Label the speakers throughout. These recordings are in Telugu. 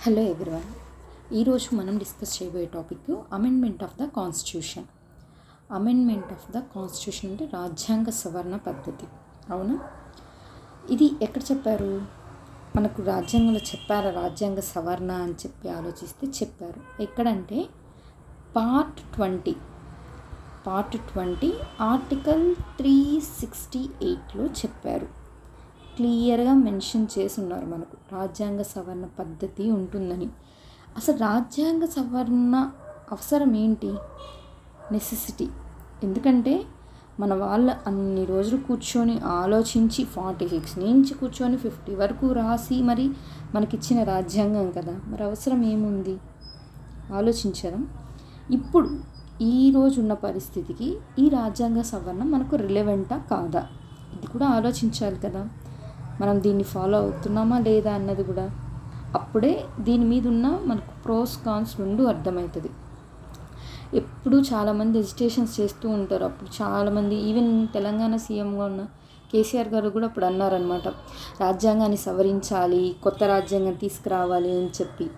Speaker 1: Hello everyone. ఈరోజు మనం డిస్కస్ చేయబోయే topic amendment of the constitution. Amendment of the constitution అంటే రాజ్యాంగ సవరణ పద్ధతి. అవునా? ఇది ఎక్కడ చెప్పారు? మనకు రాజ్యాంగంలో చెప్పారా రాజ్యాంగ సవరణ అని చెప్పి ఆలోచిస్తే చెప్పారు. ఎక్కడంటే పార్ట్ 20 ఆర్టికల్ 368లో చెప్పారు. క్లియర్గా మెన్షన్ చేసి ఉన్నారు మనకు రాజ్యాంగ సవరణ పద్ధతి ఉంటుందని. అసలు రాజ్యాంగ సవరణ అవసరం ఏంటి? నెసెసిటీ. ఎందుకంటే మన వాళ్ళ అన్ని రోజులు కూర్చొని ఆలోచించి 46 నుంచి కూర్చొని 50 వరకు రాసి మరి మనకిచ్చిన రాజ్యాంగం కదా, మరి అవసరం ఏముంది ఆలోచించడం. ఇప్పుడు ఈరోజు ఉన్న పరిస్థితికి ఈ రాజ్యాంగ సవరణ మనకు రిలవెంటా కాదా, ఇది కూడా ఆలోచించాలి కదా. మనం దీన్ని ఫాలో అవుతున్నామా లేదా అన్నది కూడా అప్పుడే దీని మీద ఉన్న మనకు ప్రోస్ కాన్స్ రెండు అర్థమవుతుంది. ఎప్పుడు చాలామంది ఎజిటేషన్స్ చేస్తూ ఉంటారు. అప్పుడు చాలామంది ఈవెన్ తెలంగాణ సీఎంగా ఉన్న కేసీఆర్ గారు కూడా అప్పుడు అన్నారనమాట, రాజ్యాంగాన్ని సవరించాలి, కొత్త రాజ్యాంగం తీసుకురావాలి అని చెప్పి.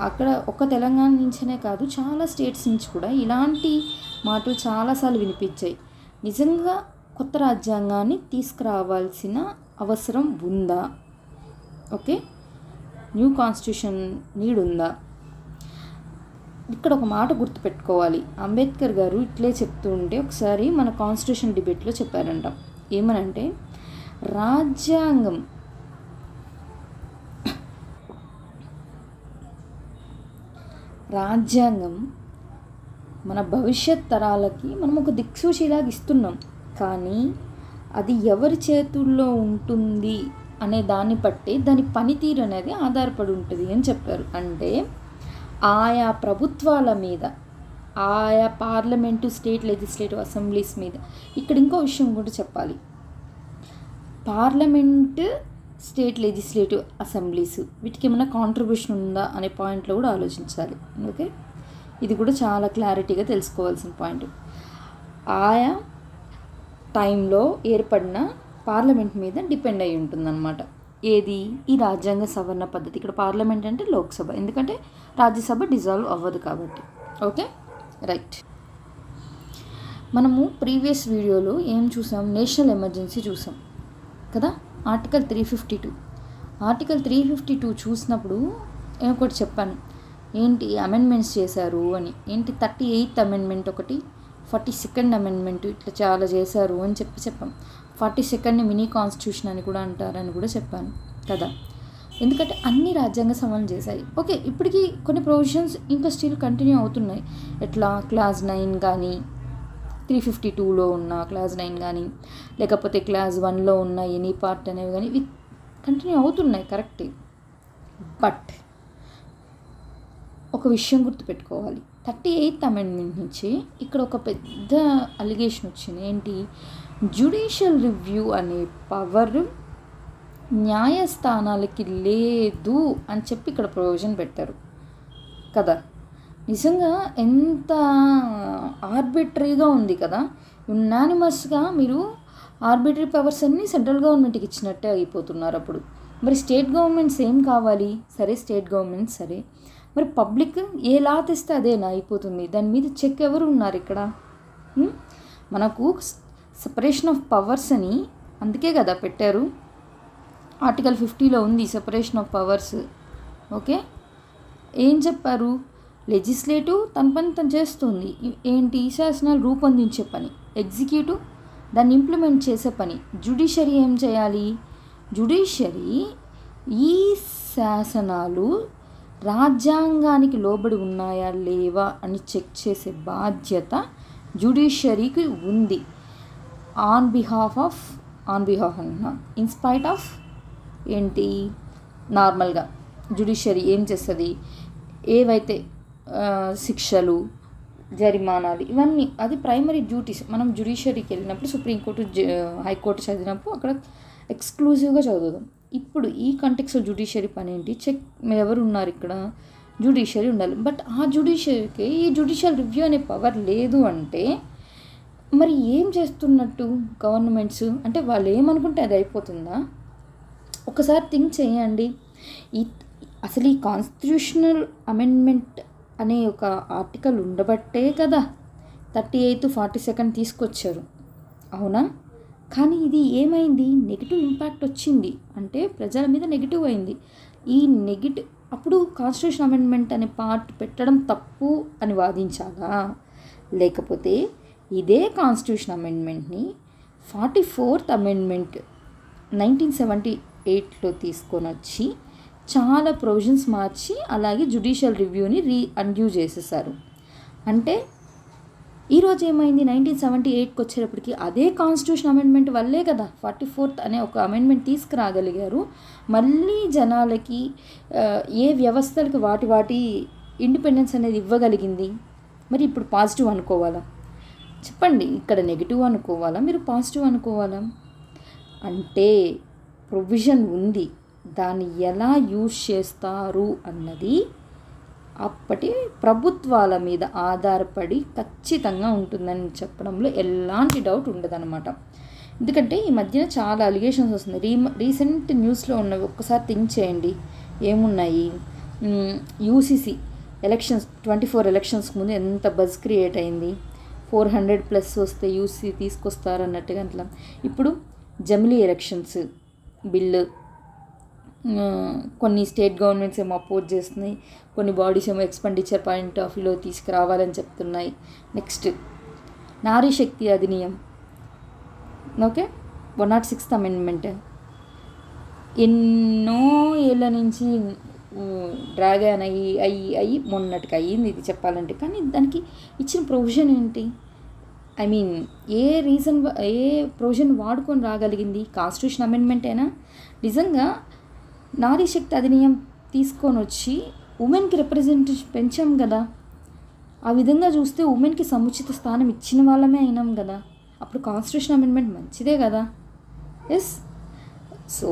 Speaker 1: అక్కడ ఒక్క తెలంగాణ నుంచే కాదు, చాలా స్టేట్స్ నుంచి కూడా ఇలాంటి మాటలు చాలాసార్లు వినిపించాయి. నిజంగా కొత్త రాజ్యాంగాన్ని తీసుకురావాల్సిన అవసరం ఉందా? ఓకే, న్యూ కాన్స్టిట్యూషన్ నీడ్ ఉందా? ఇక్కడ ఒక మాట గుర్తుపెట్టుకోవాలి. అంబేద్కర్ గారు ఇట్లే చెప్తూ ఉంటే ఒకసారి మన కాన్స్టిట్యూషన్ డిబేట్లో చెప్పారంట. ఏమనంటే, రాజ్యాంగం మన భవిష్యత్ తరాలకి మనం ఒక దిక్సూచిలాగా ఇస్తున్నాం, కానీ అది ఎవరి చేతుల్లో ఉంటుంది అనే దాన్ని బట్టి దాని పనితీరు అనేది ఆధారపడి ఉంటుంది అని చెప్పారు. అంటే ఆయా ప్రభుత్వాల మీద, ఆయా పార్లమెంటు, స్టేట్ లెజిస్లేటివ్ అసెంబ్లీస్ మీద. ఇక్కడ ఇంకో విషయం కూడా చెప్పాలి. పార్లమెంటు, స్టేట్ లెజిస్లేటివ్ అసెంబ్లీస్ వీటికి ఏమైనా కాంట్రిబ్యూషన్ ఉందా అనే పాయింట్లో కూడా ఆలోచించాలి. ఓకే, ఇది కూడా చాలా క్లారిటీగా తెలుసుకోవాల్సిన పాయింట్. ఆయా టైంలో ఏర్పడిన పార్లమెంట్ మీద డిపెండ్ అయి ఉంటుందన్నమాట. ఏది? ఈ రాజ్యాంగ సవరణ పద్ధతి. ఇక్కడ పార్లమెంట్ అంటే లోక్సభ, ఎందుకంటే రాజ్యసభ డిజాల్వ్ అవ్వదు కాబట్టి. Okay, right. మనము ప్రీవియస్ వీడియోలో ఏం చూసాం? నేషనల్ ఎమర్జెన్సీ చూసాం కదా. ఆర్టికల్ 352 చూసినప్పుడు ఒకటి చెప్పాను, ఏంటి అమెండ్మెంట్స్ చేశారు అని. ఏంటి 38th అమెండ్మెంట్ ఒకటి, 42nd అమెండ్మెంట్, ఇట్లా చాలా చేశారు అని చెప్పాం. 42nd మినీ కాన్స్టిట్యూషన్ అని కూడా అంటారని కూడా చెప్పాను కదా. ఎందుకంటే అన్ని రాజ్యాంగ సవరణ చేశాయి. ఓకే, ఇప్పటికీ కొన్ని ప్రొవిజన్స్ ఇంకా స్టిల్ కంటిన్యూ అవుతున్నాయి. ఎట్లా? క్లాస్ 9 కానీ, 352లో ఉన్న క్లాస్ 9 కానీ, లేకపోతే క్లాస్ 1లో ఉన్న ఎనీ పార్ట్ అనేవి కానీ ఇవి కంటిన్యూ అవుతున్నాయి, కరెక్టే. బట్ ఒక విషయం గుర్తుపెట్టుకోవాలి. 38th అమెండ్మెంట్ నుంచి ఇక్కడ ఒక పెద్ద అలిగేషన్ వచ్చింది. ఏంటి? జ్యుడిషియల్ రివ్యూ అనే పవర్ న్యాయస్థానాలకి లేదు అని చెప్పి ఇక్కడ ప్రొవిజన్ పెట్టారు కదా. నిజంగా ఎంత ఆర్బిటరీగా ఉంది కదా. యునానిమస్గా మీరు ఆర్బిటరీ పవర్స్ అన్నీ సెంట్రల్ గవర్నమెంట్కి ఇచ్చినట్టే అయిపోతున్నారు. అప్పుడు మరి స్టేట్ గవర్నమెంట్స్ ఏం కావాలి? సరే, స్టేట్ గవర్నమెంట్ సరే, మరి పబ్లిక్ ఏ లా తెస్తే అదేనా అయిపోతుంది? దాని మీద చెక్ ఎవరు ఉన్నారు ఇక్కడ? మనకు సెపరేషన్ ఆఫ్ పవర్స్ అని అందుకే కదా పెట్టారు. ఆర్టికల్ 50లో ఉంది సెపరేషన్ ఆఫ్ పవర్స్. ఓకే, ఏం చెప్పారు? లెజిస్లేటివ్ తన పని తను చేస్తుంది. ఏంటి? శాసనాలు రూపొందించే పని. ఎగ్జిక్యూటివ్ దాన్ని ఇంప్లిమెంట్ చేసే పని. జ్యుడిషియరీ ఏం చేయాలి? జ్యుడిషియరీ ఈ శాసనాలు రాజ్యాంగానికి లోబడి ఉన్నాయా లేవా అని చెక్ చేసే బాధ్యత జ్యుడిషియరీకి ఉంది. ఇన్స్పైట్ ఆఫ్ ఏంటి? నార్మల్గా జ్యుడిషియరీ ఏం చేస్తుంది? ఏవైతే శిక్షలు, జరిమానాలు, ఇవన్నీ అది ప్రైమరీ డ్యూటీస్. మనం జ్యుడిషియరీకి వెళ్ళినప్పుడు, సుప్రీంకోర్టు, హైకోర్టు చదివినప్పుడు అక్కడ ఎక్స్క్లూజివ్గా చదువుదాం. ఇప్పుడు ఈ కంటెక్స్లో జ్యుడిషియరీ పని ఏంటి? చెక్ ఎవరు ఉన్నారు ఇక్కడ? జ్యుడిషియరీ ఉండాలి. బట్ ఆ జ్యుడిషియరీకి ఈ జ్యుడిషియల్ రివ్యూ అనే పవర్ లేదు అంటే మరి ఏం చేస్తున్నట్టు గవర్నమెంట్స్? అంటే వాళ్ళు ఏమనుకుంటే అది అయిపోతుందా? ఒకసారి థింక్ చేయండి. అసలు ఈ కాన్స్టిట్యూషనల్ అమెండ్మెంట్ అనే ఒక ఆర్టికల్ ఉండబట్టే కదా 38-42 తీసుకొచ్చారు, అవునా? కానీ ఇది ఏమైంది, నెగిటివ్ ఇంపాక్ట్ వచ్చింది, అంటే ప్రజల మీద నెగిటివ్ అయింది. ఈ నెగిటివ్ అప్పుడు కాన్స్టిట్యూషన్ అమెండ్మెంట్ అనే పార్ట్ పెట్టడం తప్పు అని వాదించాలా, లేకపోతే ఇదే కాన్స్టిట్యూషన్ అమెండ్మెంట్ని 44th అమెండ్మెంట్ 1978లో తీసుకొని వచ్చి చాలా ప్రొవిజన్స్ మార్చి అలాగే జ్యుడిషియల్ రివ్యూని అన్డ్యూ చేసేసారు. అంటే ఈరోజు ఏమైంది, 1978కి వచ్చేటప్పటికి అదే కాన్స్టిట్యూషన్ అమెండ్మెంట్ వల్లే కదా 44th అనే ఒక అమెండ్మెంట్ తీసుకురాగలిగారు. మళ్ళీ జనాలకి ఏ వ్యవస్థలకు వాటి ఇండిపెండెన్స్ అనేది ఇవ్వగలిగింది. మరి ఇప్పుడు పాజిటివ్ అనుకోవాలా చెప్పండి, ఇక్కడ నెగిటివ్ అనుకోవాలా, మీరు పాజిటివ్ అనుకోవాలా? అంటే ప్రొవిజన్ ఉంది, దాన్ని ఎలా యూజ్ చేస్తారు అన్నది అప్పటి ప్రభుత్వాల మీద ఆధారపడి ఖచ్చితంగా ఉంటుందని చెప్పడంలో ఎలాంటి డౌట్ ఉండదన్నమాట. ఎందుకంటే ఈ మధ్యన చాలా అలిగేషన్స్ వస్తున్నాయి. రీసెంట్ న్యూస్లో ఉన్నవి ఒక్కసారి థింక్ చేయండి, ఏమున్నాయి. యూసీసీ ఎలక్షన్స్ 24 ఎలక్షన్స్కి ముందు ఎంత బజ్ క్రియేట్ అయింది, 400+ వస్తే యూసీ తీసుకొస్తారు అన్నట్టుగా. అట్లా ఇప్పుడు జమిలీ ఎలక్షన్స్ బిల్లు కొన్ని స్టేట్ గవర్నమెంట్స్ ఏమో అపోజ్ చేస్తున్నాయి, కొన్ని బాడీస్ ఏమో ఎక్స్పెండిచర్ పాయింట్ ఆఫ్ వ్యూలో తీసుకురావాలని చెప్తున్నాయి. నెక్స్ట్ నారీ Shakti Adhiniyam, okay, 106th amendment ఎన్నో ఏళ్ళ నుంచి డ్రాగన్ అయ్యి మొన్నటికి అయ్యింది ఇది చెప్పాలంటే. కానీ దానికి ఇచ్చిన ప్రొవిజన్ ఏంటి, ఐ మీన్ ఏ ప్రొవిజన్ వాడుకొని రాగలిగింది, కాన్స్టిట్యూషన్ అమెండ్మెంట్ అయినా. నిజంగా నారీ శక్తి అధినియం తీసుకొని వచ్చి ఉమెన్కి రిప్రజెంటేషన్ పెంచాం కదా, ఆ విధంగా చూస్తే ఉమెన్కి సముచిత స్థానం ఇచ్చిన వాళ్ళమే అయినాం కదా, అప్పుడు కాన్స్టిట్యూషన్ అమెండ్మెంట్ మంచిదే కదా. ఎస్, సో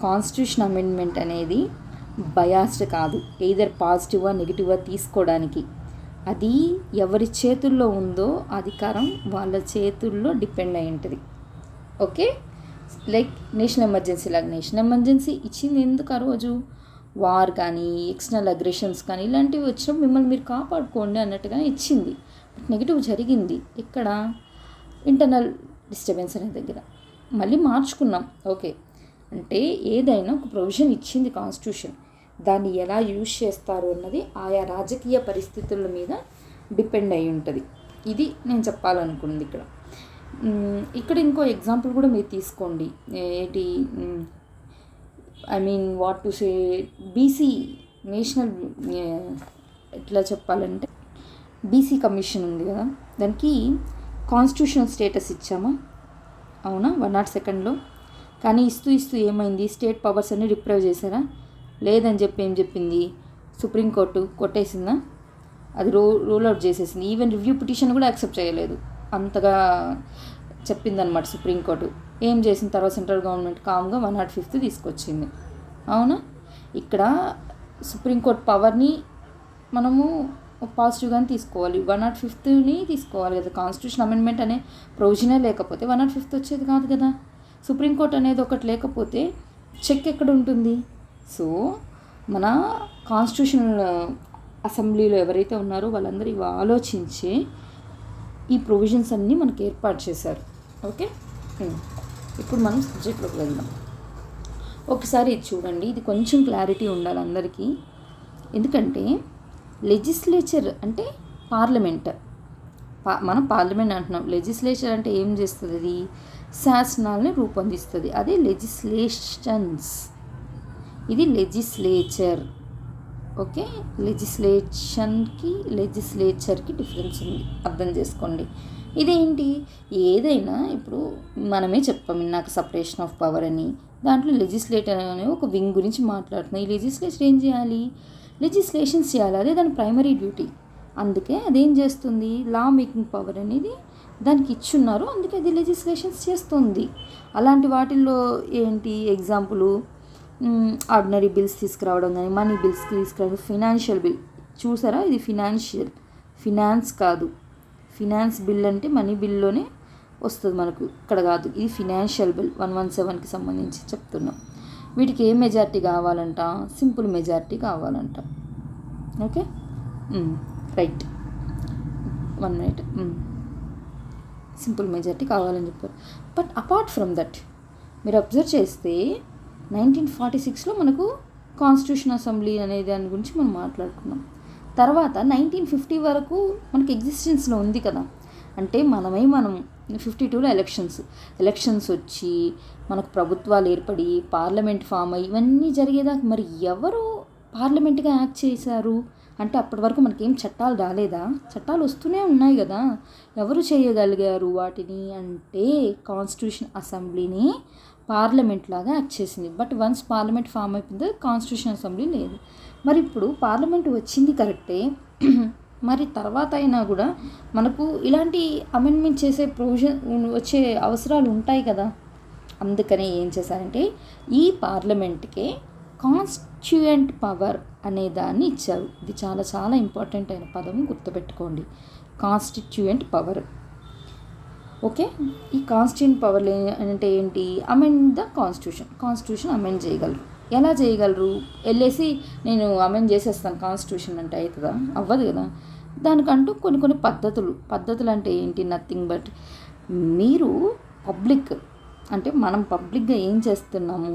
Speaker 1: కాన్స్టిట్యూషన్ అమెండ్మెంట్ అనేది బయాస్డ్ కాదు, ఎయిదర్ పాజిటివ్గా నెగిటివ్గా తీసుకోవడానికి. అది ఎవరి చేతుల్లో ఉందో అధికారం వాళ్ళ చేతుల్లో డిపెండ్ అయి ఉంటుంది. ఓకే, లైక్ నేషనల్ ఎమర్జెన్సీ లాగా నేషనల్ ఎమర్జెన్సీ ఇచ్చింది ఎందుకు, ఆ రోజు వార్ కానీ ఎక్స్టర్నల్ అగ్రెషన్స్ కానీ ఇలాంటివి వచ్చినప్పుడు మిమ్మల్ని మీరు కాపాడుకోండి అన్నట్టుగానే ఇచ్చింది. బట్ నెగిటివ్ జరిగింది ఇక్కడ, ఇంటర్నల్ డిస్టర్బెన్స్ అనే దగ్గర మళ్ళీ మార్చుకున్నాం. ఓకే, అంటే ఏదైనా ఒక ప్రొవిజన్ ఇచ్చింది కాన్స్టిట్యూషన్, దాన్ని ఎలా యూజ్ చేస్తారు అన్నది ఆయా రాజకీయ పరిస్థితుల మీద డిపెండ్ అయి ఉంటుంది. ఇది నేను చెప్పాలనుకున్నది ఇక్కడ. ఇక్కడ ఇంకో ఎగ్జాంపుల్ కూడా మీరు తీసుకోండి, ఏంటి, I mean what to say, BC national, ఎట్లా చెప్పాలంటే బీసీ కమిషన్ ఉంది కదా, దానికి కాన్స్టిట్యూషనల్ స్టేటస్ ఇచ్చామా, అవునా, 102లో. కానీ ఇస్తూ ఏమైంది, స్టేట్ పవర్స్ అన్ని రిప్రైవ్ చేశారా, లేదని చెప్పి ఏం చెప్పింది సుప్రీంకోర్టు, కొట్టేసిందా, అది రూల్ అవుట్ చేసేసింది. ఈవెన్ రివ్యూ పిటిషన్ కూడా యాక్సెప్ట్ చేయలేదు, అంతగా చెప్పిందనమాట సుప్రీంకోర్టు. ఏం చేసిన తర్వాత సెంట్రల్ గవర్నమెంట్ కామ్గా 105th తీసుకొచ్చింది, అవునా. ఇక్కడ సుప్రీంకోర్టు పవర్ని మనము పాజిటివ్గానే తీసుకోవాలి, 105th తీసుకోవాలి కదా. కాన్స్టిట్యూషన్ అమెండ్మెంట్ అనే ప్రొవిజనే లేకపోతే 105th వచ్చేది కాదు కదా. సుప్రీంకోర్టు అనేది ఒకటి లేకపోతే చెక్ ఎక్కడ ఉంటుంది. సో మన కాన్స్టిట్యూషనల్ అసెంబ్లీలో ఎవరైతే ఉన్నారో వాళ్ళందరూ ఇవి ఆలోచించి ఈ ప్రొవిజన్స్ అన్నీ మనకు ఏర్పాటు చేశారు. ఓకే, ఇప్పుడు మనం సబ్జెక్ట్లోకి వెళ్దాం. ఒకసారి ఇది చూడండి, ఇది కొంచెం క్లారిటీ ఉండాలి అందరికీ. ఎందుకంటే లెజిస్లేచర్ అంటే పార్లమెంట్, మనం పార్లమెంట్ అంటున్నాం. లెజిస్లేచర్ అంటే ఏం చేస్తుంది, అది శాసనాలని రూపొందిస్తుంది, అదే లెజిస్లేషన్స్. ఇది లెజిస్లేచర్. ఓకే, లెజిస్లేచర్కి డిఫరెన్స్ ఉంది, అర్థం చేసుకోండి. ఇదేంటి, ఏదైనా ఇప్పుడు మనమే చెప్పాము ఇందాక సపరేషన్ ఆఫ్ పవర్ అని, దాంట్లో లెజిస్లేటర్ అనే ఒక వింగ్ గురించి మాట్లాడుతున్నాం. ఈ లెజిస్లేచర్ ఏం చేయాలి, లెజిస్లేషన్స్ చేయాలి, అదే దాని ప్రైమరీ డ్యూటీ. అందుకే అదేం చేస్తుంది, లా మేకింగ్ పవర్ అనేది దానికి ఇచ్చున్నారు, అందుకే అది లెజిస్లేషన్స్ చేస్తుంది. అలాంటి వాటిల్లో ఏంటి ఎగ్జాంపుల్, ఆర్డినరీ బిల్స్ తీసుకురావడం కానీ, మనీ బిల్స్ తీసుకురావడం, ఫినాన్షియల్ బిల్ చూసారా, ఇది ఫినాన్స్ కాదు. ఫినాన్స్ బిల్ అంటే మనీ బిల్లోనే వస్తుంది మనకు, ఇక్కడ కాదు. ఇది ఫినాన్షియల్ బిల్ 117కి సంబంధించి చెప్తున్నాం. వీటికి ఏ మెజారిటీ కావాలంట? సింపుల్ మెజారిటీ కావాలంట. Okay, right, 1 minute. Simple majority కావాలని చెప్పారు. బట్ అపార్ట్ ఫ్రమ్ దట్ మీరు అబ్జర్వ్ చేస్తే 1946లో మనకు కాన్స్టిట్యూషన్ అసెంబ్లీ అనే దాని గురించి మనం మాట్లాడుకున్నాం. తర్వాత 1950 వరకు మనకి ఎగ్జిస్టెన్స్లో ఉంది కదా. అంటే మనం 52లో ఎలక్షన్స్ వచ్చి మనకు ప్రభుత్వాలు ఏర్పడి పార్లమెంట్ ఫామ్ అయ్యి ఇవన్నీ జరిగేదాకా మరి ఎవరు పార్లమెంట్గా యాక్ట్ చేశారు అంటే అప్పటి వరకు మనకేం చట్టాలు రాలేదా? చట్టాలు వస్తూనే ఉన్నాయి కదా. ఎవరు చేయగలిగారు వాటిని అంటే కాన్స్టిట్యూషన్ అసెంబ్లీని పార్లమెంట్ లాగా యాక్ట్ చేసింది. బట్ వన్స్ పార్లమెంట్ ఫామ్ అయిపోయింది, కాన్స్టిట్యూషన్ అసెంబ్లీ లేదు. మరి ఇప్పుడు పార్లమెంట్ వచ్చింది కరెక్టే, మరి తర్వాత అయినా కూడా మనకు ఇలాంటి అమెండ్మెంట్ చేసే ప్రొవిజన్ వచ్చే అవసరాలు ఉంటాయి కదా. అందుకనే ఏం చేశారంటే ఈ పార్లమెంట్కే కాన్స్టిట్యూయెంట్ పవర్ అనే దాన్ని ఇచ్చారు. ఇది చాలా చాలా ఇంపార్టెంట్ అయిన పదం, గుర్తుపెట్టుకోండి, కాన్స్టిట్యూయెంట్ పవర్. ఓకే, ఈ కాన్స్టిట్యూయెంట్ పవర్ అంటే ఏంటి? అమెండ్ ద కాన్స్టిట్యూషన్ అమెండ్ చేయగలరు. ఎలా చేయగలరు? వెళ్ళేసి నేను అమెండ్ చేసేస్తాను కాన్స్టిట్యూషన్ అంటే అవుతుందా? అవ్వదు కదా. దానికంటూ కొన్ని పద్ధతులు అంటే ఏంటి? నథింగ్ బట్ మీరు పబ్లిక్ అంటే మనం పబ్లిక్గా ఏం చేస్తున్నాము?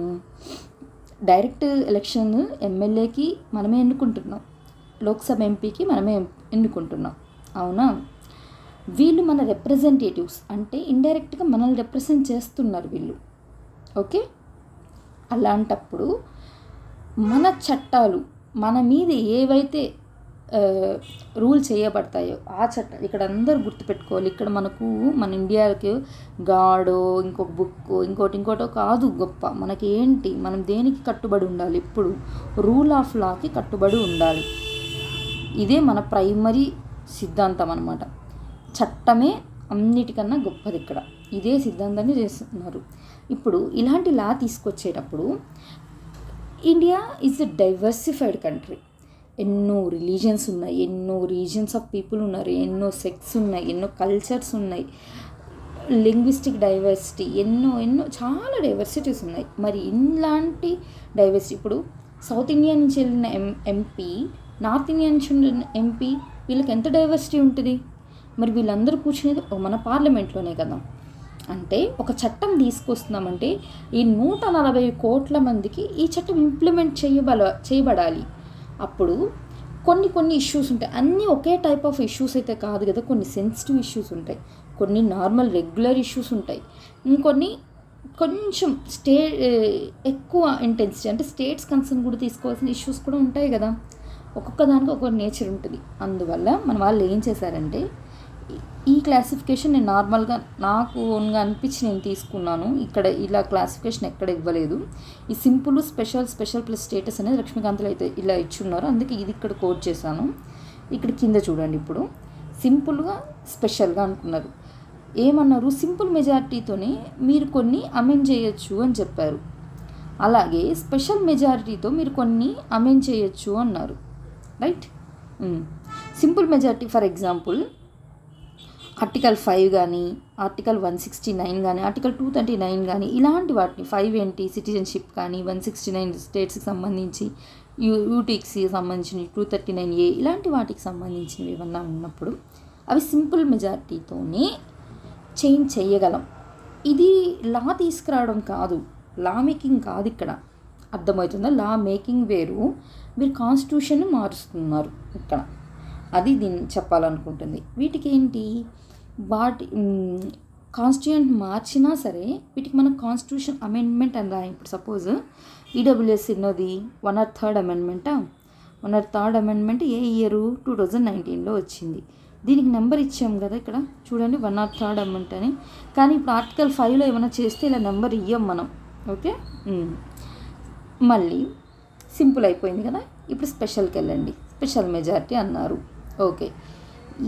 Speaker 1: డైరెక్ట్ ఎలక్షన్ ఎమ్మెల్యేకి మనమే ఎన్నుకుంటున్నాం, లోక్సభ ఎంపీకి మనమే ఎన్నుకుంటున్నాం, అవునా? వీళ్ళు మన రిప్రజెంటేటివ్స్ అంటే ఇండైరెక్ట్గా మనల్ని రిప్రజెంట్ చేస్తున్నారు వీళ్ళు. ఓకే, అలాంటప్పుడు మన చట్టాలు మన మీద ఏవైతే రూల్ చేయబడతాయో ఆ చట్టాలు ఇక్కడ అందరూ గుర్తుపెట్టుకోవాలి. ఇక్కడ మన ఇండియాకి గాడో ఇంకొక బుక్ ఇంకోటో కాదు గొప్ప. మనకి ఏంటి? మనం దేనికి కట్టుబడి ఉండాలి? ఇప్పుడు రూల్ ఆఫ్ లాకి కట్టుబడి ఉండాలి. ఇదే మన ప్రైమరీ సిద్ధాంతం అన్నమాట. చట్టమే అన్నిటికన్నా గొప్పది. ఇక్కడ ఇదే సిద్ధాంతాన్ని చేస్తున్నారు. ఇప్పుడు ఇలాంటి లా తీసుకొచ్చేటప్పుడు India is a diversified country. ఎన్నో రిలీజియన్స్ ఉన్నాయి, ఎన్నో రీజన్స్ ఆఫ్ పీపుల్ ఉన్నారు, ఎన్నో సెక్స్ ఉన్నాయి, ఎన్నో కల్చర్స్ ఉన్నాయి, లింగ్విస్టిక్ డైవర్సిటీ, ఎన్నో చాలా డైవర్సిటీస్ ఉన్నాయి. మరి ఇలాంటి డైవర్సిటీ ఇప్పుడు సౌత్ ఇండియా నుంచి వెళ్ళిన ఎంపీ, నార్త్ ఇండియా నుంచి వెళ్ళిన ఎంపీ, వీళ్ళకి ఎంత డైవర్సిటీ ఉంటుంది? మరి వీళ్ళందరూ కూర్చునేది మన పార్లమెంట్లోనే కదా. అంటే ఒక చట్టం తీసుకొస్తున్నామంటే ఈ 140 కోట్ల మందికి ఈ చట్టం ఇంప్లిమెంట్ చేయబడాలి. అప్పుడు కొన్ని ఇష్యూస్ ఉంటాయి. అన్నీ ఒకే టైప్ ఆఫ్ ఇష్యూస్ అయితే కాదు కదా. కొన్ని సెన్సిటివ్ ఇష్యూస్ ఉంటాయి, కొన్ని నార్మల్ రెగ్యులర్ ఇష్యూస్ ఉంటాయి, ఇంకొన్ని కొంచెం ఎక్కువ ఇంటెన్సిటీ అంటే స్టేట్స్ కన్సర్న్ కూడా తీసుకోవాల్సిన ఇష్యూస్ కూడా ఉంటాయి కదా. ఒక్కొక్క దానికి ఒక్కొక్క నేచర్ ఉంటుంది. అందువల్ల మన వాళ్ళు ఏం చేశారంటే ఈ క్లాసిఫికేషన్ నేను నార్మల్గా నాకు ఓన్గా అనిపించి నేను తీసుకున్నాను. ఇక్కడ ఇలా క్లాసిఫికేషన్ ఎక్కడ ఇవ్వలేదు. ఈ సింపుల్ స్పెషల్ ప్లస్ స్టేటస్ అనేది లక్ష్మీకాంత్లో అయితే ఇలా ఇచ్చున్నారు. అందుకే ఇది ఇక్కడ కోడ్ చేశాను. ఇక్కడ కింద చూడండి. ఇప్పుడు సింపుల్గా స్పెషల్గా అనుకున్నారు. ఏమన్నారు? సింపుల్ మెజారిటీతోనే మీరు కొన్ని అమెండ్ చేయొచ్చు అని చెప్పారు. అలాగే స్పెషల్ మెజారిటీతో మీరు కొన్ని అమెండ్ చేయొచ్చు అన్నారు. Right. Simple majority for example article 5 కానీ, ఆర్టికల్ 169 కానీ, ఆర్టికల్ 239 కానీ, ఇలాంటి వాటిని 5 ఏంటి సిటిజన్షిప్ కానీ, 169 స్టేట్స్కి సంబంధించి, యూటీకి సంబంధించిన 239A ఇలాంటి వాటికి సంబంధించినవి ఏమన్నా ఉన్నప్పుడు అవి సింపుల్ మెజారిటీతోనే చేంజ్ చేయగలం. ఇది లా తీసుకురావడం కాదు, లా మేకింగ్ కాదు. ఇక్కడ అర్థమవుతుందా? లా మేకింగ్ వేరు, మీరు కాన్స్టిట్యూషన్ మారుస్తున్నారు ఇక్కడ. అది దీన్ని చెప్పాలనుకుంటుంది. వీటికి ఏంటి? కాన్స్టిట్యూయెంట్ మార్చినా సరే వీటికి మనం కాన్స్టిట్యూషన్ అమెండ్మెంట్ అని రాయి. ఇప్పుడు సపోజ్ ఈడబ్ల్యూఎస్ ఎన్నోది 103rd అమెండ్మెంటా? 103rd అమెండ్మెంట్ ఏ ఇయర్? 2019లో వచ్చింది. దీనికి నెంబర్ ఇచ్చాం కదా ఇక్కడ చూడండి, 103rd అమెండ్మెంట్ అని. కానీ ఇప్పుడు ఆర్టికల్ 5లో ఏమైనా చేస్తే ఇలా నెంబర్ ఇయ్యం మనం. ఓకే, మళ్ళీ సింపుల్ అయిపోయింది కదా. ఇప్పుడు స్పెషల్కి వెళ్ళండి. స్పెషల్ మెజారిటీ అన్నారు. ఓకే,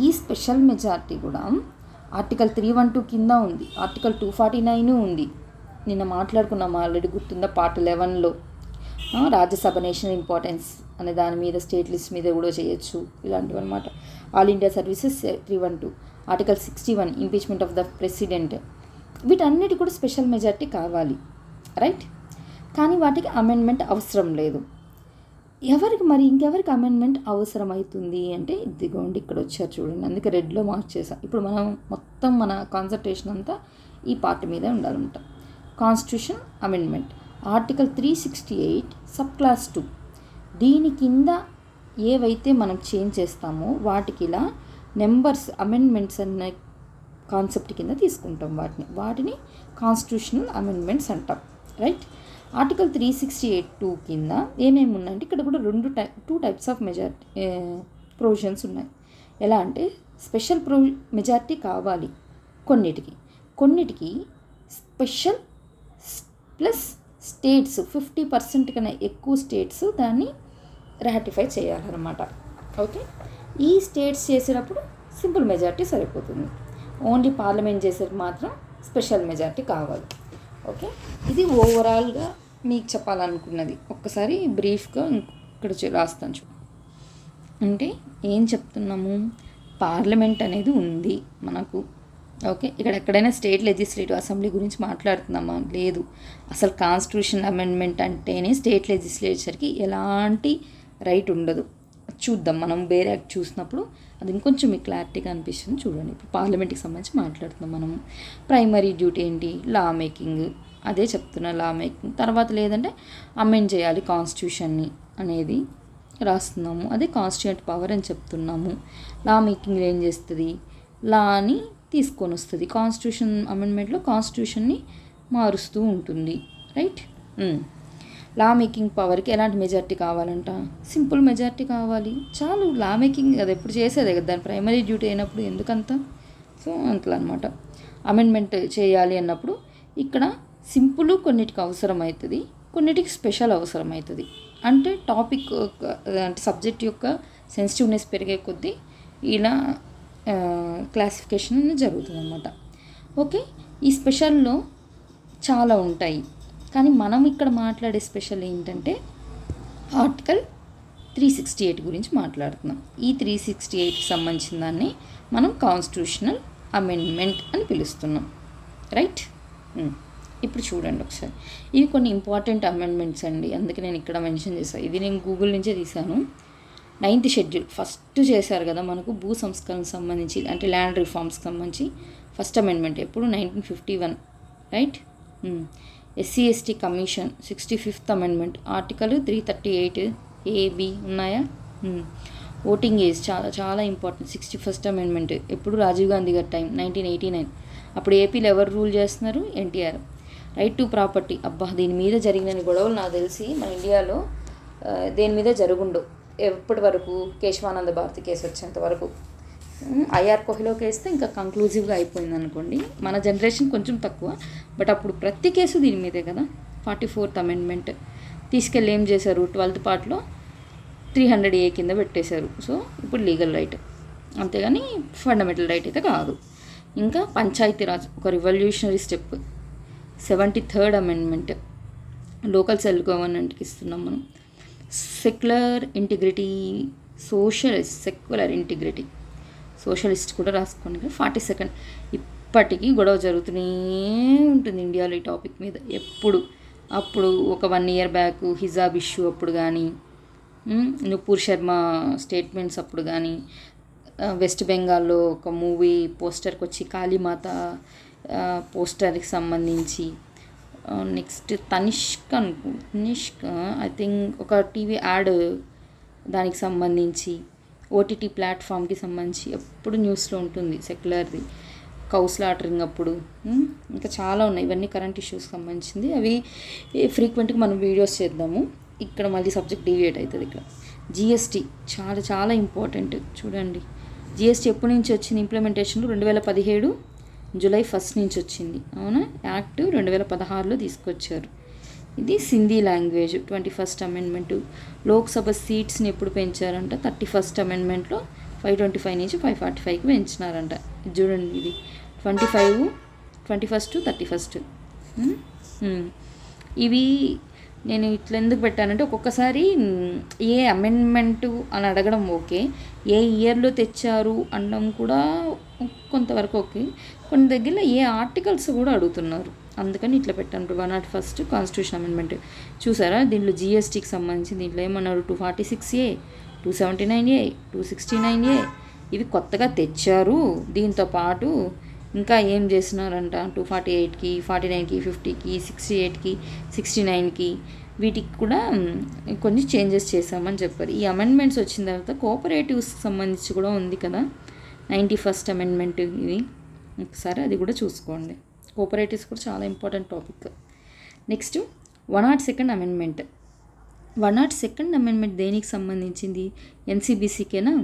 Speaker 1: ఈ స్పెషల్ మెజారిటీ కూడా ఆర్టికల్ 312 కింద ఉంది, ఆర్టికల్ 249 ఉంది. నిన్న మాట్లాడుకున్నాం ఆల్రెడీ, గుర్తుందా? పార్ట్ 11లో రాజ్యసభ నేషనల్ ఇంపార్టెన్స్ అనే దాని మీద స్టేట్ లిస్ట్ మీద కూడా చేయొచ్చు, ఇలాంటివి అనమాట. All India services 312, article 61 impeachment of the president. వీటన్నిటి కూడా స్పెషల్ మెజారిటీ కావాలి. రైట్. కానీ వాటికి అమెండ్మెంట్ అవసరం లేదు. ఇంకెవరికి అమెండ్మెంట్ అవసరమవుతుంది అంటే ఇదిగోండి ఇక్కడ వచ్చారు చూడండి, అందుకే రెడ్లో మార్క్ చేసాం. ఇప్పుడు మనం మొత్తం మన కాన్సన్ట్రేషన్ అంతా ఈ పార్ట్ మీదే ఉండాలన్నమాట. Constitution amendment article 368 sub class 2. దీని కింద ఏవైతే మనం చేంజ్ చేస్తామో వాటికి ఇలా నెంబర్స్ అమెండ్మెంట్స్ అనే కాన్సెప్ట్ కింద తీసుకుంటాం. వాటిని కాన్స్టిట్యూషనల్ అమెండ్మెంట్స్ అంటాం, రైట్. ఆర్టికల్ 368(2) కింద ఏమేమి ఉన్నాయంటే ఇక్కడ కూడా టూ టైప్స్ ఆఫ్ ప్రొవిజన్స్ ఉన్నాయి. ఎలా అంటే స్పెషల్ మెజారిటీ కావాలి కొన్నిటికి స్పెషల్ ప్లస్ స్టేట్స్ 50% కన్నా ఎక్కువ స్టేట్స్ దాన్ని రాటిఫై చేయాలన్నమాట. ఓకే, ఈ స్టేట్స్ చేసేటప్పుడు సింపుల్ మెజారిటీ సరిపోతుంది. ఓన్లీ పార్లమెంట్ చేసేది మాత్రం స్పెషల్ మెజారిటీ కావాలి. ఓకే, ఇది ఓవరాల్గా మీకు చెప్పాలనుకున్నది. ఒక్కసారి బ్రీఫ్గా ఇక్కడ రాస్తాను చూ. అంటే ఏం చెప్తున్నాము, పార్లమెంట్ అనేది ఉంది మనకు. ఓకే, ఇక్కడ ఎక్కడైనా స్టేట్ లెజిస్లేటివ్ అసెంబ్లీ గురించి మాట్లాడుతున్నామా? లేదు. అసలు కాన్స్టిట్యూషన్ అమెండ్మెంట్ అంటేనే స్టేట్ లెజిస్లేచర్కి ఎలాంటి రైట్ ఉండదు. చూద్దాం, మనం వేరే యాక్ట్ చూసినప్పుడు అది ఇంకొంచెం మీకు క్లారిటీగా అనిపిస్తుంది. చూడండి, ఇప్పుడు పార్లమెంట్కి సంబంధించి మాట్లాడుతున్నాం మనము. ప్రైమరీ డ్యూటీ ఏంటి? Law making. అదే చెప్తున్నా, లా మేకింగ్. తర్వాత లేదంటే అమెండ్ చేయాలి కాన్స్టిట్యూషన్ని అనేది రాస్తున్నాము. అదే కాన్స్టిట్యూంట్ పవర్ అని చెప్తున్నాము. లా మేకింగ్ ఏం చేస్తుంది? లాని తీసుకొని వస్తుంది. కాన్స్టిట్యూషన్ అమెండ్మెంట్లో కాన్స్టిట్యూషన్ని మారుస్తూ ఉంటుంది, రైట్. లా మేకింగ్ పవర్కి ఎలాంటి మెజారిటీ కావాలంట? సింపుల్ మెజారిటీ కావాలి చాలు. లా మేకింగ్ అది ఎప్పుడు చేసేదే కదా, దాని ప్రైమరీ డ్యూటీ అయినప్పుడు ఎందుకంత. సో అంతలా అనమాట. అమెండ్మెంట్ చేయాలి అన్నప్పుడు ఇక్కడ సింపుల్ కొన్నిటికి అవసరం అవుతుంది, కొన్నిటికి స్పెషల్ అవసరం అవుతుంది. అంటే టాపిక్ అంటే సబ్జెక్ట్ యొక్క సెన్సిటివ్నెస్ పెరిగే కొద్దీ ఇలా క్లాసిఫికేషన్ జరుగుతుంది అన్నమాట. ఓకే, ఈ స్పెషల్లో చాలా ఉంటాయి, కానీ మనం ఇక్కడ మాట్లాడే స్పెషల్ ఏంటంటే ఆర్టికల్ 368 గురించి మాట్లాడుతున్నాం. ఈ 368కి సంబంధించిన దాన్ని మనం కాన్స్టిట్యూషనల్ అమెండ్మెంట్ అని పిలుస్తున్నాం, రైట్. ఇప్పుడు చూడండి ఒకసారి, ఇవి కొన్ని ఇంపార్టెంట్ అమెండ్మెంట్స్ అండి, అందుకే నేను ఇక్కడ మెన్షన్ చేశాను. ఇది నేను గూగుల్ నుంచే తీశాను. 9th షెడ్యూల్ ఫస్ట్ చేశారు కదా మనకు, భూ సంస్కరణకు సంబంధించి అంటే ల్యాండ్ రిఫార్మ్స్కి సంబంధించి ఫస్ట్ అమెండ్మెంట్ ఎప్పుడు 1951, right. SC/ST commission 65th amendment article 338A(b) ఉన్నాయా. ఓటింగ్ ఏజ్ చాలా చాలా ఇంపార్టెంట్. 61st అమెండ్మెంట్ ఎప్పుడు? రాజీవ్ గాంధీ గారి టైం 1989. అప్పుడు ఏపీలో ఎవరు రూల్ చేస్తున్నారు? NTR. రైట్ టు ప్రాపర్టీ, అబ్బా దీని మీద జరిగిన గొడవలు నాకు తెలిసి మన ఇండియాలో దేని మీద జరుగుండవు ఎప్పటి వరకు. కేశవానంద భారతి కేసు వచ్చేంత వరకు. IR కోహిలో కేస్తే ఇంకా కంక్లూజివ్గా అయిపోయింది అనుకోండి. మన జనరేషన్ కొంచెం తక్కువ, బట్ అప్పుడు ప్రతి కేసు దీని మీదే కదా. 44th అమెండ్మెంట్ తీసుకెళ్ళి ఏం చేశారు? 12th పార్ట్లో 300A కింద పెట్టేశారు. సో ఇప్పుడు లీగల్ రైట్, అంతేగాని ఫండమెంటల్ రైట్ అయితే కాదు. ఇంకా పంచాయతీరాజ్ ఒక revolutionary step. 73rd amendment local self గవర్నమెంట్కి ఇస్తున్నాం మనం. Secular integrity, secular integrity, socialist కూడా రాసుకోండి. 42nd ఇప్పటికీ గొడవ జరుగుతూనే ఉంటుంది ఇండియాలో ఈ టాపిక్ మీద అప్పుడు ఒక 1 year బ్యాక్ హిజాబ్ ఇష్యూ అప్పుడు కానీ, నుపూర్ శర్మ స్టేట్మెంట్స్ అప్పుడు కానీ, వెస్ట్ బెంగాల్లో ఒక మూవీ పోస్టర్కి వచ్చి కాళీమాత పోస్టర్కి సంబంధించి, నెక్స్ట్ తనిష్క్ ఐ థింక్ ఒక టీవీ యాడ్ దానికి సంబంధించి, OTT ప్లాట్ఫామ్కి సంబంధించి ఎప్పుడు న్యూస్లో ఉంటుంది సెక్యులర్ది. కౌస్లాటరింగ్ అప్పుడు, ఇంకా చాలా ఉన్నాయి. ఇవన్నీ కరెంట్ ఇష్యూస్కి సంబంధించింది. అవి ఫ్రీక్వెంట్గా మనం వీడియోస్ చేద్దాము. ఇక్కడ మళ్ళీ సబ్జెక్ట్ డీవియేట్ అవుతుంది. ఇక్కడ GST చాలా చాలా ఇంపార్టెంట్. చూడండి, GST ఎప్పటి నుంచి వచ్చింది? ఇంప్లిమెంటేషన్ 2017 July 1 నుంచి వచ్చింది, అవునా. యాక్ట్ 2016లో తీసుకొచ్చారు. ఇది Sindhi language 21st amendment. Lok Sabha సీట్స్ని ఎప్పుడు పెంచారంట? 31st అమెండ్మెంట్లో 525 నుంచి 545కి పెంచినారంట. ఇది చూడండి, ఇది 25, 21st, 31st. ఇవి నేను ఇట్లా ఎందుకు పెట్టానంటే ఒక్కొక్కసారి ఏ అమెండ్మెంటు అని అడగడం ఓకే, ఏ ఇయర్లో తెచ్చారు అనడం కూడా కొంతవరకు ఓకే, కొన్ని దగ్గరలో ఏ ఆర్టికల్స్ కూడా అడుగుతున్నారు. అందుకని ఇట్లా పెట్టాను. 101 కాన్స్టిట్యూషన్ అమెండ్మెంట్ చూసారా. దీంట్లో జిఎస్టీకి సంబంధించి దీంట్లో ఏమన్నారు, 246A, 279A, 269A ఇవి కొత్తగా తెచ్చారు. దీంతో పాటు ఇంకా ఏం చేసినారంట, 248కి, 49కి, 50కి, 68కి, 69కి వీటికి కూడా కొన్ని చేంజెస్ చేశామని చెప్పారు. ఈ అమెండ్మెంట్స్ వచ్చిన తర్వాత కోఆపరేటివ్స్కి సంబంధించి కూడా ఉంది కదా 91st అమెండ్మెంట్. ఇది ఒకసారి అది కూడా చూసుకోండి. కోఆపరేటివ్స్ కూడా చాలా important topic. Next 102nd amendment. 102nd amendment దేనికి సంబంధించింది, ఎన్సీబీసీకేనా.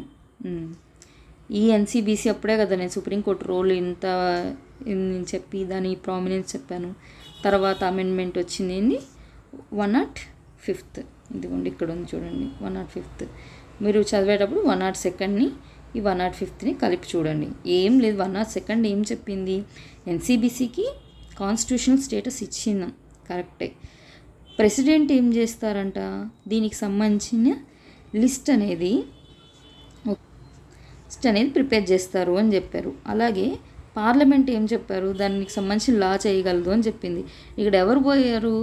Speaker 1: ఈ ఎన్సీబీసీ అప్పుడే కదా నేను సుప్రీంకోర్టు రోల్ ఇంత చెప్పి దాని ప్రామినెన్స్ చెప్పాను. తర్వాత అమెండ్మెంట్ వచ్చింది ఏంది 105th. ఇదిగోండి ఇక్కడ ఉంది చూడండి 105th. మీరు చదివేటప్పుడు 102ని ఈ 105ని కలిపి చూడండి. ఏం లేదు, 102 ఏం చెప్పింది, ఎన్సీబీసీకి కాన్స్టిట్యూషనల్ స్టేటస్ ఇచ్చిందాం కరెక్టే. ప్రెసిడెంట్ ఏం చేస్తారంట, దీనికి సంబంధించిన లిస్ట్ అనేది ప్రిపేర్ చేస్తారు అని చెప్పారు. అలాగే పార్లమెంట్ ఏం చెప్పారు, దానికి సంబంధించిన లా చేయగలదు అని చెప్పింది. ఇక్కడ ఎవరు పోయారు,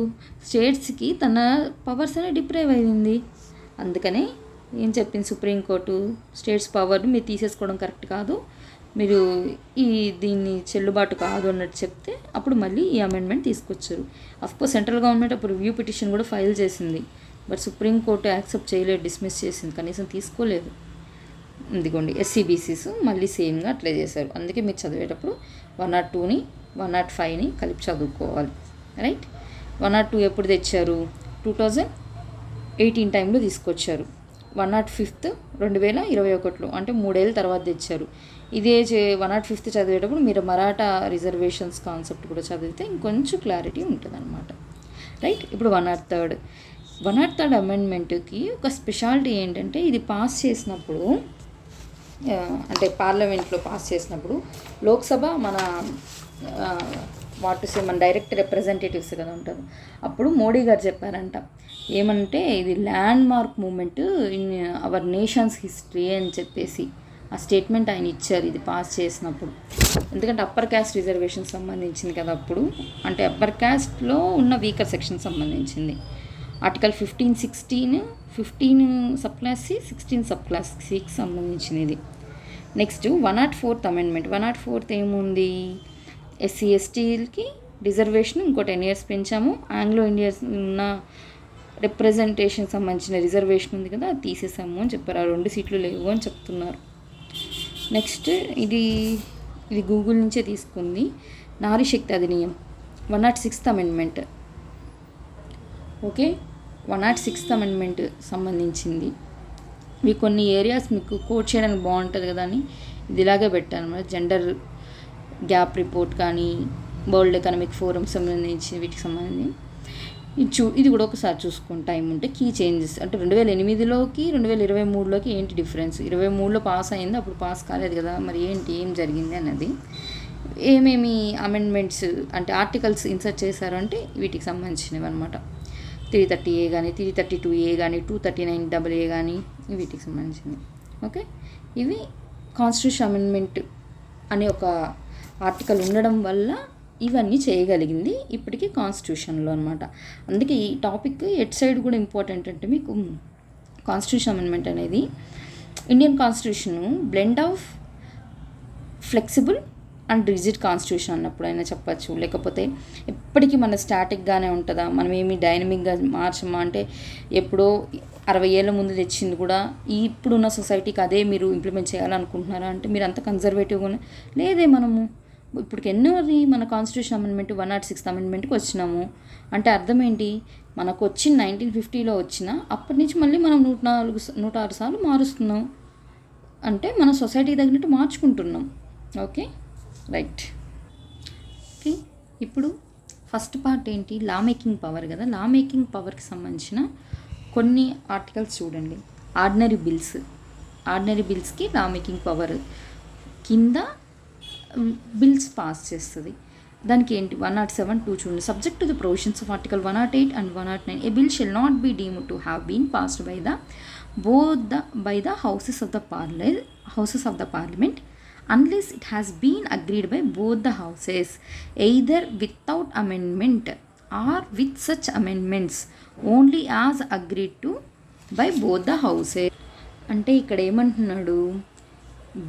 Speaker 1: స్టేట్స్కి తన పవర్స్ అనేది డిప్రైవ్ అయింది. అందుకనే ఏం చెప్పింది సుప్రీంకోర్టు, స్టేట్స్ పవర్ని మీరు తీసేసుకోవడం కరెక్ట్ కాదు, మీరు దీన్ని చెల్లుబాటు కాదు అన్నట్టు చెప్తే అప్పుడు మళ్ళీ ఈ అమెండ్మెంట్ తీసుకొచ్చారు. అఫ్కోర్స్ సెంట్రల్ గవర్నమెంట్ అప్పుడు రివ్యూ పిటిషన్ కూడా ఫైల్ చేసింది. బట్ సుప్రీంకోర్టు యాక్సెప్ట్ చేయలేదు, డిస్మిస్ చేసింది, కనీసం తీసుకోలేదు. ఇదిగోండి ఎస్సీబీసీస్ మళ్ళీ సేమ్గా అట్లే చేశారు. అందుకే మీరు చదివేటప్పుడు 102ని 105ని కలిపి చదువుకోవాలి. రైట్. 102 ఎప్పుడు తెచ్చారు, 2018 టైంలో తీసుకొచ్చారు. 105th 2021లో, అంటే 3 ఏళ్ళ తర్వాత తెచ్చారు. ఇదే 105th చదివేటప్పుడు మీరు మరాఠా రిజర్వేషన్స్ కాన్సెప్ట్ కూడా చదివితే ఇంకొంచెం క్లారిటీ ఉంటుంది అనమాట. రైట్. ఇప్పుడు 103rd అమెండ్మెంట్కి ఒక స్పెషాలిటీ ఏంటంటే, ఇది పాస్ చేసినప్పుడు అంటే పార్లమెంట్లో పాస్ చేసినప్పుడు లోక్సభ మన మన డైరెక్ట్ రిప్రజెంటేటివ్స్ కదా ఉంటారు. అప్పుడు మోడీ గారు చెప్పారంట ఏమంటే, ఇది landmark moment in our nation's history అని చెప్పేసి ఆ స్టేట్మెంట్ ఆయన ఇచ్చారు ఇది పాస్ చేసినప్పుడు. ఎందుకంటే అప్పర్ క్యాస్ట్ రిజర్వేషన్ సంబంధించింది కదా అప్పుడు, అంటే అప్పర్ క్యాస్ట్లో ఉన్న వీకర్ సెక్షన్ సంబంధించింది. ఆర్టికల్ 15 సబ్క్లాస్ సి, 16 సబ్క్లాస్ సికి సంబంధించినది. Next 104th amendment. 104th ఏముంది, ఎస్సీ ఎస్టీలకి రిజర్వేషన్ ఇంకో 10 years పెంచాము. ఆంగ్లో ఇండియన్స్ ఉన్న రిప్రజెంటేషన్ సంబంధించిన రిజర్వేషన్ ఉంది కదా, అది తీసేసాము అని చెప్పారు. ఆ 2 సీట్లు లేవు అని చెప్తున్నారు. నెక్స్ట్ ఇది గూగుల్ నుంచే తీసుకుంది, Nari Shakti Adhiniyam. 106th amendment. Okay, 106th amendment సంబంధించింది. ఇవి కొన్ని ఏరియాస్ మీకు కోట్ చేయడానికి బాగుంటుంది కదా అని ఇది ఇలాగే పెట్టాను అనమాట. జెండర్ గ్యాప్ రిపోర్ట్ కానీ, వరల్డ్ ఎకనామిక్ ఫోరం సంబంధించి వీటికి సంబంధించి ఇది కూడా ఒకసారి చూసుకుని టైం ఉంటే కీ చేంజెస్ అంటే 2008లోకి 2023లోకి ఏంటి డిఫరెన్స్. 23లో పాస్ అయింది, అప్పుడు పాస్ కాలేదు కదా, మరి ఏం జరిగింది అన్నది. ఏమేమి అమెండ్మెంట్స్ అంటే ఆర్టికల్స్ ఇన్సర్ట్ చేశారంటే వీటికి సంబంధించినవి అనమాట. 330A కానీ, 332A కానీ, 239AA కానీ వీటికి సంబంధించింది. ఓకే, ఇవి కాన్స్టిట్యూషన్ అమెండ్మెంట్ అనే ఒక ఆర్టికల్ ఉండడం వల్ల ఇవన్నీ చేయగలిగింది ఇప్పటికీ కాన్స్టిట్యూషన్లో అనమాట. అందుకే ఈ టాపిక్ ఎట్ సైడ్ కూడా ఇంపార్టెంట్. అంటే మీకు కాన్స్టిట్యూషన్ అమెండ్మెంట్ అనేది Indian constitution blend of flexible and rigid constitution అన్నప్పుడు అయినా చెప్పచ్చు. లేకపోతే ఎప్పటికీ మన స్టాటిక్గానే ఉంటుందా, మనం ఏమి డైనమిక్గా మార్చమా అంటే ఎప్పుడో 60 ఏళ్ళ ముందు తెచ్చింది కూడా ఇప్పుడున్న సొసైటీకి అదే మీరు ఇంప్లిమెంట్ చేయాలనుకుంటున్నారా అంటే మీరు అంత కన్జర్వేటివ్గా లేదే. మనము ఇప్పటికి ఎన్నోది మన కాన్స్టిట్యూషన్ అమెండ్మెంట్ 106th అమెండ్మెంట్కి వచ్చినాము అంటే అర్థం ఏంటి, మనకు వచ్చిన 1950లో వచ్చిన అప్పటి నుంచి మళ్ళీ మనం 106 సార్లు మారుస్తున్నాం అంటే మన సొసైటీకి తగినట్టు మార్చుకుంటున్నాం. Okay, right. ఓకే, ఇప్పుడు ఫస్ట్ పార్ట్ ఏంటి, లా మేకింగ్ పవర్ కదా. లా మేకింగ్ పవర్కి సంబంధించిన కొన్ని ఆర్టికల్స్ చూడండి. ఆర్డినరీ బిల్స్కి లా మేకింగ్ పవర్ కింద బిల్స్ పాస్ చేస్తుంది. దానికి ఏంటి 107(2) చూడండి. Subject to the provisions of article 108 and 109 a bill shall not be deemed to have been passed by the houses of the parliament unless it has been agreed by both the houses, either without amendment or with such amendments only as agreed to by both the houses. అంటే ఇక్కడ ఏమంటున్నాడు,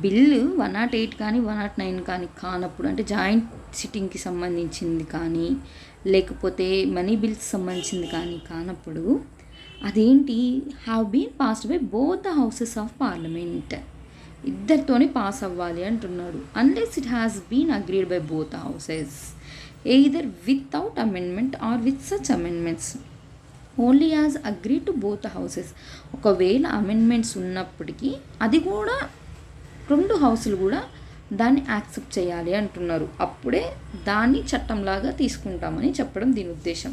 Speaker 1: బిల్లు 108 కానీ 109 కానీ కానప్పుడు, అంటే జాయింట్ సిట్టింగ్కి సంబంధించింది కానీ లేకపోతే మనీ బిల్స్ సంబంధించింది కానీ కానప్పుడు అదేంటి, have been passed by both the houses of parliament, ఇద్దరితోనే పాస్ అవ్వాలి అంటున్నాడు. Unless it has been agreed by both the houses either without amendment or with such amendments only as agree to both the houses. ఒకవేళ అమెండ్మెంట్స్ ఉన్నప్పటికీ అది కూడా 2 హౌసులు కూడా దాన్ని యాక్సెప్ట్ చేయాలి అంటున్నారు. అప్పుడే దాన్ని చట్టంలాగా తీసుకుంటామని చెప్పడం దీని ఉద్దేశం.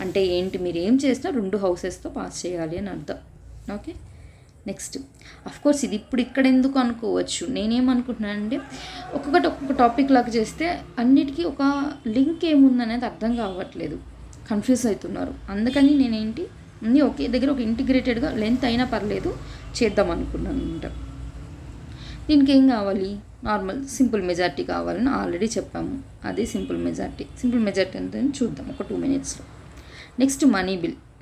Speaker 1: అంటే ఏంటి, మీరు ఏం చేసినా 2 హౌసెస్తో పాస్ చేయాలి అని అర్థం. ఓకే, నెక్స్ట్ కోర్స్ ఇది ఇప్పుడు ఇక్కడ ఎందుకు అనుకోవచ్చు, నేనేమనుకుంటున్నానంటే ఒక్కొక్క టాపిక్ లాగా చేస్తే అన్నిటికీ ఒక లింక్ ఏముందనేది అర్థం కావట్లేదు, కన్ఫ్యూజ్ అవుతున్నారు. అందుకని నేనేంటి అన్నీ ఒకే దగ్గర ఒక ఇంటిగ్రేటెడ్గా లెంత్ అయినా పర్లేదు చేద్దాం అనుకున్నాను అనమాట. దీనికి ఏం కావాలి, నార్మల్ సింపుల్ మెజారిటీ కావాలని ఆల్రెడీ చెప్పాము. అదే సింపుల్ మెజారిటీ ఎంత చూద్దాం ఒక 2 minutesలో. నెక్స్ట్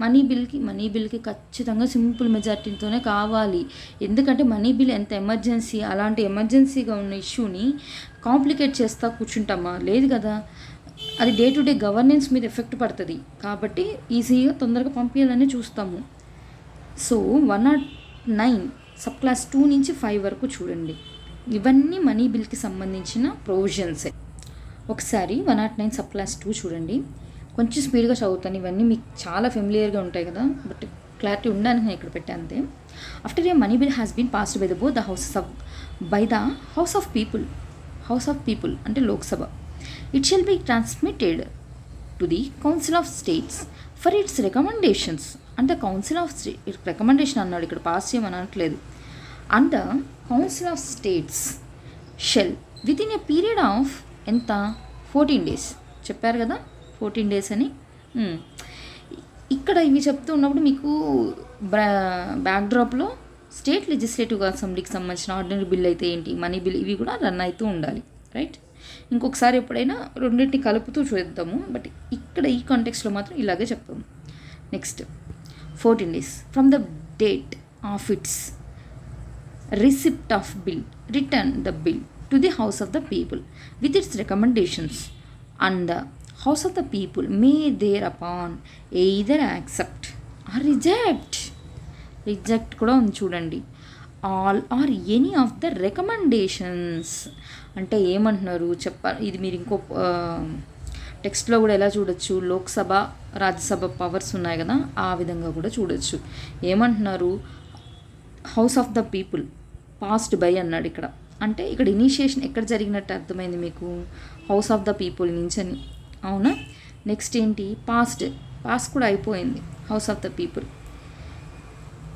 Speaker 1: మనీ బిల్కి ఖచ్చితంగా సింపుల్ మెజారిటీతోనే కావాలి. ఎందుకంటే మనీ బిల్ ఎంత ఎమర్జెన్సీ, అలాంటి ఎమర్జెన్సీగా ఉన్న ఇష్యూని కాంప్లికేట్ చేస్తా కూర్చుంటామా, లేదు కదా. అది డే టు డే గవర్నెన్స్ మీద ఎఫెక్ట్ పడుతుంది కాబట్టి ఈజీగా తొందరగా పంపించాలని చూస్తాము. సో 109 సబ్ క్లాస్ 2 నుంచి 5 వరకు చూడండి, ఇవన్నీ మనీ బిల్కి సంబంధించిన ప్రొవిజన్సే. ఒకసారి 109 సబ్ క్లాస్ 2 చూడండి, కొంచెం స్పీడ్గా చదువుతాను, ఇవన్నీ మీకు చాలా ఫెమిలియర్గా ఉంటాయి కదా, బట్ క్లారిటీ ఉండడానికి నేను ఇక్కడ పెట్టాను అంతే. After a money bill has been passed by the both the houses of by the house of people అంటే Lok Sabha, it shall be transmitted to the Council of States for its recommendations. అంటే కౌన్సిల్ ఆఫ్ స్టేట్ రికమెండేషన్ అన్నాడు, ఇక్కడ పాస్ చేయమని అనట్లేదు. And the council of states shall within a period of ఎంత 14 days చెప్పారు కదా, 14 days అని. ఇక్కడ ఇవి చెప్తూ ఉన్నప్పుడు మీకు బ్యాక్డ్రాప్లో స్టేట్ లెజిస్లేటివ్ అసెంబ్లీకి సంబంధించిన ఆర్డినరీ బిల్ అయితే ఏంటి, మనీ బిల్, ఇవి కూడా రన్ అవుతూ ఉండాలి, రైట్. ఇంకొకసారి ఎప్పుడైనా రెండింటిని కలుపుతూ చూద్దాము, బట్ ఇక్కడ ఈ కాంటెక్స్లో మాత్రం ఇలాగే చెప్తాము. Next 14 days from the date of its receipt of bill return the bill to the house of the people with its recommendations and the house of the people may thereupon either accept or reject కూడా ఉంది చూడండి. All or any of the recommendations అంటే ఏమంటున్నారు చెప్పాలి, ఇది మీరు ఇంకో టెక్స్ట్లో కూడా ఎలా చూడొచ్చు, లోక్సభ రాజ్యసభ పవర్స్ ఉన్నాయి కదా, ఆ విధంగా కూడా చూడొచ్చు. ఏమంటున్నారు, house of the people passed by అన్నాడు ఇక్కడ, అంటే ఇక్కడ ఇనిషియేషన్ ఎక్కడ జరిగినట్టు అర్థమైంది మీకు, హౌస్ ఆఫ్ ద పీపుల్ నుంచి అని, అవునా. నెక్స్ట్ ఏంటి, పాస్ కూడా అయిపోయింది, house of the people.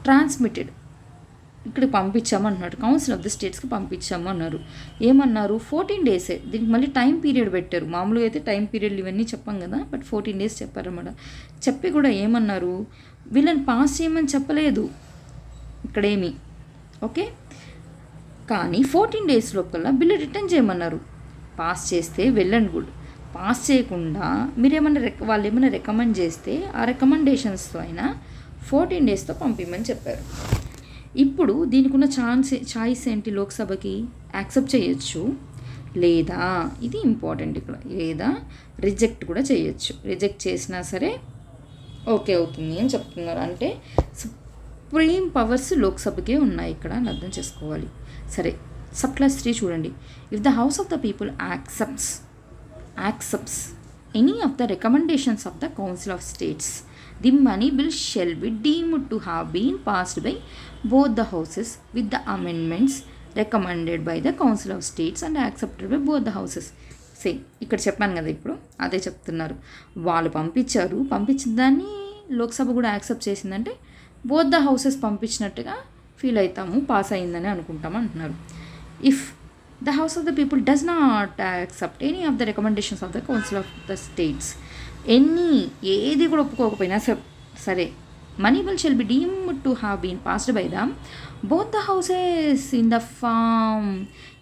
Speaker 1: Transmitted ఇక్కడికి పంపించామన్నాడు, కౌన్సిల్ ఆఫ్ ద స్టేట్స్కి పంపించాము అన్నారు. ఏమన్నారు, 14 days, దీనికి మళ్ళీ టైం పీరియడ్ పెట్టారు. మామూలుగా అయితే టైం పీరియడ్లు ఇవన్నీ చెప్పాం కదా, బట్ 14 days చెప్పారన్నమాట. చెప్పి కూడా ఏమన్నారు, వీళ్ళని పాస్ చేయమని చెప్పలేదు ఇక్కడేమి, ఓకే. కానీ 14 days లోపల బిల్లు రిటర్న్ చేయమన్నారు. పాస్ చేస్తే వెల్ అండ్ గుడ్, పాస్ చేయకుండా వాళ్ళు ఏమైనా రికమెండ్ చేస్తే ఆ రికమెండేషన్స్తో అయినా 14 daysతో పంపించమని చెప్పారు. ఇప్పుడు దీనికి ఉన్న చాయిస్ ఏంటి, లోక్సభకి యాక్సెప్ట్ చేయొచ్చు, లేదా ఇది ఇంపార్టెంట్ ఇక్కడ, లేదా రిజెక్ట్ కూడా చేయొచ్చు. రిజెక్ట్ చేసినా సరే ఓకే అవుతుంది అని చెప్తున్నారు. అంటే సుప్రీం పవర్స్ లోక్సభకే ఉన్నాయి ఇక్కడ అని అర్థం చేసుకోవాలి. సరే, సబ్ క్లాస్ 3 చూడండి. If the house of the people accepts any of the recommendations of the council of states, the money bill shall be deemed to have been passed by both the houses with the amendments recommended by the Council of States and accepted by both the houses. Same ఇక్కడ చెప్పాను కదా, ఇప్పుడు అదే చెప్తున్నారు. వాళ్ళు పంపించిన దాన్ని లోక్సభ కూడా యాక్సెప్ట్ చేసిందంటే బోత్ ద హౌసెస్ పంపించినట్టుగా ఫీల్ అవుతాము, పాస్ అయిందని అనుకుంటాము అంటున్నారు. If the house of the people does not accept any of the recommendations of the council of the states, ఏది కూడా ఒప్పుకోకపోయినా సరే money bill shall be deemed to have been passed by the both the houses in the form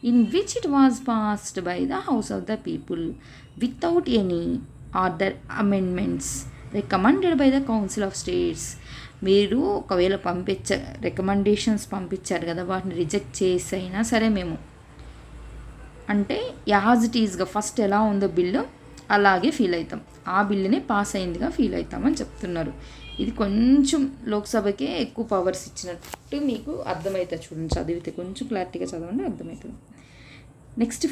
Speaker 1: in which it was passed by the house of the people without any other amendments recommended by the council of states. మీరు ఒకవేళ రికమెండేషన్స్ పంపించారు కదా, వాటిని రిజెక్ట్ చేసి అయినా సరే మేము అంటే యాజ్ ఇట్ ఈజ్గా ఫస్ట్ ఎలా ఉందో బిల్లు అలాగే ఫీల్ అవుతాం, ఆ బిల్లునే పాస్ అయిందిగా ఫీల్ అవుతామని చెప్తున్నారు. ఇది కొంచెం లోక్సభకే ఎక్కువ పవర్స్ ఇచ్చినట్టు మీకు అర్థమవుతుంది. చూడండి, చదివితే కొంచెం క్లారిటీగా చదవండి, అర్థమవుతుంది. Next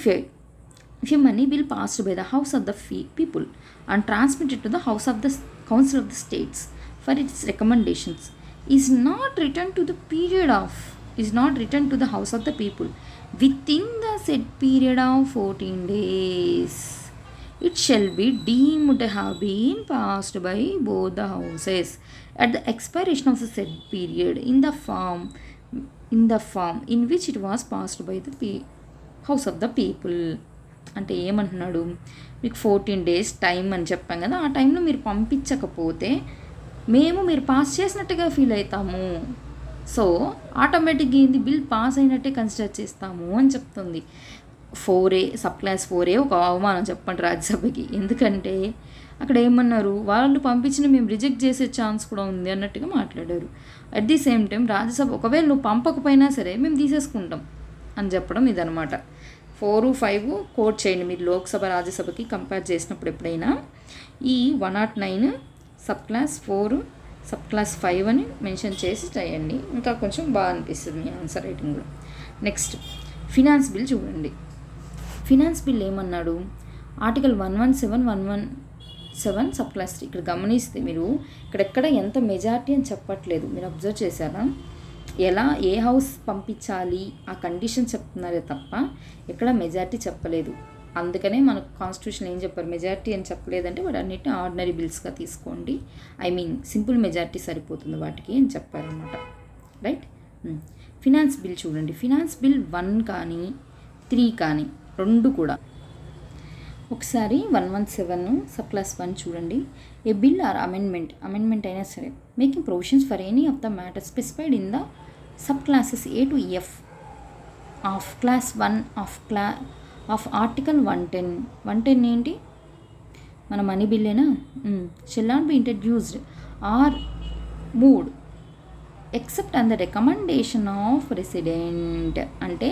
Speaker 1: if a money bill passed by the house of the people and transmitted to the house of the council of the states for its recommendations is not returned to the house of the people within the said period of 14 days, it shall be deemed to have been passed by both the houses at the expiration of the said period in the form in which it was passed by the house of the people. అంటే ఏమంటున్నాడు, మీకు 14 days టైం అని చెప్పాం కదా, ఆ టైంలో మీరు పంపించకపోతే మీరు పాస్ చేసినట్టుగా ఫీల్ అవుతాము, సో ఆటోమేటిక్గా ఏంది బిల్ పాస్ అయినట్టే కన్సిడర్ చేస్తాము అని చెప్తుంది. 4A సబ్ క్లాస్ 4A ఒక అవమానం చెప్పండి రాజ్యసభకి. ఎందుకంటే అక్కడ ఏమన్నారు, వాళ్ళు పంపించిన మేము రిజెక్ట్ చేసే ఛాన్స్ కూడా ఉంది అన్నట్టుగా మాట్లాడారు. At the same time Rajya Sabha ఒకవేళ నువ్వు పంపకపోయినా సరే మేము తీసేసుకుంటాం అని చెప్పడం ఇదనమాట. 4, 5 కోట్ చేయండి మీరు లోక్సభ రాజ్యసభకి కంపేర్ చేసినప్పుడు. ఎప్పుడైనా ఈ 109 సబ్ క్లాస్ 4 సబ్ క్లాస్ 5 అని మెన్షన్ చేసి చేయండి, ఇంకా కొంచెం బాగా అనిపిస్తుంది మీ ఆన్సర్ రైటింగ్ కూడా. నెక్స్ట్ ఫినాన్స్ బిల్ చూడండి. ఫినాన్స్ బిల్ ఏమన్నాడు, ఆర్టికల్ 117 సబ్ క్లాస్ 3. ఇక్కడ గమనిస్తే మీరు ఇక్కడెక్కడ ఎంత మెజారిటీ అని చెప్పట్లేదు, మీరు అబ్జర్వ్ చేశారా? ఎలా ఏ హౌస్ పంపించాలి ఆ కండిషన్ చెప్తున్నారే తప్ప ఎక్కడ మెజారిటీ చెప్పలేదు. అందుకనే మనకు కాన్స్టిట్యూషన్ ఏం చెప్పారు, మెజారిటీ అని చెప్పలేదంటే వాడు అన్నిటిని ఆర్డినరీ బిల్స్గా తీసుకోండి, సింపుల్ మెజారిటీ సరిపోతుంది వాటికి అని చెప్పారన్నమాట. రైట్. ఫినాన్స్ బిల్ చూడండి. ఫినాన్స్ బిల్ 1 కానీ 3 కానీ రెండు కూడా ఒకసారి 117 సబ్ క్లాస్ 1 చూడండి. ఏ బిల్ ఆర్ అమెండ్మెంట్ అయినా సరే making provisions for any of the matter specified in the sub clauses A to F of clause 1 of article 110 ఏంటి మన మనీ బిల్లేనా, shall not be introduced or moved except on the recommendation of president. అంటే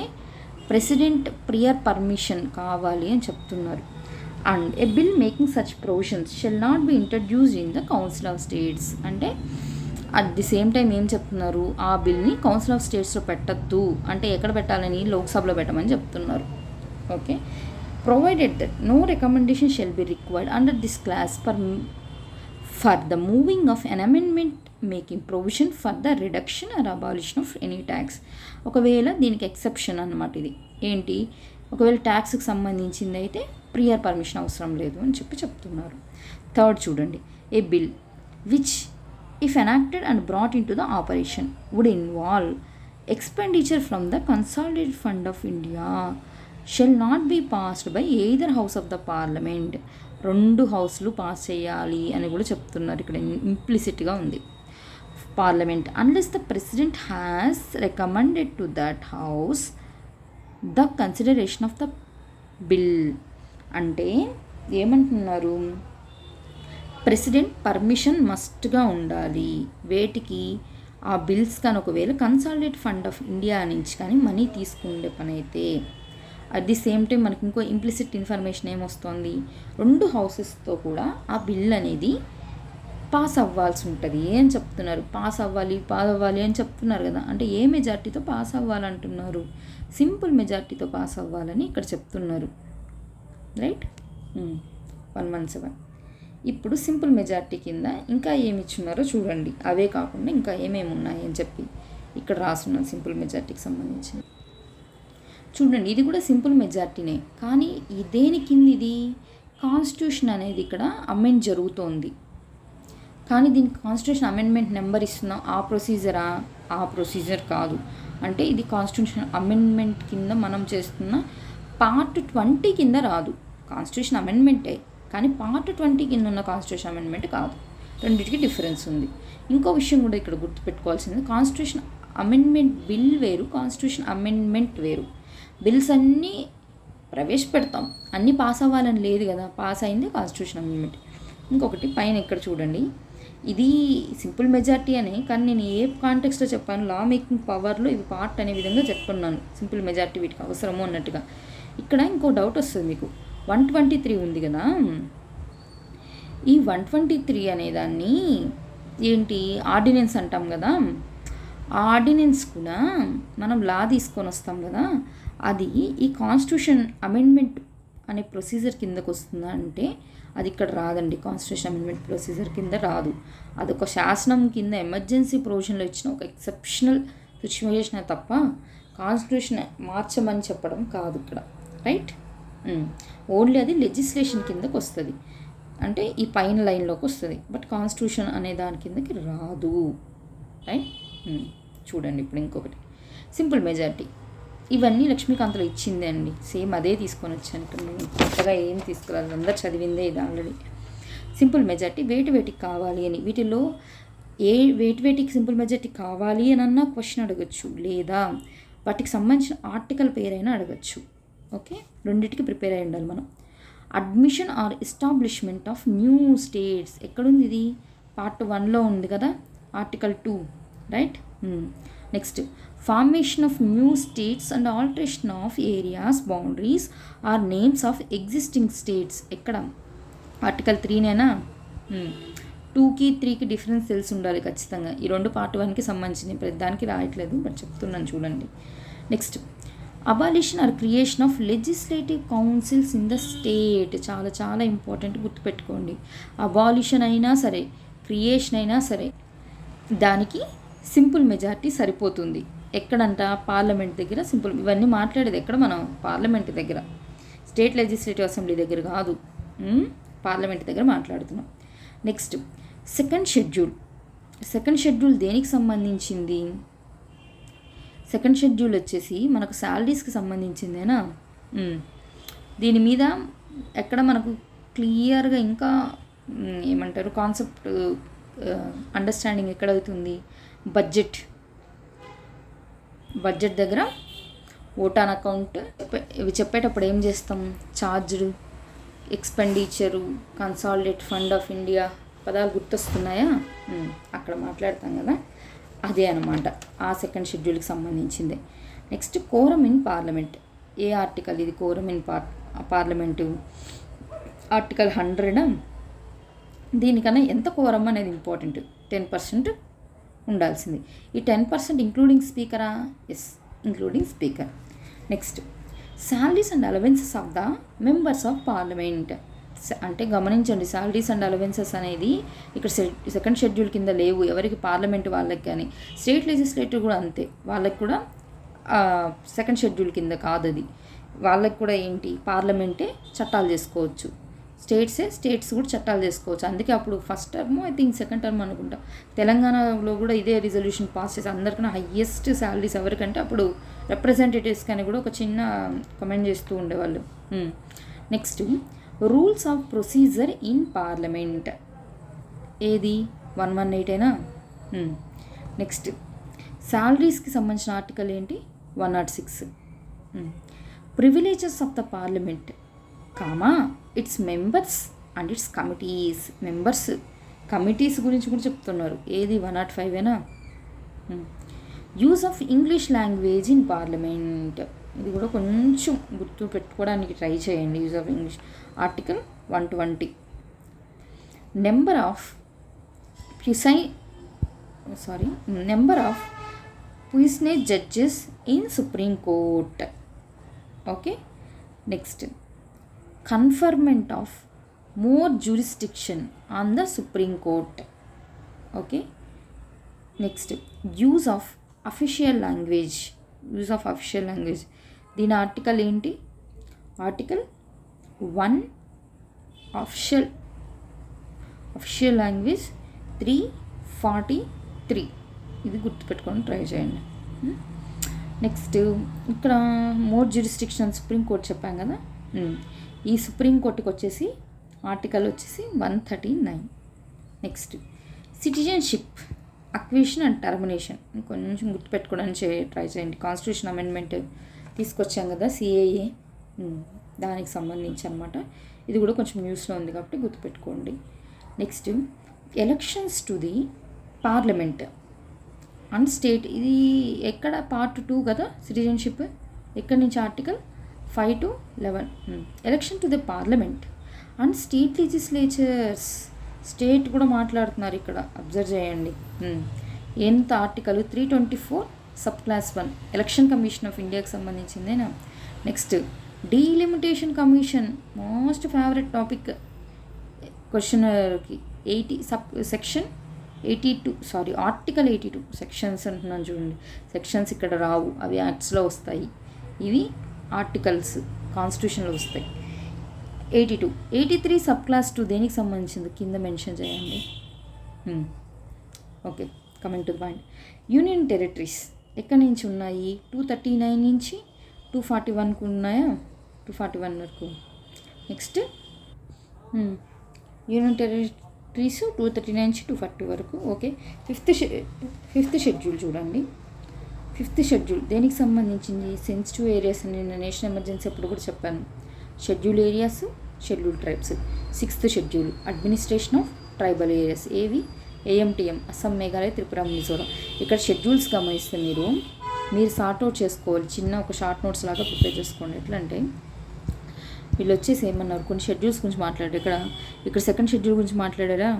Speaker 1: ప్రెసిడెంట్ ప్రియర్ పర్మిషన్ కావాలి అని చెప్తున్నారు. And a bill making such provisions shall not be introduced in the council of states. అంటే అట్ ది సేమ్ టైం ఏం చెప్తున్నారు, ఆ బిల్ని కౌన్సిల్ ఆఫ్ స్టేట్స్లో పెట్టద్దు, అంటే ఎక్కడ పెట్టాలని లోక్సభలో పెట్టమని చెప్తున్నారు. Okay. Provided that no recommendation shall be required under this clause for the moving of an amendment making provision for the reduction or abolition of any tax. ఒకవేళ దీనికి ఎక్సెప్షన్ అన్నమాట. ఇది ఏంటి, ఒకవేళ ట్యాక్స్కి సంబంధించింది అయితే ప్రియర్ పర్మిషన్ అవసరం లేదు అని చెప్తున్నారు. థర్డ్ చూడండి. A bill which if enacted and brought into the operation would involve expenditure from the consolidated fund of India shall not be passed by either house of the parliament. రెండు హౌస్లు పాస్ చేయాలి అని కూడా చెప్తున్నారు. ఇక్కడ ఇంప్లిసిట్గా ఉంది parliament unless the president has recommended to that house the consideration of the bill. అంటే ఏమంటున్నారు, ప్రెసిడెంట్ పర్మిషన్ మస్ట్గా ఉండాలి. వేటికి, ఆ బిల్స్ కానీ ఒకవేళ కన్సాలిడేట్ ఫండ్ ఆఫ్ ఇండియా నుంచి కానీ మనీ తీసుకుండే పని అయితే. అట్ ది సేమ్ టైం మనకి ఇంకో ఇంప్లిసిట్ ఇన్ఫర్మేషన్ ఏమొస్తుంది, రెండు హౌసెస్తో కూడా ఆ బిల్ అనేది పాస్ అవ్వాల్సి ఉంటుంది అని చెప్తున్నారు. పాస్ అవ్వాలి అని చెప్తున్నారు కదా, అంటే ఏ మెజార్టీతో పాస్ అవ్వాలంటున్నారు, సింపుల్ మెజార్టీతో పాస్ అవ్వాలని ఇక్కడ చెప్తున్నారు. రైట్. 117. ఇప్పుడు సింపుల్ మెజార్టీ కింద ఇంకా ఏమి ఇచ్చున్నారో చూడండి. అవే కాకుండా ఇంకా ఏమేమి ఉన్నాయి అని చెప్పి ఇక్కడ రాస్తున్నాను సింపుల్ మెజార్టీకి సంబంధించి. చూడండి, ఇది కూడా సింపుల్ మెజార్టీనే, కానీ దేని కింద ఇది కాన్స్టిట్యూషన్ అనేది ఇక్కడ అమెండ్ జరుగుతోంది. కానీ దీనికి కాన్స్టిట్యూషన్ అమెండ్మెంట్ నెంబర్ ఇస్తున్నాం, ఆ ప్రొసీజర్ కాదు. అంటే ఇది కాన్స్టిట్యూషన్ అమెండ్మెంట్ కింద మనం చేస్తున్న పార్ట్ 20 కింద రాదు. కాన్స్టిట్యూషన్ అమెండ్మెంటే, కానీ పార్ట్ 20 కింద ఉన్న కాన్స్టిట్యూషన్ అమెండ్మెంట్ కాదు. రెండింటికి డిఫరెన్స్ ఉంది. ఇంకో విషయం కూడా ఇక్కడ గుర్తుపెట్టుకోవాల్సింది, కాన్స్టిట్యూషన్ అమెండ్మెంట్ బిల్ వేరు, కాన్స్టిట్యూషన్ అమెండ్మెంట్ వేరు. బిల్స్ అన్నీ ప్రవేశపెడతాం, అన్నీ పాస్ అవ్వాలని లేదు కదా, పాస్ అయింది కాన్స్టిట్యూషన్ అమెండ్మెంట్. ఇంకొకటి పైన ఇక్కడ చూడండి, ఇది సింపుల్ మెజారిటీ అని, కానీ నేను ఏ కాంటెక్స్లో చెప్పాను, లా మేకింగ్ పవర్లో ఇవి పార్ట్ అనే విధంగా చెప్పుకున్నాను. సింపుల్ మెజారిటీ వీటికి అవసరము అన్నట్టుగా. ఇక్కడ ఇంకో డౌట్ వస్తుంది మీకు, 123 ఉంది కదా, ఈ 123 అనేదాన్ని ఏంటి ఆర్డినెన్స్ అంటాం కదా, ఆ ఆర్డినెన్స్ కూడా మనం లా తీసుకొని వస్తాం కదా, అది ఈ కాన్స్టిట్యూషన్ అమెండ్మెంట్ అనే ప్రొసీజర్ కిందకు వస్తుందా అంటే అది ఇక్కడ రాదండి. కాన్స్టిట్యూషన్ అమెండ్మెంట్ ప్రొసీజర్ కింద రాదు. అదొక శాసనం కింద ఎమర్జెన్సీ ప్రొవిజన్లో ఇచ్చిన ఒక ఎక్సెప్షనల్ సిచ్యువేషన్ తప్ప కాన్స్టిట్యూషన్ మార్చమని చెప్పడం కాదు ఇక్కడ, రైట్. ఓన్లీ అది లెజిస్లేషన్ కిందకు వస్తుంది, అంటే ఈ పైన లైన్లోకి వస్తుంది, బట్ కాన్స్టిట్యూషన్ అనే దాని కిందకి రాదు, రైట్. చూడండి ఇప్పుడు ఇంకొకటి సింపుల్ మెజారిటీ. ఇవన్నీ లక్ష్మీకాంత్లో ఇచ్చిందే అండి, సేమ్ అదే తీసుకొని వచ్చాను. ఇక్కడ నేను కొత్తగా ఏం తీసుకురాదు, అందరు చదివిందే ఇది ఆల్రెడీ. సింపుల్ మెజారిటీ వేటికి కావాలి అని, వీటిలో ఏ వేటికి సింపుల్ మెజారిటీ కావాలి అని అన్న క్వశ్చన్ అడగచ్చు, లేదా వాటికి సంబంధించిన ఆర్టికల్ పేరైనా అడగచ్చు. ఓకే, రెండింటికి ప్రిపేర్ అయ్యి ఉండాలి మనం. Admission or establishment of new states ఎక్కడుంది, ఇది పార్ట్ 1లో ఉంది కదా, article 2, right. Next, formation of new states and alteration of areas boundaries or names of existing states ఎక్కడ, ఆర్టికల్ 3నేనా. 2కి 3కి డిఫరెన్స్ తెలిసి ఉండాలి ఖచ్చితంగా. ఈ రెండు పార్ట్ 1కి సంబంధించి ప్రతి దానికి రాయట్లేదు, బట్ చెప్తున్నాను చూడండి. Next, abolition or creation of legislative councils in the state. చాలా చాలా ఇంపార్టెంట్, గుర్తుపెట్టుకోండి. అబాలిషన్ అయినా సరే, క్రియేషన్ అయినా సరే, దానికి సింపుల్ మెజారిటీ సరిపోతుంది. ఎక్కడంట, పార్లమెంట్ దగ్గర సింపుల్. ఇవన్నీ మాట్లాడేది ఎక్కడ మనం, పార్లమెంట్ దగ్గర, స్టేట్ లెజిస్లేటివ్ అసెంబ్లీ దగ్గర కాదు, పార్లమెంట్ దగ్గర మాట్లాడుతున్నాం. నెక్స్ట్, సెకండ్ షెడ్యూల్ దేనికి సంబంధించింది, సెకండ్ షెడ్యూల్ వచ్చేసి మనకు శాలరీస్కి సంబంధించిందేనా. దీని మీద ఎక్కడ మనకు క్లియర్గా ఇంకా ఏమంటారు కాన్సెప్ట్ అండర్స్టాండింగ్ ఎక్కడవుతుంది, బడ్జెట్ దగ్గర ఓటాన్ అకౌంట్ ఇవి చెప్పేటప్పుడు ఏం చేస్తాం, charged expenditure, consolidate fund of India, పదాలు గుర్తొస్తున్నాయా, అక్కడ మాట్లాడతాం కదా, అదే అనమాట ఆ సెకండ్ షెడ్యూల్కి సంబంధించిందే. Next, quorum in parliament. ఏ ఆర్టికల్ ఇది, కోరం ఇన్ పార్లమెంటు ఆర్టికల్ 100. దీనికన్నా ఎంత కోరం అనేది ఇంపార్టెంట్, 10% ఉండాల్సింది. ఈ 10% ఇంక్లూడింగ్ స్పీకరా, yes including speaker. Next, salaries and allowances of the members of parliament. అంటే గమనించండి, శాలరీస్ అండ్ అలవెన్సెస్ అనేది ఇక్కడ సెకండ్ షెడ్యూల్ కింద లేవు ఎవరికి, పార్లమెంట్ వాళ్ళకి. కానీ స్టేట్ లెజిస్లేటివ్ కూడా అంతే, వాళ్ళకి కూడా సెకండ్ షెడ్యూల్ కింద కాదు అది. వాళ్ళకి కూడా ఏంటి, పార్లమెంటే చట్టాలు చేసుకోవచ్చు, స్టేట్స్ కూడా చట్టాలు చేసుకోవచ్చు. అందుకే అప్పుడు first term, I think second term అనుకుంటా, తెలంగాణలో కూడా ఇదే రిజల్యూషన్ పాస్ చేసి అందరికన్నా హయ్యెస్ట్ శాలరీస్ ఎవరికంటే అప్పుడు రిప్రజెంటేటివ్స్ కానీ కూడా ఒక చిన్న కమెంట్ చేస్తూ ఉండేవాళ్ళు. Next, rules of procedure in parliament. ఏది 118ఏనా. నెక్స్ట్, శాలరీస్కి సంబంధించిన ఆర్టికల్ ఏంటి, 106. Privileges of the parliament, its members and its committees. Committees గురించి కూడా చెప్తున్నారు. ఏది 105ఏనా. Use of English language in parliament. ఇది కూడా కొంచెం గుర్తు పెట్టుకోవడానికి ట్రై చేయండి. Use of English, article 120. Number of puisne judges in supreme court. Okay. Next, conferment of more jurisdiction on the supreme court. Okay. Next, use of official language. దీని ఆర్టికల్ ఏంటి, ఆర్టికల్ 1 అఫీషియల్ లాంగ్వేజ్ 343. ఇది గుర్తుపెట్టుకొని ట్రై చేయండి. నెక్స్ట్, ఇక్కడ మోర్ జ్యూరిస్డిక్షన్ సుప్రీం కోర్ట్ చెప్పాం కదా, ఈ సుప్రీం కోర్టుకి వచ్చేసి ఆర్టికల్ వచ్చేసి 139. Next, citizenship acquisition and termination కొంచెం గుర్తుపెట్టుకోవడానికి ట్రై చేయండి. కాన్స్టిట్యూషన్ అమెండ్మెంట్ తీసుకొచ్చాం కదా సిఏఏ, దానికి సంబంధించి అనమాట. ఇది కూడా కొంచెం న్యూస్లో ఉంది కాబట్టి గుర్తుపెట్టుకోండి. Next elections to the parliament and state, ఇది ఎక్కడ పార్ట్ 2 కదా సిటిజన్షిప్. ఎక్కడి నుంచి article 5 to 11. Election to the parliament and state legislatures, state కూడా మాట్లాడుతున్నారు ఇక్కడ, అబ్జర్వ్ చేయండి. ఎంత article 324 sub clause 1 election commission of ఇండియాకి సంబంధించిందేనా. Next delimitation commission, most favourite topic క్వశ్చనర్కి. Section 82, sorry article 82. సెక్షన్స్ అంటున్నాను చూడండి, సెక్షన్స్ ఇక్కడ రావు, అవి యాక్ట్స్లో వస్తాయి. ఇవి ఆర్టికల్స్ కాన్స్టిట్యూషన్లో వస్తాయి. 82, 83 సబ్ క్లాస్ 2 దేనికి సంబంధించింది కింద మెన్షన్ చేయండి. Okay, coming to the point. Union territories ఎక్కడి నుంచి ఉన్నాయి? 239 నుంచి 241కు ఉన్నాయా? 241 వరకు. నెక్స్ట్ యూనియన్ టెరిటరీస్ 239 నుంచి 240 వరకు. ఓకే, ఫిఫ్త్ షెడ్యూల్ చూడండి. 5th షెడ్యూల్ దేనికి సంబంధించింది? సెన్సిటివ్ ఏరియాస్ అని నేను నేషనల్ ఎమర్జెన్సీ అప్పుడు కూడా చెప్పాను. Schedule areas, schedule tribes. 6th schedule administration of tribal areas. ఏవి? ఏఎంటీఎం, అస్సాం, మేఘాలయ, త్రిపుర, మిజోరం. ఇక్కడ షెడ్యూల్స్ గమనిస్తే మీరు సార్ట్ అవుట్ చేసుకోవాలి. చిన్న ఒక షార్ట్ నోట్స్ లాగా ప్రిపేర్ చేసుకోండి. ఎట్లా అంటే వీళ్ళు వచ్చేసి ఏమన్నారు, కొన్ని షెడ్యూల్స్ గురించి మాట్లాడారు. ఇక్కడ 2nd షెడ్యూల్ గురించి మాట్లాడారా.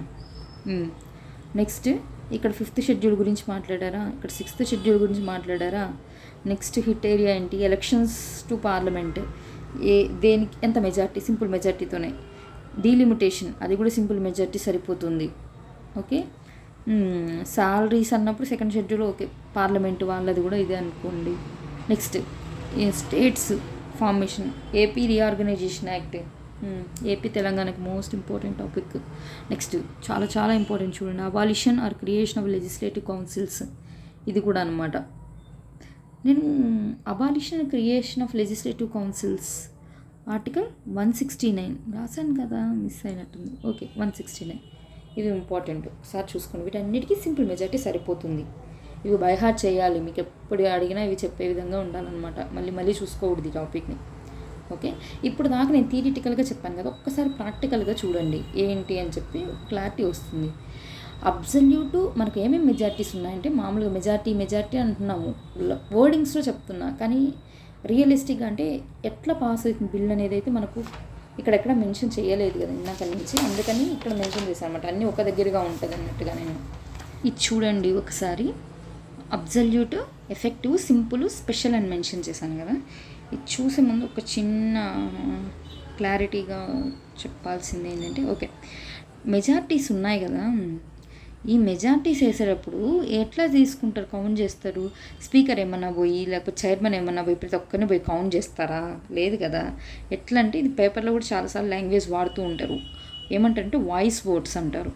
Speaker 1: నెక్స్ట్ ఇక్కడ 5th షెడ్యూల్ గురించి మాట్లాడారా. ఇక్కడ 6th షెడ్యూల్ గురించి మాట్లాడారా. నెక్స్ట్ హిట్ ఏరియా ఏంటి? ఎలక్షన్స్ టు పార్లమెంట్, దేనికి ఎంత మెజార్టీ? సింపుల్ మెజార్టీతోనే. డీలిమిటేషన్, అది కూడా సింపుల్ మెజార్టీ సరిపోతుంది. ఓకే, శాలరీస్ అన్నప్పుడు 2nd షెడ్యూల్. ఓకే, పార్లమెంట్ వాళ్ళది కూడా ఇదే అనుకోండి. Next states formation, AP reorganisation act. AP తెలంగాణకి మోస్ట్ ఇంపార్టెంట్ టాపిక్. నెక్స్ట్ చాలా చాలా ఇంపార్టెంట్ చూడండి, abolition or creation of legislative councils. ఇది కూడా అనమాట. నేను abolition creation of legislative councils article 169 రాశాను కదా, మిస్ అయినట్టుంది. ఓకే, 169. ఇవి ఇంపార్టెంట్, ఒకసారి చూసుకోండి. వీటన్నిటికీ సింపుల్ మెజార్టీ సరిపోతుంది. ఇవి బై హార్ట్ చేయాలి. మీకు ఎప్పుడు అడిగినా ఇవి చెప్పే విధంగా ఉండాలన్నమాట. మళ్ళీ చూసుకోకూడదు ఈ టాపిక్ని. ఓకే, ఇప్పుడు దాకా నేను థియరిటికల్గా చెప్పాను కదా, ఒక్కసారి ప్రాక్టికల్గా చూడండి ఏంటి అని చెప్పి క్లారిటీ వస్తుంది. అబ్సల్యూట్ మనకు ఏమేమి మెజార్టీస్ ఉన్నాయంటే, మామూలుగా మెజార్టీ అంటున్నాము, వర్డింగ్స్లో చెప్తున్నా, కానీ రియలిస్టిక్గా అంటే ఎట్లా పాస్ అవుతుంది బిల్ అనేది అయితే మనకు ఇక్కడెక్కడ మెన్షన్ చేయలేదు కదా ఇందాక నుంచి, అందుకని ఇక్కడ మెన్షన్ చేశాను అనమాట. అన్నీ ఒక దగ్గరగా ఉంటుంది అన్నట్టుగా. నేను ఇది చూడండి ఒకసారి, అబ్సల్యూట్, ఎఫెక్టివ్, సింపుల్, స్పెషల్ అని మెన్షన్ చేశాను కదా. ఇది చూసే ముందు ఒక చిన్న క్లారిటీగా చెప్పాల్సింది ఏంటంటే, ఓకే మెజార్టీస్ ఉన్నాయి కదా, ఈ మెజార్టీస్ వేసేటప్పుడు ఎట్లా తీసుకుంటారు, కౌంట్ చేస్తారు? స్పీకర్ ఏమన్నా పోయి లేకపోతే చైర్మన్ ఏమన్నా పోయి ప్రతి ఒక్కరిని పోయి కౌంట్ చేస్తారా? లేదు కదా. ఎట్లా అంటే ఇది పేపర్లో కూడా చాలాసార్లు లాంగ్వేజ్ వాడుతూ ఉంటారు. ఏమంటారంటే వాయిస్ ఓట్స్ అంటారు.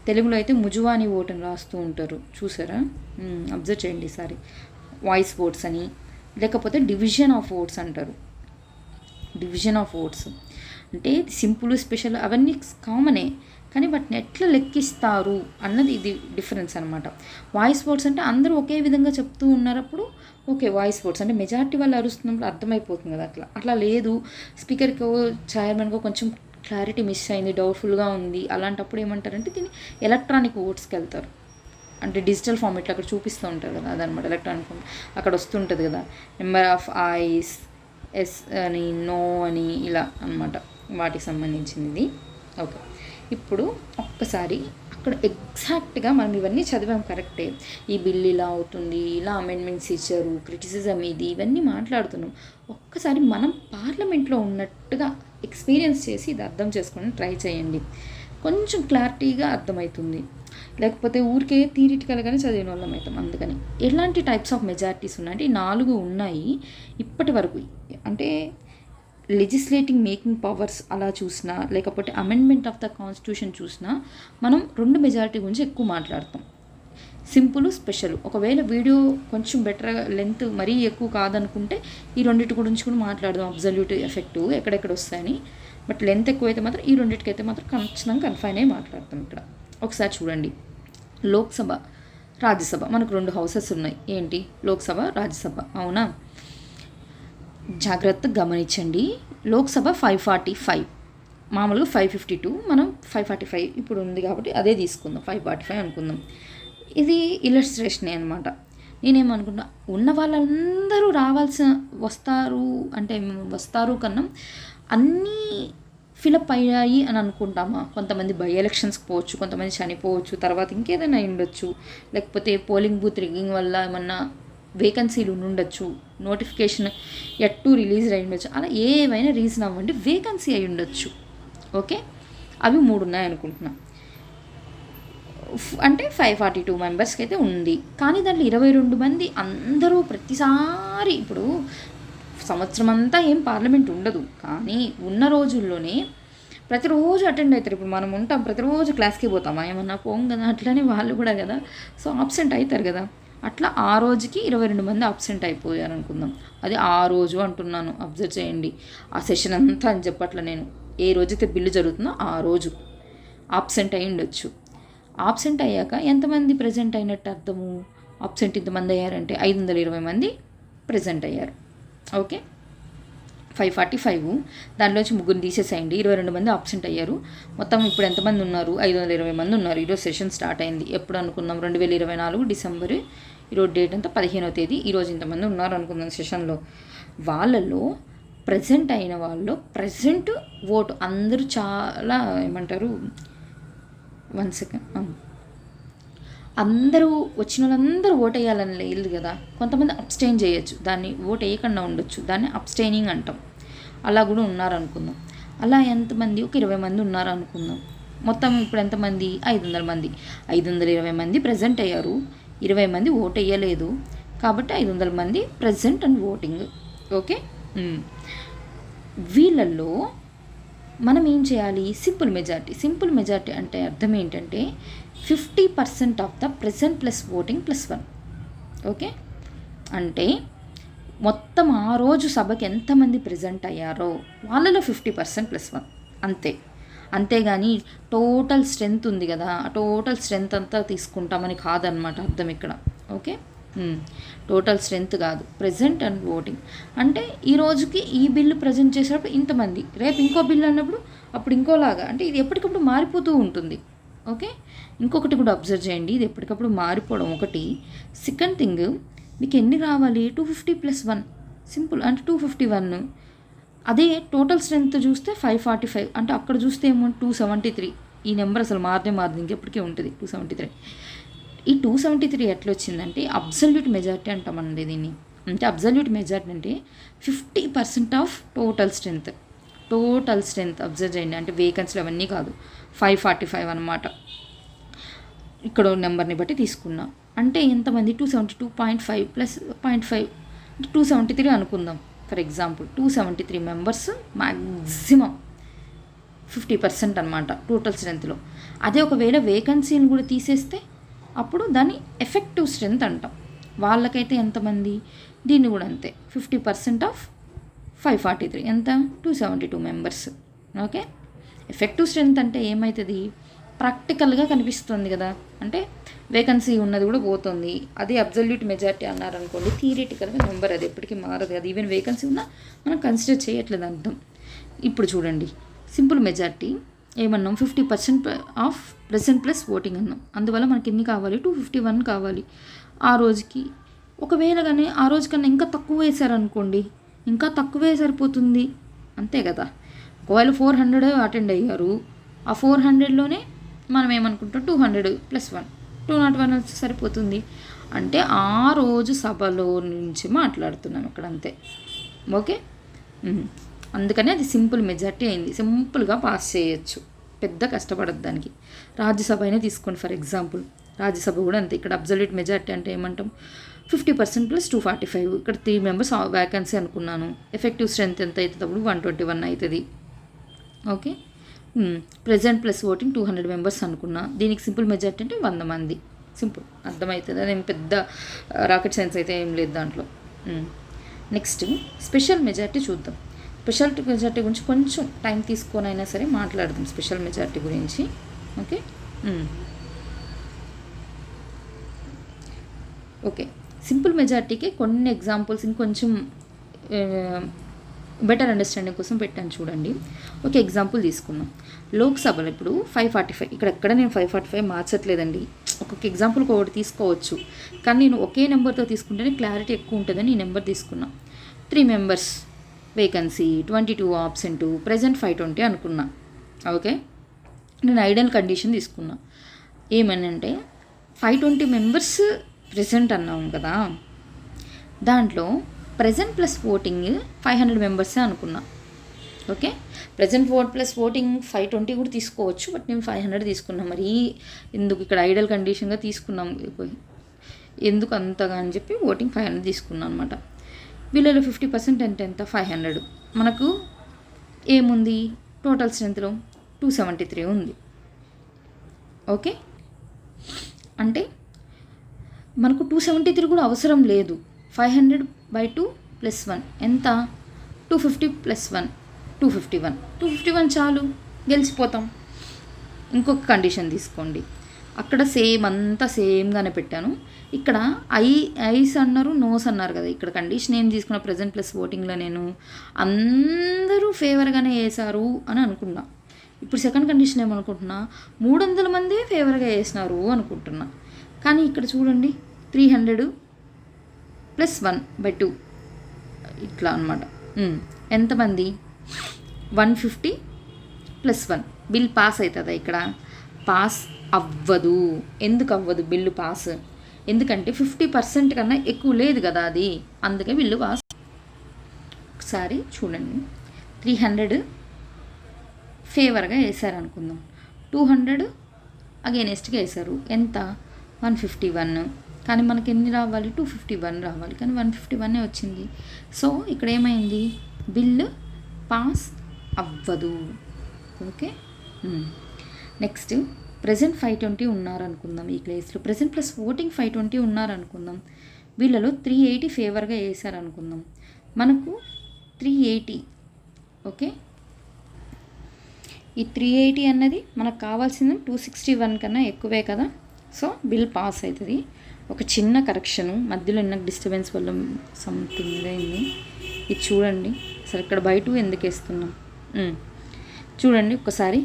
Speaker 1: తెలుగులో అయితే ముజువాని ఓట్ అని రాస్తూ ఉంటారు, చూసారా? అబ్జర్వ్ చేయండి ఈసారి. వాయిస్ ఓట్స్ అని, లేకపోతే డివిజన్ ఆఫ్ ఓట్స్ అంటారు. డివిజన్ ఆఫ్ ఓట్స్ అంటే సింపుల్, స్పెషల్ అవన్నీ కామనే, కానీ వాటిని ఎట్లా లెక్కిస్తారు అన్నది ఇది డిఫరెన్స్ అనమాట. వాయిస్ ఓట్స్ అంటే అందరూ ఒకే విధంగా చెప్తూ ఉన్నప్పుడు ఓకే వాయిస్ ఓట్స్ అంటే మెజారిటీ వాళ్ళు అరుస్తున్నప్పుడు అర్థమైపోతుంది కదా. అట్లా లేదు, స్పీకర్కో చైర్మన్కో కొంచెం క్లారిటీ మిస్ అయింది, డౌట్ఫుల్గా ఉంది, అలాంటప్పుడు ఏమంటారంటే దీన్ని ఎలక్ట్రానిక్ ఓట్స్కి వెళ్తారు. అంటే డిజిటల్ ఫార్మేట్లో అక్కడ చూపిస్తూ ఉంటారు కదా, అదనమాట ఎలక్ట్రానిక్ ఫార్మేట్. అక్కడ వస్తుంటుంది కదా నెంబర్ ఆఫ్ ఐస్, ఎస్ అని, నో అని, ఇలా అనమాట వాటికి సంబంధించింది. ఓకే, ఇప్పుడు ఒక్కసారి అక్కడ ఎగ్జాక్ట్గా మనం ఇవన్నీ చదివాం కరెక్టే, ఈ బిల్ ఇలా అవుతుంది, ఇలా అమెండ్మెంట్స్ ఇచ్చారు, క్రిటిసిజం ఇది, ఇవన్నీ మాట్లాడుతున్నాం. ఒక్కసారి మనం పార్లమెంట్లో ఉన్నట్టుగా ఎక్స్పీరియన్స్ చేసి ఇది అర్థం చేసుకొని ట్రై చేయండి, కొంచెం క్లారిటీగా అర్థమవుతుంది. లేకపోతే ఊరికే థియరిటికల్గానే చదివిన వాళ్ళం అవుతాం. అందుకని ఎలాంటి టైప్స్ ఆఫ్ మెజారిటీస్ ఉన్నాయంటే ఈ 4 ఉన్నాయి ఇప్పటి వరకు. అంటే లెజిస్లేటింగ్ మేకింగ్ పవర్స్ అలా చూసినా, లేకపోతే అమెండ్మెంట్ ఆఫ్ ద కాన్స్టిట్యూషన్ చూసినా మనం 2 మెజారిటీ గురించి ఎక్కువ మాట్లాడతాం, సింపుల్, స్పెషల్. ఒకవేళ వీడియో కొంచెం బెటర్గా లెంత్ మరీ ఎక్కువ కాదనుకుంటే ఈ 2 గురించి కూడా మాట్లాడదాం, అబ్సల్యూట్, ఎఫెక్టివ్ ఎక్కడెక్కడ వస్తాయని. బట్ లెంత్ ఎక్కువైతే మాత్రం ఈ 2 అయితే మాత్రం ఖచ్చితంగా కన్ఫైన్ అయ్యి మాట్లాడతాం ఇక్కడ. ఒకసారి చూడండి, లోక్సభ, రాజ్యసభ, మనకు 2 హౌసెస్ ఉన్నాయి. ఏంటి? లోక్సభ, రాజ్యసభ, అవునా? జాగ్రత్తగా గమనించండి. లోక్సభ 545, మామూలుగా 552, మనం 545 ఇప్పుడు ఉంది కాబట్టి అదే తీసుకుందాం, 545 అనుకుందాం. ఇది ఇల్లస్ట్రేషనే అనమాట. నేనేమనుకున్నా, ఉన్న వాళ్ళందరూ వస్తారు కన్నా అన్నీ ఫిలప్ అయ్యాయి అని అనుకుంటామా? కొంతమంది బై ఎలక్షన్స్కి పోవచ్చు, కొంతమంది చనిపోవచ్చు, తర్వాత ఇంకేదైనా ఉండొచ్చు, లేకపోతే పోలింగ్ బూత్ రిగ్గింగ్ వల్ల ఏమన్నా వేకెన్సీలు ఉండొచ్చు, నోటిఫికేషన్ ఎట్టు రిలీజ్ అయి ఉండొచ్చు, అలా ఏవైనా రీజన్ అవ్వండి, వేకెన్సీ అయి ఉండొచ్చు. ఓకే, అవి 3 ఉన్నాయి అనుకుంటున్నా. అంటే 542 మెంబర్స్కి అయితే ఉంది. కానీ దాంట్లో 22 మంది అందరూ ప్రతిసారి, ఇప్పుడు సంవత్సరం అంతా ఏం పార్లమెంట్ ఉండదు, కానీ ఉన్న రోజుల్లోనే ప్రతిరోజు అటెండ్ అవుతారు. ఇప్పుడు మనం ఉంటాం, ప్రతిరోజు క్లాస్కి పోతామా? ఏమన్నా పోం కదా, అట్లనే వాళ్ళు కూడా కదా, సో ఆబ్సెంట్ అవుతారు కదా. అట్లా ఆ రోజుకి 22 మంది అబ్సెంట్ అయిపోయారు అనుకుందాం. అది ఆ రోజు అంటున్నాను, అబ్జర్వ్ చేయండి. ఆ సెషన్ అంతా అని చెప్పట్ల నేను, ఏ రోజైతే బిల్లు జరుగుతుందో ఆ రోజు ఆబ్సెంట్ అయి ఉండొచ్చు. ఆబ్సెంట్ అయ్యాక ఎంతమంది ప్రజెంట్ అయినట్టు అర్థము? ఆబ్సెంట్ ఇంతమంది అయ్యారంటే 520 మంది ప్రజెంట్ అయ్యారు. ఓకే, 545, దాంట్లోంచి 3 తీసేసేయండి, 22 మంది ఆబ్సెంట్ అయ్యారు. మొత్తం ఇప్పుడు ఎంతమంది ఉన్నారు? 520 మంది ఉన్నారు. ఈరోజు సెషన్ స్టార్ట్ అయింది ఎప్పుడు అనుకుందాం? 2024 డిసెంబర్. ఈరోజు డేట్ అంతా 15వ తేదీ. ఈరోజు ఇంతమంది ఉన్నారు అనుకుందాం సెషన్లో. వాళ్ళలో ప్రజెంట్ అయిన వాళ్ళు, ప్రజెంట్ ఓటు అందరూ చాలా ఏమంటారు, 1 సెకండ్, అందరూ వచ్చిన వాళ్ళందరూ ఓట్ వేయాలని లేదు కదా. కొంతమంది అబ్స్టైన్ చేయొచ్చు, దాన్ని ఓట్ వేయకుండా ఉండొచ్చు, దాన్ని అబ్స్టైనింగ్ అంటాం. అలా కూడా ఉన్నారనుకుందాం. అలా ఎంతమంది? ఒక 20 మంది ఉన్నారు అనుకుందాం. మొత్తం ఇప్పుడు ఎంతమంది? 500 మంది. 520 మంది ప్రజెంట్ అయ్యారు, 20 మంది ఓట్ వేయలేదు, కాబట్టి 500 మంది ప్రజెంట్ అండ్ ఓటింగ్. ఓకే, వీళ్ళల్లో మనం ఏం చేయాలి? Simple majority. సింపుల్ మెజారిటీ అంటే అర్థం ఏంటంటే 50% of the present plus voting plus 1. Okay, అంటే మొత్తం ఆ రోజు సభకి ఎంతమంది ప్రజెంట్ అయ్యారో వాళ్ళలో 50% ప్లస్ 1 అంతే. అంతేగాని టోటల్ స్ట్రెంత్ ఉంది కదా, ఆ టోటల్ స్ట్రెంత్ అంతా తీసుకుంటామని కాదనమాట అర్థం ఇక్కడ. ఓకే, టోటల్ స్ట్రెంత్ కాదు, ప్రజెంట్ అండ్ ఓటింగ్. అంటే ఈ రోజుకి ఈ బిల్లు ప్రజెంట్ చేసేటప్పుడు ఇంతమంది, రేపు ఇంకో బిల్లు అన్నప్పుడు అప్పుడు ఇంకోలాగా, అంటే ఇది ఎప్పటికప్పుడు మారిపోతూ ఉంటుంది. ఓకే, ఇంకొకటి కూడా అబ్జర్వ్ చేయండి, ఇది ఎప్పటికప్పుడు మారిపోవడం ఒకటి. సెకండ్ థింగ్, మీకు ఎన్ని రావాలి? 250 + 1, సింపుల్, అంటే 251. అదే టోటల్ స్ట్రెంత్ చూస్తే 545, అంటే అక్కడ చూస్తే ఏమో 273. ఈ నెంబర్ అసలు మారదే ఇంకెప్పటికీ ఉంటుంది 273. ఈ 273 ఎట్లా వచ్చిందంటే అబ్సల్యూట్ మెజారిటీ అంటామండి దీన్ని. అంటే అబ్సల్యూట్ మెజారిటీ అంటే 50% of total strength. Total strength observe చేయండి, అంటే వేకెన్సీలు అవన్నీ కాదు, 545 అనమాట. ఇక్కడ నెంబర్ని బట్టి తీసుకున్నా. అంటే ఎంతమంది? 272.5 + 0.5 అంటే 273 అనుకుందాం. ఫర్ ఎగ్జాంపుల్ 273 మెంబర్స్ మ్యాక్సిమం 50% అనమాట టోటల్ స్ట్రెంత్లో. అదే ఒకవేళ వేకెన్సీని కూడా తీసేస్తే అప్పుడు దాన్ని ఎఫెక్టివ్ స్ట్రెంత్ అంటాం. వాళ్ళకైతే ఎంతమంది? దీన్ని కూడా అంతే, 50% ఆఫ్ 543 ఎంత? 272 మెంబర్స్. ఓకే, ఎఫెక్టివ్ స్ట్రెంత్ అంటే ఏమవుతుంది? ప్రాక్టికల్గా కనిపిస్తుంది కదా, అంటే వేకెన్సీ ఉన్నది కూడా పోతుంది. అదే అబ్సల్యూట్ మెజారిటీ అన్నారనుకోండి, థియరిటికల్గా నెంబర్ అది ఎప్పటికీ మారదు. అది ఈవెన్ వేకెన్సీ ఉన్నా మనం కన్సిడర్ చేయట్లేదు అర్థం. ఇప్పుడు చూడండి, సింపుల్ మెజారిటీ ఏమన్నాం? 50% ఆఫ్ ప్రెజెంట్ ప్లస్ ఓటింగ్ అన్నాం. అందువల్ల మనకి ఎన్ని కావాలి? 251 కావాలి ఆ రోజుకి. ఒకవేళ కానీ ఆ రోజు కన్నా ఇంకా తక్కువ వేశారనుకోండి, ఇంకా తక్కువే సరిపోతుంది, అంతే కదా. ఒకవేళ 400 అటెండ్ అయ్యారు, ఆ 400లోనే మనం ఏమనుకుంటాం? 200 + 1, 201 వచ్చి సరిపోతుంది. అంటే ఆ రోజు సభలో నుంచి మాట్లాడుతున్నాం ఇక్కడ, అంతే. ఓకే, అందుకని అది సింపుల్ మెజారిటీ అయింది. సింపుల్గా పాస్ చేయొచ్చు, పెద్ద కష్టపడద్దు దానికి. రాజ్యసభ అయినా తీసుకోండి ఫర్ ఎగ్జాంపుల్, రాజ్యసభ కూడా అంతే. ఇక్కడ అబ్సల్యూట్ మెజారిటీ అంటే ఏమంటాం? 50% + 245. ఇక్కడ 3 మెంబర్స్ వ్యాకెన్సీ అనుకున్నాను. ఎఫెక్టివ్ స్ట్రెంత్ ఎంత అవుతుంది? అప్పుడు 121 అవుతుంది. Okay, present plus voting 200 members అనుకున్నా. దీనికి సింపుల్ మెజారిటీ అంటే 100 మంది. సింపుల్, అర్థమవుతుంది. అదేం పెద్ద రాకెట్ సైన్స్ అయితే ఏం లేదు దాంట్లో. నెక్స్ట్ స్పెషల్ మెజారిటీ చూద్దాం. స్పెషల్ మెజారిటీ గురించి కొంచెం టైం తీసుకొని అయినా సరే మాట్లాడదాం, స్పెషల్ మెజారిటీ గురించి. ఓకే, ఓకే, సింపుల్ మెజారిటీకి కొన్ని ఎగ్జాంపుల్స్ ఇంకొంచెం బెటర్ అండర్స్టాండింగ్ కోసం పెట్టాను చూడండి. ఒక ఎగ్జాంపుల్ తీసుకుందాం. లోక్సభలో ఇప్పుడు 545, ఇక్కడ ఎక్కడ నేను 545 మార్చట్లేదండి, ఒక్కొక్క ఎగ్జాంపుల్ ఒకటి తీసుకోవచ్చు, కానీ నేను ఒకే నెంబర్తో తీసుకుంటేనే క్లారిటీ ఎక్కువ ఉంటుందని ఈ నెంబర్ తీసుకున్నా. 3 మెంబర్స్ వేకెన్సీ, 22 ఆబ్సెంట్, ప్రజెంట్ 520 అనుకున్నా. ఓకే, నేను ఐడియల్ కండిషన్ తీసుకున్నా. ఏమనంటే 520 మెంబర్స్ ప్రెజెంట్ అన్నాము కదా, దాంట్లో ప్రజెంట్ ప్లస్ ఓటింగ్ 500 మెంబర్సే అనుకున్నా. ఓకే, ప్రజెంట్ ప్లస్ ఓటింగ్ 520 కూడా తీసుకోవచ్చు, బట్ నేను 500 తీసుకున్నాం. మరి ఎందుకు ఇక్కడ ఐడియల్ కండిషన్గా తీసుకున్నాం, ఎందుకు అంతగా అని చెప్పి ఓటింగ్ 500 తీసుకున్నాను అనమాట. వీళ్ళలో 50% అంటే ఎంత, 500. మనకు ఏముంది టోటల్ స్ట్రెంత్లో 273 ఉంది. ఓకే, అంటే మనకు 273 కూడా అవసరం లేదు. 500/2 + 1 ఎంత, 250 + 1 251. 251 చాలు, గెలిచిపోతాం. ఇంకొక కండిషన్ తీసుకోండి, అక్కడ సేమ్ అంతా సేమ్గానే పెట్టాను. ఇక్కడ ఐస్ అన్నారు, నోస్ అన్నారు కదా, ఇక్కడ కండిషన్ ఏం తీసుకున్న ప్రజెంట్ ప్లస్ ఓటింగ్లో నేను అందరూ ఫేవర్గానే వేశారు అని అనుకున్నా. ఇప్పుడు సెకండ్ కండిషన్ ఏమనుకుంటున్నా, 300 మందే ఫేవర్గా వేసినారు అనుకుంటున్నా. కానీ ఇక్కడ చూడండి 300 + 1/2 ఇట్లా అనమాట. ఎంతమంది, 150 + 1. బిల్ పాస్ అవుతుందా, ఇక్కడ పాస్ అవ్వదు. ఎందుకు అవ్వదు బిల్లు పాస్, ఎందుకంటే 50% కన్నా ఎక్కువ లేదు కదా అది, అందుకే బిల్లు పాస్. ఒకసారి చూడండి, 300 ఫేవర్గా వేశారు అనుకుందాం, 200 అగైనెస్ట్గా వేశారు, ఎంత, 151. కానీ మనకి ఎన్ని రావాలి, 251 రావాలి, కానీ 151 వచ్చింది. సో ఇక్కడ ఏమైంది, బిల్లు పాస్ అవ్వదు. Okay, next present 520 ఉన్నారనుకుందాం. ఈ ప్లేస్లో ప్రజెంట్ ప్లస్ ఓటింగ్ 520 ఉన్నారనుకుందాం. వీళ్ళలో 380 ఫేవర్గా వేశారనుకుందాం. మనకు 380. ఓకే, ఈ 380 అన్నది మనకు కావాల్సింది 261 కన్నా ఎక్కువే కదా. సో బిల్ పాస్ అవుతుంది. ఒక చిన్న కరెక్షను, మధ్యలో ఉన్న డిస్టర్బెన్స్ వల్ల సంథింగ్ అయింది. ఇది చూడండి, అసలు ఇక్కడ బై 2 ఎందుకు వేస్తున్నాం చూడండి ఒకసారి.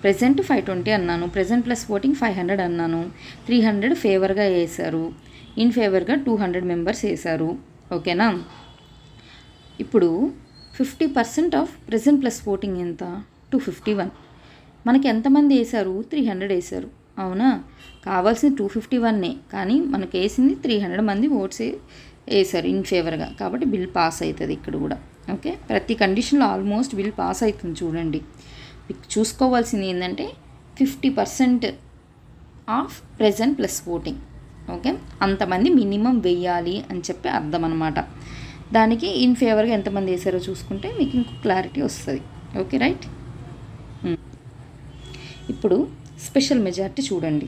Speaker 1: ప్రజెంట్ 520 అన్నాను, ప్రజెంట్ ప్లస్ ఓటింగ్ 500 అన్నాను, 300 ఫేవర్గా వేశారు, ఇన్ ఫేవర్గా 200 మెంబర్స్ వేశారు. ఓకేనా, ఇప్పుడు 50% ఆఫ్ ప్రజెంట్ ప్లస్ ఓటింగ్ ఎంత, 251. మనకి ఎంతమంది వేశారు, 300 వేశారు. అవునా, కావాల్సింది 251, కానీ మనకు వేసింది 300 మంది ఓట్స్ వేశారు ఇన్ ఫేవర్గా, కాబట్టి బిల్ పాస్ అవుతుంది ఇక్కడ కూడా. ఓకే, ప్రతి కండిషన్లో ఆల్మోస్ట్ బిల్ పాస్ అవుతుంది. చూడండి, చూసుకోవాల్సింది ఏంటంటే 50% of present plus voting. Okay, అంతమంది మినిమం వెయ్యాలి అని చెప్పి అర్థం అనమాట. దానికి ఇన్ ఫేవర్గా ఎంతమంది వేసారో చూసుకుంటే మీకు ఇంకో క్లారిటీ వస్తుంది. Okay, right. ఇప్పుడు స్పెషల్ మెజారిటీ చూడండి.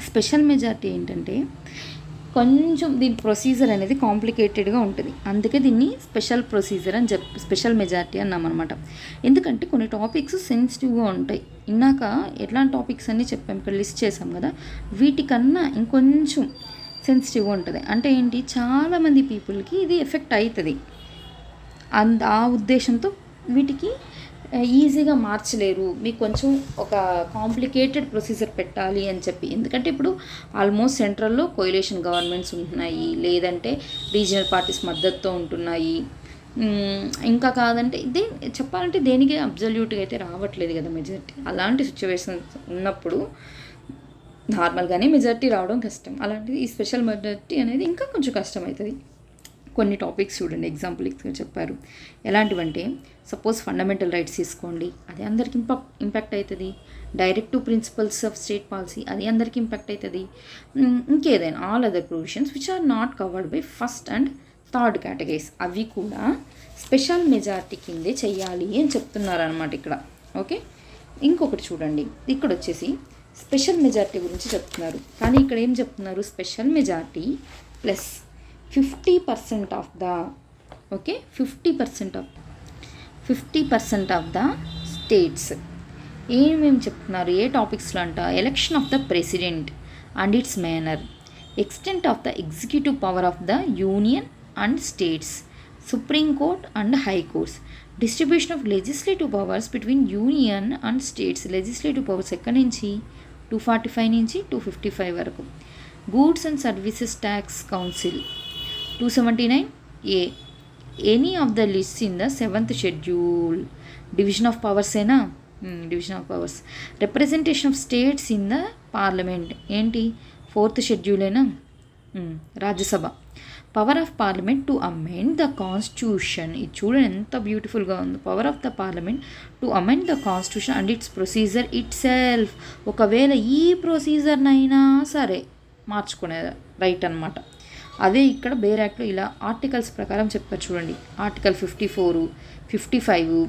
Speaker 1: స్పెషల్ మెజారిటీ ఏంటంటే కొంచెం దీని ప్రొసీజర్ అనేది కాంప్లికేటెడ్గా ఉంటుంది, అందుకే దీన్ని స్పెషల్ ప్రొసీజర్ అని స్పెషల్ మెజారిటీ అన్నామన్నమాట. ఎందుకంటే కొన్ని టాపిక్స్ సెన్సిటివ్గా ఉంటాయి. ఇందాక ఎట్లాంటి టాపిక్స్ అన్నీ చెప్పాం, ఇక్కడ లిస్ట్ చేసాం కదా, వీటికన్నా ఇంకొంచెం సెన్సిటివ్గా ఉంటుంది. అంటే ఏంటి, చాలామంది పీపుల్కి ఇది ఎఫెక్ట్ అవుతుంది. ఆ ఉద్దేశంతో వీటికి ఈజీగా మార్చలేరు, మీకు కొంచెం ఒక కాంప్లికేటెడ్ ప్రొసీజర్ పెట్టాలి అని చెప్పి. ఎందుకంటే ఇప్పుడు ఆల్మోస్ట్ సెంట్రల్లో కోయిలేషన్ గవర్నమెంట్స్ ఉంటున్నాయి, లేదంటే రీజనల్ పార్టీస్ మద్దతుతో ఉంటున్నాయి. ఇంకా కాదంటే చెప్పాలంటే దేనికి అబ్జల్యూట్గా అయితే రావట్లేదు కదా మెజారిటీ. అలాంటి సిచ్యువేషన్స్ ఉన్నప్పుడు నార్మల్గానే మెజారిటీ రావడం కష్టం, అలాంటిది ఈ స్పెషల్ మెజారిటీ అనేది ఇంకా కొంచెం కష్టం అవుతుంది. కొన్ని టాపిక్స్ చూడండి, ఎగ్జాంపుల్ చెప్పారు. ఎలాంటివంటే సపోజ్ ఫండమెంటల్ రైట్స్ తీసుకోండి, అది అందరికి ఇంపాక్ట్ అవుతుంది. Directive principles of state policy, అది అందరికి ఇంపాక్ట్ అవుతుంది. ఇంకేదైనా all other provisions which are not covered by first and third categories, అవి కూడా స్పెషల్ మెజారిటీ కిందే చెయ్యాలి అని చెప్తున్నారు అనమాట ఇక్కడ. ఓకే, ఇంకొకటి చూడండి, ఇక్కడ వచ్చేసి స్పెషల్ మెజారిటీ గురించి చెప్తున్నారు, కానీ ఇక్కడ ఏం చెప్తున్నారు, special majority plus 50% of the, okay, 50% of the states. ఏమేమి చెప్తున్నారు, ఏ టాపిక్స్లో అంట, election of the president and its manner, extent of the executive power of the union and states, supreme court and high courts, distribution of legislative powers between union and states. Legislative powers ఎక్కడి నుంచి 245 నుంచి 255 వరకు. Goods and services tax council 279A, any of the list in the 7th schedule. Division of powers ఏనా, division of powers. Representation of states in the parliament ఏంటి 4th షెడ్యూలేనా, Rajya Sabha. Power of parliament to amend the constitution. ఇది చూడండి ఎంత బ్యూటిఫుల్గా ఉంది. Power of the parliament to amend the constitution and its procedure itself. ఒకవేళ ఈ ప్రొసీజర్నైనా సరే మార్చుకునే రైట్ అనమాట. అదే ఇక్కడ బేర్ యాక్ట్లో ఇలా ఆర్టికల్స్ ప్రకారం చెప్పారు చూడండి. Article 54, 55,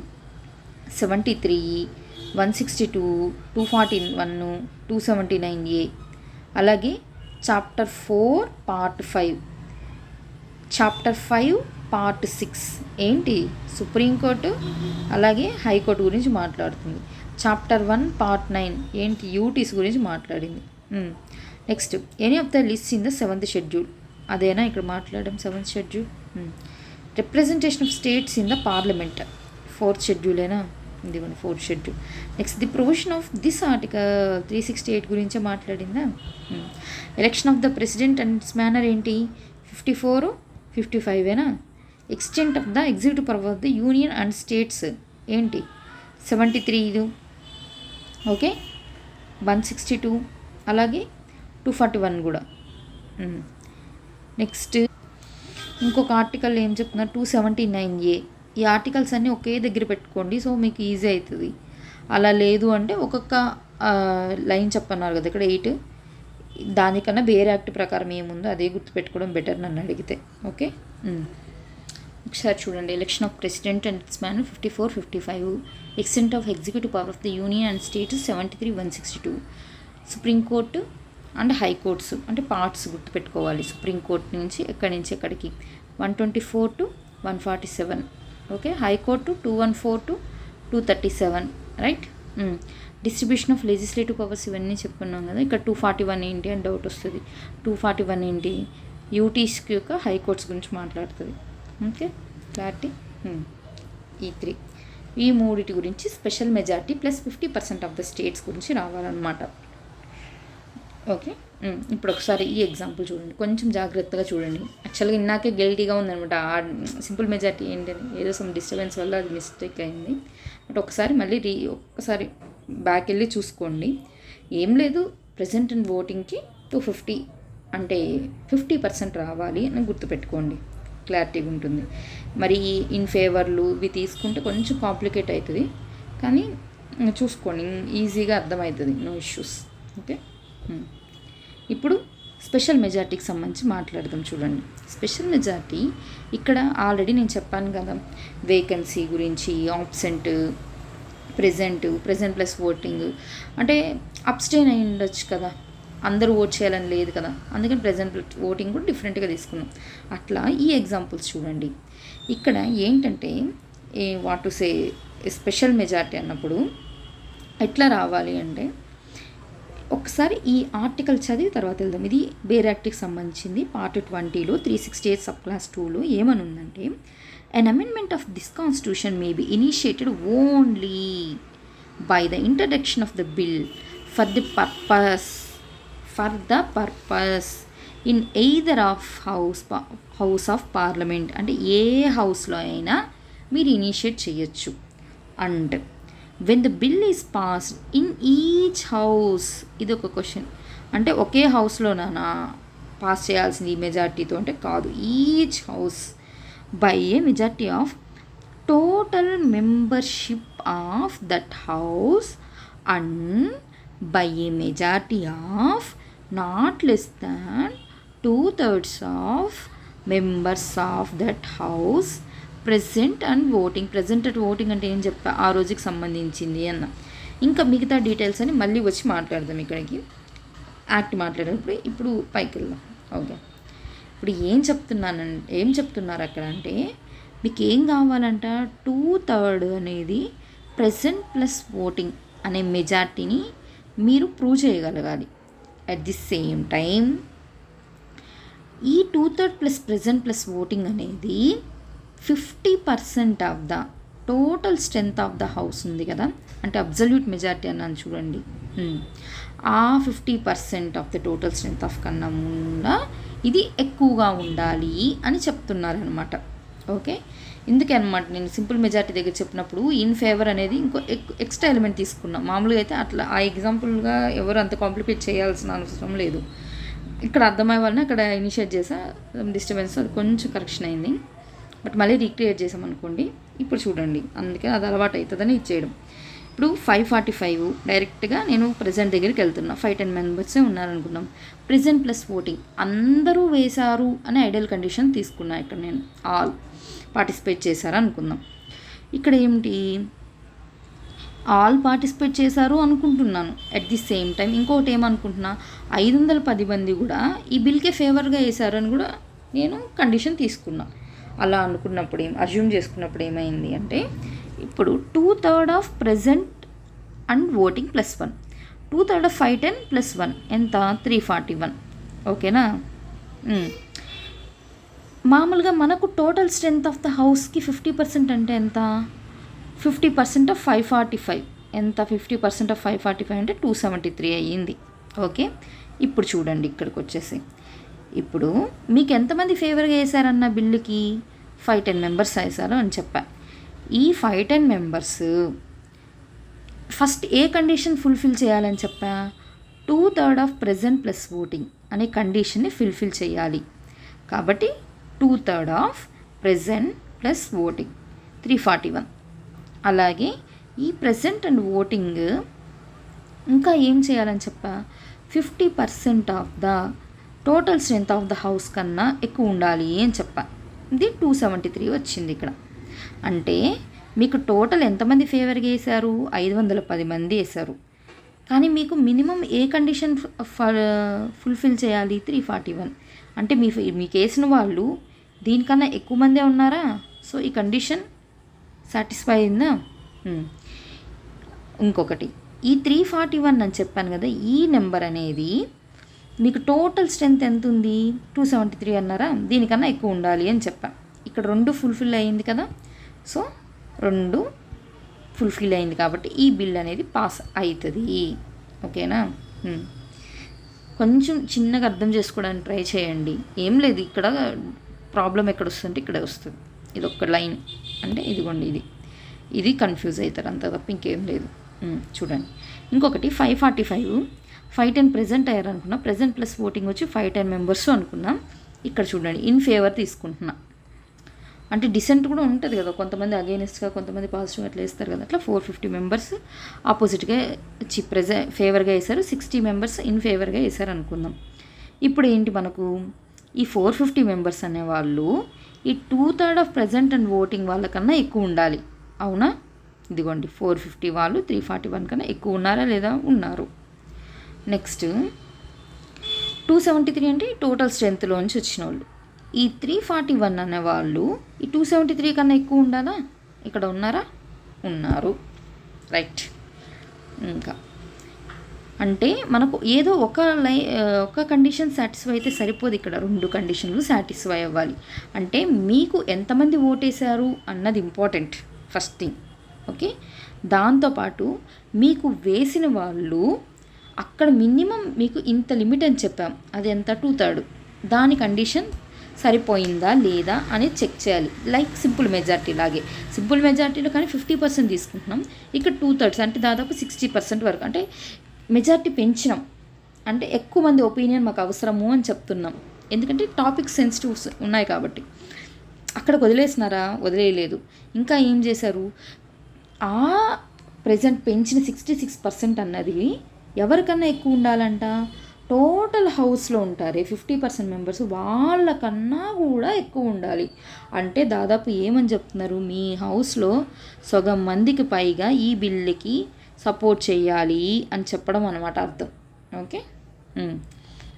Speaker 1: 73, 162, 241, 279A. అలాగే చాప్టర్ 4 పార్ట్ 5, చాప్టర్ 5 పార్ట్ 6 ఏంటి సుప్రీంకోర్టు అలాగే హైకోర్టు గురించి మాట్లాడుతుంది. చాప్టర్ 1 పార్ట్ 9 ఏంటి యూటీస్ గురించి మాట్లాడింది. Next any of the list in the 7th schedule. అదేనా ఇక్కడ మాట్లాడడం 7th schedule. Representation of states in the parliament 4th షెడ్యూలేనా, ఇదిగోండి 4th schedule. Next the provision of this article 368 గురించే మాట్లాడిందా. Election of the president and its manner ఏంటి 54, 55ఏనా. Extent of the executive power of the union and states ఏంటి 73, ఓకే 162, అలాగే 241 కూడా. నెక్స్ట్ ఇంకొక ఆర్టికల్ ఏం చెప్తున్నారు 279A. ఈ ఆర్టికల్స్ అన్నీ ఒకే దగ్గర పెట్టుకోండి, సో మీకు ఈజీ అవుతుంది. అలా లేదు అంటే ఒక్కొక్క లైన్ చెప్పన్నారు కదా ఇక్కడ 8, దానికన్నా వేరే యాక్ట్ ప్రకారం ఏముందో అదే గుర్తుపెట్టుకోవడం బెటర్ నన్ను అడిగితే. ఓకే ఒకసారి చూడండి. Election of president and it's man 54, 55. Extent of executive power of the union and states 73, 162. Supreme court and high courts అంటే పార్ట్స్ గుర్తుపెట్టుకోవాలి. సుప్రీంకోర్టు నుంచి ఎక్కడి నుంచి ఎక్కడికి 124 to 147. Okay high court 214 to 237, right. Distribution of legislative powers ఇవన్నీ చెప్పుకున్నాం కదా. ఇక్కడ 241 ఏంటి అని డౌట్ వస్తుంది. 241 ఏంటి యూటీస్ యొక్క హైకోర్ట్స్ గురించి మాట్లాడుతుంది. Okay clarity. ఈ 3 ఈ మూడిటి గురించి special majority plus 50% of the states గురించి రావాలన్నమాట. ఓకే ఇప్పుడు ఒకసారి ఈ ఎగ్జాంపుల్ చూడండి, కొంచెం జాగ్రత్తగా చూడండి. యాక్చువల్గా ఇందాకే గిల్టీగా ఉందనమాట సింపుల్ మెజారిటీ ఏంటని, ఏదో సమ్ డిస్టర్బెన్స్ వల్ల అది మిస్టేక్ అయింది. బట్ ఒకసారి మళ్ళీ ఒక్కసారి బ్యాక్ వెళ్ళి చూసుకోండి. ఏం లేదు ప్రెజెంట్ అండ్ ఓటింగ్కి 250 అంటే 50% రావాలి అని గుర్తుపెట్టుకోండి, క్లారిటీగా ఉంటుంది. మరి ఇన్ ఫేవర్లు ఇవి తీసుకుంటే కొంచెం కాంప్లికేట్ అవుతుంది, కానీ చూసుకోండి ఈజీగా అర్థమవుతుంది, నో ఇష్యూస్. ఓకే ఇప్పుడు స్పెషల్ మెజారిటీకి సంబంధించి మాట్లాడదాం. చూడండి స్పెషల్ మెజారిటీ ఇక్కడ ఆల్రెడీ నేను చెప్పాను కదా, వేకెన్సీ గురించి, ఆబ్సెంట్, ప్రెజెంట్ ప్లస్ ఓటింగ్ అంటే అబ్స్టైన్ అయి ఉండొచ్చు కదా, అందరూ ఓట్ చేయాలని లేదు కదా, అందుకని ప్రెజెంట్ ఓటింగ్ కూడా డిఫరెంట్గా తీసుకున్నాం. అట్లా ఈ ఎగ్జాంపుల్స్ చూడండి. ఇక్కడ ఏంటంటే what to say special majority అన్నప్పుడు ఎట్లా రావాలి అంటే ఒకసారి ఈ ఆర్టికల్ చదివి తర్వాత వెళ్దాం. ఇది బేర్ యాక్ట్కి సంబంధించింది. పార్ట్ 20లో 368 సబ్ క్లాస్ 2లో ఏమని ఉందంటే, an amendment of this constitution may be initiated only by the introduction of the bill for the purpose in either of house of parliament అంటే ఏ హౌస్లో అయినా మీరు ఇనిషియేట్ చేయొచ్చు. And when the bill is passed in each house, ఇది ఒక క్వశ్చన్, అంటే ఒకే హౌస్లోనా పాస్ చేయాల్సింది మెజార్టీతో అంటే కాదు, each house by A majority of total membership of that house and by A majority of not less than 2/3 of members of that house present and voting. Present and voting అంటే ఏం చెప్పా, ఆ రోజుకి సంబంధించింది అన్న. ఇంకా మిగతా డీటెయిల్స్ అని మళ్ళీ వచ్చి మాట్లాడదాం ఇక్కడికి యాక్ట్ మాట్లాడేటప్పుడు. ఇప్పుడు పైకి వెళ్దాం. ఓకే ఇప్పుడు ఏం చెప్తున్నారు అక్కడ అంటే, మీకు ఏం కావాలంట 2/3 అనేది ప్రెజెంట్ ప్లస్ ఓటింగ్ అనే మెజార్టీని మీరు ప్రూవ్ చేయగలగాలి. అట్ ది సేమ్ టైం ఈ 2/3 ప్లస్ ప్రెజెంట్ ప్లస్ ఓటింగ్ అనేది 50% of the total strength of the house ఉంది కదా, అంటే అబ్జల్యూట్ మెజారిటీ అన్నాను చూడండి. ఆ 50% of the total strength of కన్నా ముందు ఇది ఎక్కువగా ఉండాలి అని చెప్తున్నారనమాట. ఓకే, ఇందుకే అనమాట నేను సింపుల్ మెజారిటీ దగ్గర చెప్పినప్పుడు ఇన్ ఫేవర్ అనేది ఇంకో ఎక్స్ట్రా ఎలిమెంట్ తీసుకున్నాం. మామూలుగా అయితే అట్లా ఆ ఎగ్జాంపుల్గా ఎవరు అంత కాంప్లికేట్ చేయాల్సిన అవసరం లేదు. ఇక్కడ అర్థమయ్యే వలన ఇక్కడ ఇనిషియేట్ చేసా, డిస్టర్బెన్స్ అది కొంచెం కరెక్షన్ అయింది. బట్ మళ్ళీ రీక్రియేట్ చేసామనుకోండి, ఇప్పుడు చూడండి, అందుకే అది అలవాటు అవుతుందని ఇచ్చేయడం. ఇప్పుడు 545 డైరెక్ట్గా నేను ప్రెజెంట్ దగ్గరికి వెళ్తున్నా. 5-10 మెంబర్సే ఉన్నారనుకున్నాం. ప్రెజెంట్ ప్లస్ ఓటింగ్ అందరూ వేశారు అనే ఐడియల్ కండిషన్ తీసుకున్నా. ఇక్కడ నేను ఆల్ పార్టిసిపేట్ చేశారు అనుకుందాం. ఇక్కడ ఏమిటి, ఆల్ పార్టిసిపేట్ చేశారు అనుకుంటున్నాను. అట్ ది సేమ్ టైం ఇంకొకటి ఏమనుకుంటున్నా, 510 మంది కూడా ఈ బిల్కే ఫేవర్గా వేశారు అని కూడా నేను కండిషన్ తీసుకున్నా. అలా అనుకున్నప్పుడు అజ్యూమ్ చేసుకున్నప్పుడు ఏమైంది అంటే, ఇప్పుడు 2/3 of present and voting plus 1, 2/3 of 510 plus 1 ఎంత 341. ఓకేనా. మామూలుగా మనకు టోటల్ స్ట్రెంత్ ఆఫ్ ద హౌస్కి 50% అంటే ఎంత, 50% ఆఫ్ 545 ఎంత, 50% ఆఫ్ 545 అంటే 273 అయ్యింది. ఓకే, ఇప్పుడు చూడండి ఇక్కడికి వచ్చేసి, ఇప్పుడు మీకు ఎంతమంది ఫేవర్గా వేశారన్న బిల్లుకి 5-10 మెంబర్స్ వేశారు అని చెప్పా. ఈ 5-10 మెంబర్స్ ఫస్ట్ ఏ కండిషన్ ఫుల్ఫిల్ చేయాలని చెప్పా, 2/3 ఆఫ్ ప్రెజెంట్ ప్లస్ ఓటింగ్ అనే కండిషన్ని ఫుల్ఫిల్ చేయాలి. కాబట్టి 2/3 ఆఫ్ ప్రెజెంట్ ప్లస్ ఓటింగ్ 341. అలాగే ఈ ప్రెజెంట్ అండ్ ఓటింగ్ ఇంకా ఏం చేయాలని చెప్పా, 50% of the total strength of the house కన్నా ఎక్కువ ఉండాలి అని చెప్పా. ఇది 273 వచ్చింది ఇక్కడ. అంటే మీకు టోటల్ ఎంతమంది ఫేవర్గా వేశారు, 510 మంది వేశారు. కానీ మీకు మినిమం ఏ కండిషన్ ఫుల్ఫిల్ చేయాలి, 341. అంటే మీకు వేసిన వాళ్ళు దీనికన్నా ఎక్కువ మందే ఉన్నారా, సో ఈ కండిషన్ సాటిస్ఫై అయిందా. ఇంకొకటి, ఈ 341 అని చెప్పాను కదా, ఈ నెంబర్ అనేది మీకు టోటల్ స్ట్రెంత్ ఎంత ఉంది, 273 అన్నారా, దీనికన్నా ఎక్కువ ఉండాలి అని చెప్పాను. ఇక్కడ 2 ఫుల్ఫిల్ అయింది కదా, సో 2 ఫుల్ఫిల్ అయింది కాబట్టి ఈ బిల్ అనేది పాస్ అవుతుంది. ఓకేనా. కొంచెం చిన్నగా అర్థం చేసుకోవడానికి ట్రై చేయండి. ఏం లేదు, ఇక్కడ ప్రాబ్లం ఎక్కడ వస్తుందంటే ఇక్కడే వస్తుంది. ఇది ఒక లైన్ అంటే ఇదిగోండి, ఇది కన్ఫ్యూజ్ అవుతారు అంత తప్ప ఇంకేం లేదు. చూడండి ఇంకొకటి 545 510 ప్రెజెంట్ అయ్యారు అనుకున్నా. ప్రెజెంట్ ప్లస్ ఓటింగ్ వచ్చి 510 మెంబర్స్ అనుకున్నాం. ఇక్కడ చూడండి ఇన్ ఫేవర్ తీసుకుంటున్నా. అంటే డిసెంట్ కూడా ఉంటుంది కదా, కొంతమంది అగైనెస్ట్గా కొంతమంది పాజిటివ్గా అట్లా వేస్తారు కదా, అట్లా 450 మెంబర్స్ ఆపోజిట్గా ఫేవర్గా వేశారు, 60 మెంబర్స్ ఇన్ ఫేవర్గా వేశారు అనుకుందాం. ఇప్పుడు ఏంటి, మనకు ఈ 450 మెంబర్స్ అనేవాళ్ళు ఈ 2/3 ఆఫ్ ప్రెజెంట్ అండ్ ఓటింగ్ వాళ్ళకన్నా ఎక్కువ ఉండాలి. అవునా. ఇదిగోండి 450 వాళ్ళు 341 కన్నా ఎక్కువ ఉన్నారా లేదా, ఉన్నారు. నెక్స్ట్ 273 అంటే టోటల్ స్ట్రెంత్లోంచి వచ్చిన వాళ్ళు. ఈ 341 అనేవాళ్ళు ఈ 273 కన్నా ఎక్కువ ఉండాలా, ఇక్కడ ఉన్నారా, ఉన్నారు. రైట్. ఇంకా అంటే మనకు ఏదో ఒక కండిషన్ సాటిస్ఫై అయితే సరిపోదు, ఇక్కడ 2 కండిషన్లు సాటిస్ఫై అవ్వాలి. అంటే మీకు ఎంతమంది ఓటేశారు అన్నది ఇంపార్టెంట్ ఫస్ట్ థింగ్. ఓకే, దాంతోపాటు మీకు వేసిన వాళ్ళు అక్కడ మినిమం మీకు ఇంత లిమిట్ అని చెప్పాం, అది ఎంత 2/3, దాని కండిషన్ సరిపోయిందా లేదా అనేది చెక్ చేయాలి. లైక్ సింపుల్ మెజారిటీ లాగే, సింపుల్ మెజారిటీలో కానీ 50% తీసుకుంటున్నాం, ఇక్కడ 2/3 అంటే దాదాపు 60% వరకు. అంటే మెజారిటీ పెంచినాం అంటే ఎక్కువ మంది ఒపీనియన్ మాకు అవసరము అని చెప్తున్నాం. ఎందుకంటే టాపిక్ సెన్సిటివ్స్ ఉన్నాయి కాబట్టి. అక్కడికి వదిలేసినారా, వదిలేయలేదు. ఇంకా ఏం చేశారు, ఆ ప్రెజెంట్ పెంచిన 66% అన్నది ఎవరికన్నా ఎక్కువ ఉండాలంట, టోటల్ హౌస్లో ఉంటారే 50% మెంబర్స్ వాళ్ళకన్నా కూడా ఎక్కువ ఉండాలి. అంటే దాదాపు ఏమని చెప్తున్నారు, మీ హౌస్లో సగం మందికి పైగా ఈ బిల్లుకి సపోర్ట్ చేయాలి అని చెప్పడం అన్నమాట అర్థం. ఓకే,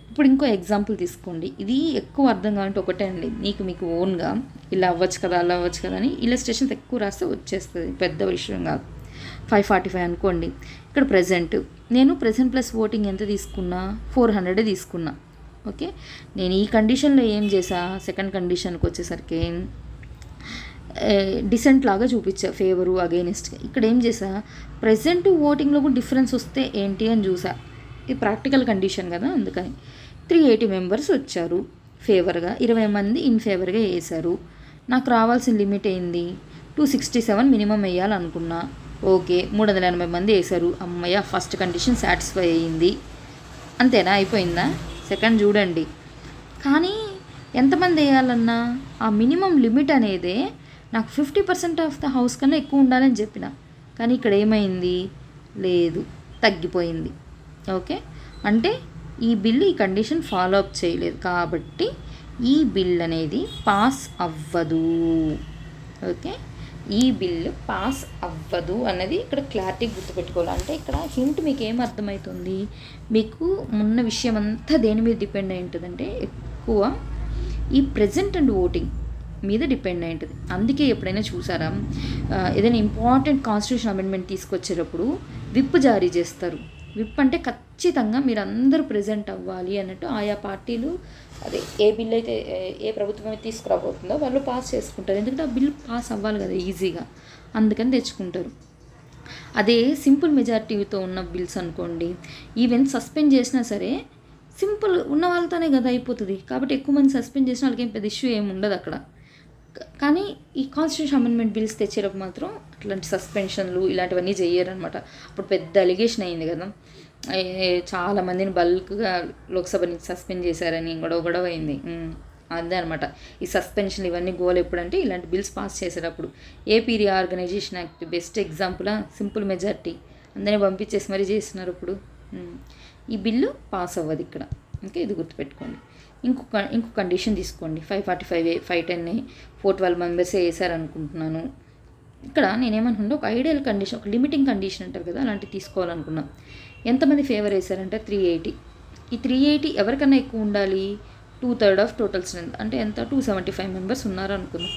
Speaker 1: ఇప్పుడు ఇంకో ఎగ్జాంపుల్ తీసుకోండి. ఇది ఎక్కువ అర్థం కావాలంటే ఒకటే అండి, మీకు ఓన్గా ఇలా అవ్వచ్చు కదా అలా అవ్వచ్చు కదా అని ఇలస్ట్రేషన్స్ ఎక్కువ రాస్తే వచ్చేస్తుంది, పెద్ద విషయం కాదు. 545 అనుకోండి. ఇక్కడ నేను ప్రెజెంట్ ప్లస్ ఓటింగ్ ఎంత తీసుకున్నా, 400 తీసుకున్నా. ఓకే, నేను ఈ కండిషన్లో ఏం చేసా, సెకండ్ కండిషన్కి వచ్చేసరికి డిసెంట్ లాగా చూపించా, ఫేవరు అగెయినిస్ట్. ఇక్కడ ఏం చేసా, ప్రజెంట్ ఓటింగ్లో కూడా డిఫరెన్స్ వస్తే ఏంటి అని చూసా. ఇది ప్రాక్టికల్ కండిషన్ కదా, అందుకని 380 మెంబర్స్ వచ్చారు ఫేవర్గా, 20 మంది ఇన్ ఫేవర్గా వేశారు. నాకు రావాల్సిన లిమిట్ ఏంది, 267 మినిమం వేయాలనుకున్నా. ఓకే, 380 మంది వేశారు. అమ్మయ్య, ఫస్ట్ కండిషన్ సాటిస్ఫై అయ్యింది. అంతేనా, అయిపోయిందా? సెకండ్ చూడండి. కానీ ఎంతమంది వేయాలన్నా ఆ మినిమం లిమిట్ అనేదే నాకు 50% ఆఫ్ ద హౌస్ కన్నా ఎక్కువ ఉండాలని చెప్పిన. కానీ ఇక్కడ ఏమైంది, లేదు, తగ్గిపోయింది. ఓకే, అంటే ఈ బిల్లు ఈ కండిషన్ ఫాలో అప్ చేయలేదు కాబట్టి ఈ బిల్ అనేది పాస్ అవ్వదు. ఓకే, ఈ బిల్లు పాస్ అవ్వదు అన్నది ఇక్కడ క్లారిటీ గుర్తుపెట్టుకోవాలి. అంటే ఇక్కడ హింట్ మీకు ఏం అర్థమవుతుంది, మీకు ఉన్న విషయం అంతా దేని మీద డిపెండ్ అయి ఉంటుందంటే ఎక్కువ ఈ ప్రెజెంట్ అండ్ ఓటింగ్ మీద డిపెండ్ అయి ఉంటుంది. అందుకే ఎప్పుడైనా చూసారా, ఏదైనా ఇంపార్టెంట్ కాన్స్టిట్యూషన్ అమెండ్మెంట్ తీసుకొచ్చేటప్పుడు విప్ జారీ చేస్తారు. విప్ అంటే ఖచ్చితంగా మీరు అందరూ ప్రెజెంట్ అవ్వాలి అన్నట్టు ఆయా పార్టీలు అదే ఏ బిల్ అయితే ఏ ప్రభుత్వం అయితే తీసుకురాబోతుందో వాళ్ళు పాస్ చేసుకుంటారు. ఎందుకంటే ఆ బిల్ పాస్ అవ్వాలి కదా ఈజీగా, అందుకని తెచ్చుకుంటారు. అదే సింపుల్ మెజారిటీతో ఉన్న బిల్స్ అనుకోండి, ఈవెన్ సస్పెండ్ చేసినా సరే సింపుల్ ఉన్న వాళ్ళతోనే కదా అయిపోతుంది. కాబట్టి ఎక్కువ మంది సస్పెండ్ చేసిన వాళ్ళకి ఏం పెద్ద ఇష్యూ ఏమి ఉండదు అక్కడ. కానీ ఈ కాన్స్టిట్యూషన్ అమెండ్మెంట్ బిల్స్ తెచ్చేటప్పుడు మాత్రం అట్లాంటి సస్పెన్షన్లు ఇలాంటివన్నీ చేయరనమాట. అప్పుడు పెద్ద అలిగేషన్ అయింది కదా, చాలామందిని బల్క్గా లోక్సభ నుంచి సస్పెండ్ చేశారని గొడవ అయింది. అదే అనమాట ఈ సస్పెన్షన్ ఇవన్నీ గోల్ ఎప్పుడంటే ఇలాంటి బిల్స్ పాస్ చేసేటప్పుడు. ఏపీ రీఆర్గనైజేషన్ యాక్ట్ బెస్ట్ ఎగ్జాంపులా, సింపుల్ మెజారిటీ అందరినీ పంపించేసి మరీ చేస్తున్నారు ఇప్పుడు. ఈ బిల్లు పాస్ అవ్వదు ఇక్కడ. ఓకే, ఇది గుర్తుపెట్టుకోండి. ఇంకొక కండిషన్ తీసుకోండి, 545 510 412 మెంబర్సే వేసారనుకుంటున్నాను. ఇక్కడ నేనేమనుకుంటే ఒక ఐడియల్ కండిషన్, ఒక లిమిటింగ్ కండిషన్ అంటారు కదా, అలాంటివి తీసుకోవాలనుకున్నాను. ఎంతమంది ఫేవర్ వేశారంటే 380. ఈ 380 ఎవరికన్నా ఎక్కువ ఉండాలి, 2/3 ఆఫ్ టోటల్ స్ట్రెంత్ అంటే ఎంత, 275 మెంబర్స్ ఉన్నారు అనుకుందాం.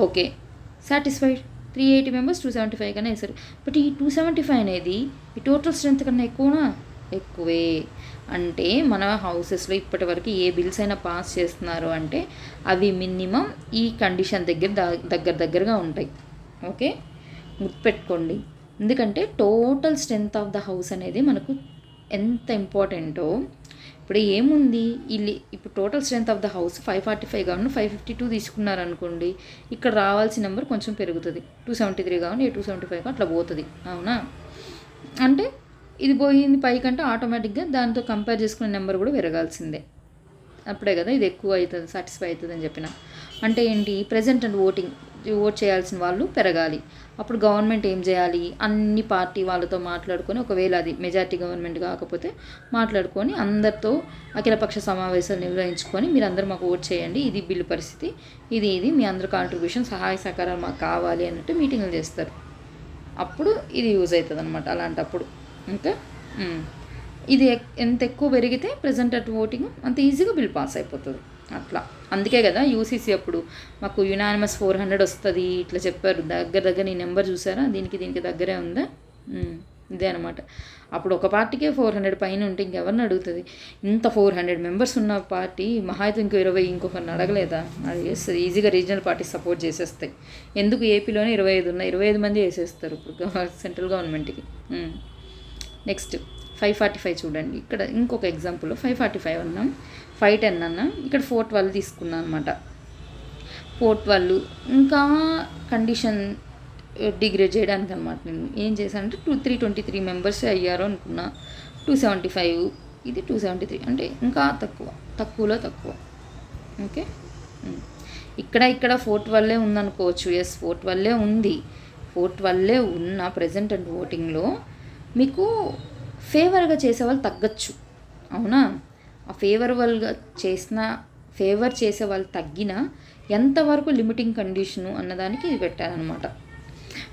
Speaker 1: Okay, satisfied. 380 మెంబర్స్ 275 కన్నా వేశారు. బట్ ఈ 275 అనేది ఈ టోటల్ స్ట్రెంత్ కన్నా ఎక్కువనా, ఎక్కువే. అంటే మన హౌసెస్లో ఇప్పటి వరకు ఏ బిల్స్ అయినా పాస్ చేస్తున్నారు అంటే అవి మినిమం ఈ కండిషన్ దగ్గరగా ఉంటాయి. ఓకే, గుర్తుపెట్టుకోండి. ఎందుకంటే total strength of the house అనేది మనకు ఎంత ఇంపార్టెంటో. ఇప్పుడు ఏముంది, ఇప్పుడు total strength of the house 545 కావాలి 552 తీసుకున్నారనుకోండి, ఇక్కడ రావాల్సిన నెంబర్ కొంచెం పెరుగుతుంది. 273 కావాలి 275 అట్లా పోతుంది. అవునా, అంటే ఇది పోయింది పైకంటే ఆటోమేటిక్గా దాంతో కంపేర్ చేసుకునే నెంబర్ కూడా పెరగాల్సిందే. అప్పుడే కదా ఇది ఎక్కువ అవుతుంది, సాటిస్ఫై అవుతుంది అని చెప్పిన. అంటే ఏంటి, ప్రెజెంట్ అండ్ ఓట్ చేయాల్సిన వాళ్ళు పెరగాలి. అప్పుడు గవర్నమెంట్ ఏం చేయాలి, అన్ని పార్టీ వాళ్ళతో మాట్లాడుకొని, ఒకవేళ అది మెజారిటీ గవర్నమెంట్ కాకపోతే మాట్లాడుకొని అందరితో అఖిలపక్ష సమావేశాలు నిర్వహించుకొని మీరు అందరూ మాకు ఓట్ చేయండి, ఇది బిల్లు పరిస్థితి, ఇది మీ అందరి కాంట్రిబ్యూషన్ సహాయ సహకారాలు మాకు కావాలి అన్నట్టు మీటింగ్లు చేస్తారు. అప్పుడు ఇది యూజ్ అవుతుంది అనమాట. అలాంటప్పుడు ఇంకా ఇది ఎంత ఎక్కువ పెరిగితే ప్రెజెంట్ అట్ ఓటింగ్ అంత ఈజీగా బిల్ పాస్ అయిపోతుంది. అట్లా అందుకే కదా యూసీసీ అప్పుడు మాకు యునానిమస్ 400 వస్తుంది ఇట్లా చెప్పారు. దగ్గర నీ నెంబర్ చూసారా, దీనికి దగ్గరే ఉందా, ఇదే అనమాట. అప్పుడు ఒక పార్టీకే 400 పైన ఉంటే ఇంకెవరిని అడుగుతుంది. ఇంత 400 మెంబర్స్ ఉన్న పార్టీ మహా అయితే ఇంకో 20 ఇంకొకరిని అడగలేదా, అది చేస్తుంది ఈజీగా. రీజనల్ పార్టీస్ సపోర్ట్ చేసేస్తాయి. ఎందుకు ఏపీలోనే 25 ఉన్నాయి, 25 మంది వేసేస్తారు ఇప్పుడు సెంట్రల్ గవర్నమెంట్కి. నెక్స్ట్ 545 చూడండి. ఇక్కడ ఇంకొక ఎగ్జాంపుల్ 545 అన్నాం, 510 అన్నాం, ఇక్కడ 412 తీసుకున్నాను అనమాట. 412 ఇంకా కండిషన్ డిగ్రేడ్ చేయడానికి అనమాట. నేను ఏం చేశానంటే 323 మెంబర్స్ అయ్యారు అనుకున్నా. 275 ఇది 273 అంటే ఇంకా తక్కువలో తక్కువ. ఓకే, ఇక్కడ 412 ఉందనుకోవచ్చు. ఎస్, 412 ఉంది. 412 ఉన్న ప్రజెంట్ అండ్ ఓటింగ్లో మీకు ఫేవర్గా చేసేవాళ్ళు తగ్గచ్చు. అవునా, ఆ ఫేవర్ చేసే వాళ్ళు తగ్గిన ఎంతవరకు లిమిటింగ్ కండిషను అన్నదానికి ఇది పెట్టారనమాట.